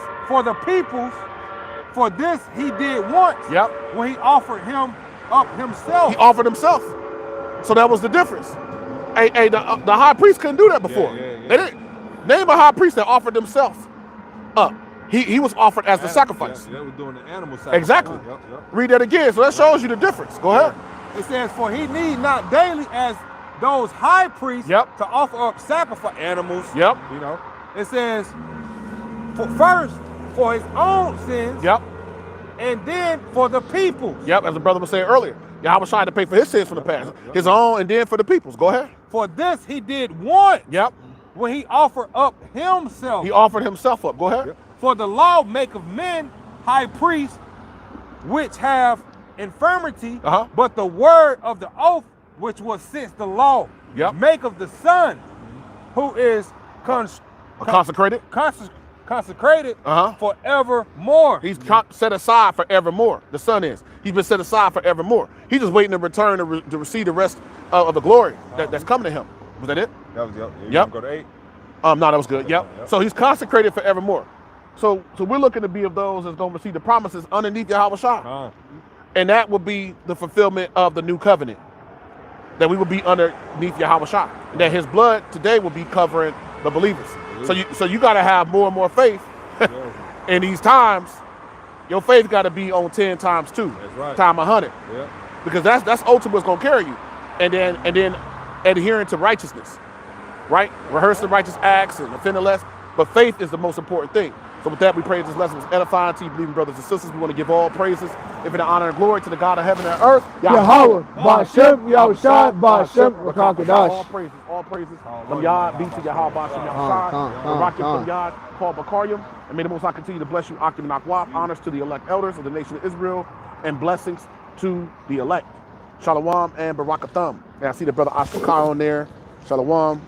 S4: people's, for this he did once. When he offered him up himself. He
S3: offered himself. So that was the difference. The high priest couldn't do that before. They didn't name a high priest that offered themselves up. He was offered as the sacrifice.
S4: They were doing the animal sacrifice.
S3: Exactly. Read that again. So that shows you the difference. Go ahead.
S4: It says, for he need not daily as those high priests to offer up sacrifice animals. You know, it says, first for his own sins. And then for the people.
S3: As the brother was saying earlier, Yahawah tried to pay for his sins from the past, his own, and then for the people's. Go ahead.
S4: For this he did once. When he offered up himself.
S3: He offered himself up. Go ahead.
S4: For the law make of men high priests, which have infirmity, but the word of the oath, which was since the law, make of the Son, who is consecrated forevermore. He's
S3: set aside forevermore. The Son is. He's been set aside forevermore. He's just waiting to return to receive the rest of the glory that's coming to him. Was that it?
S4: That was Go to 8.
S3: No, that was good. So he's consecrated forevermore. So we're looking to be of those that's going to receive the promises underneath Yahawah. And that will be the fulfillment of the new covenant. That we will be underneath Yahawah. That his blood today will be covering the believers. So you got to have more and more faith in these times. Your faith got to be on 10 times 2, time 100. Because that's ultimately what's going to carry you. And then adhering to righteousness, right? Rehearse the righteous acts and offend less. But faith is the most important thing. So with that, we pray this lesson was edifying to you, believing brothers and sisters. We want to give all praises, if in honor and glory, to the God of heaven and earth.
S2: Yahawah, Ba'ashem, Yahushua, Ba'ashem, Rakakadash.
S3: All praises. From Yah, be to Yahawah, Ba'ashem, Yahushua, Barakim from Yah, Paul Bakarium. And may the Most High continue to bless you, Akim and Akwaf. Honors to the elect elders of the nation of Israel, and blessings to the elect. Shalom and Barakatham. And I see the brother Ashtakar on there. Shalom.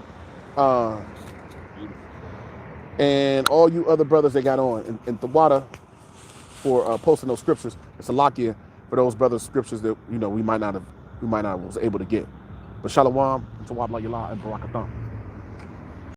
S3: And all you other brothers that got on, and Thawada for posting those scriptures. It's a Salakia for those brothers' scriptures that we might not have was able to get. But Shalom, Tawad La Yalah, and Barakatham.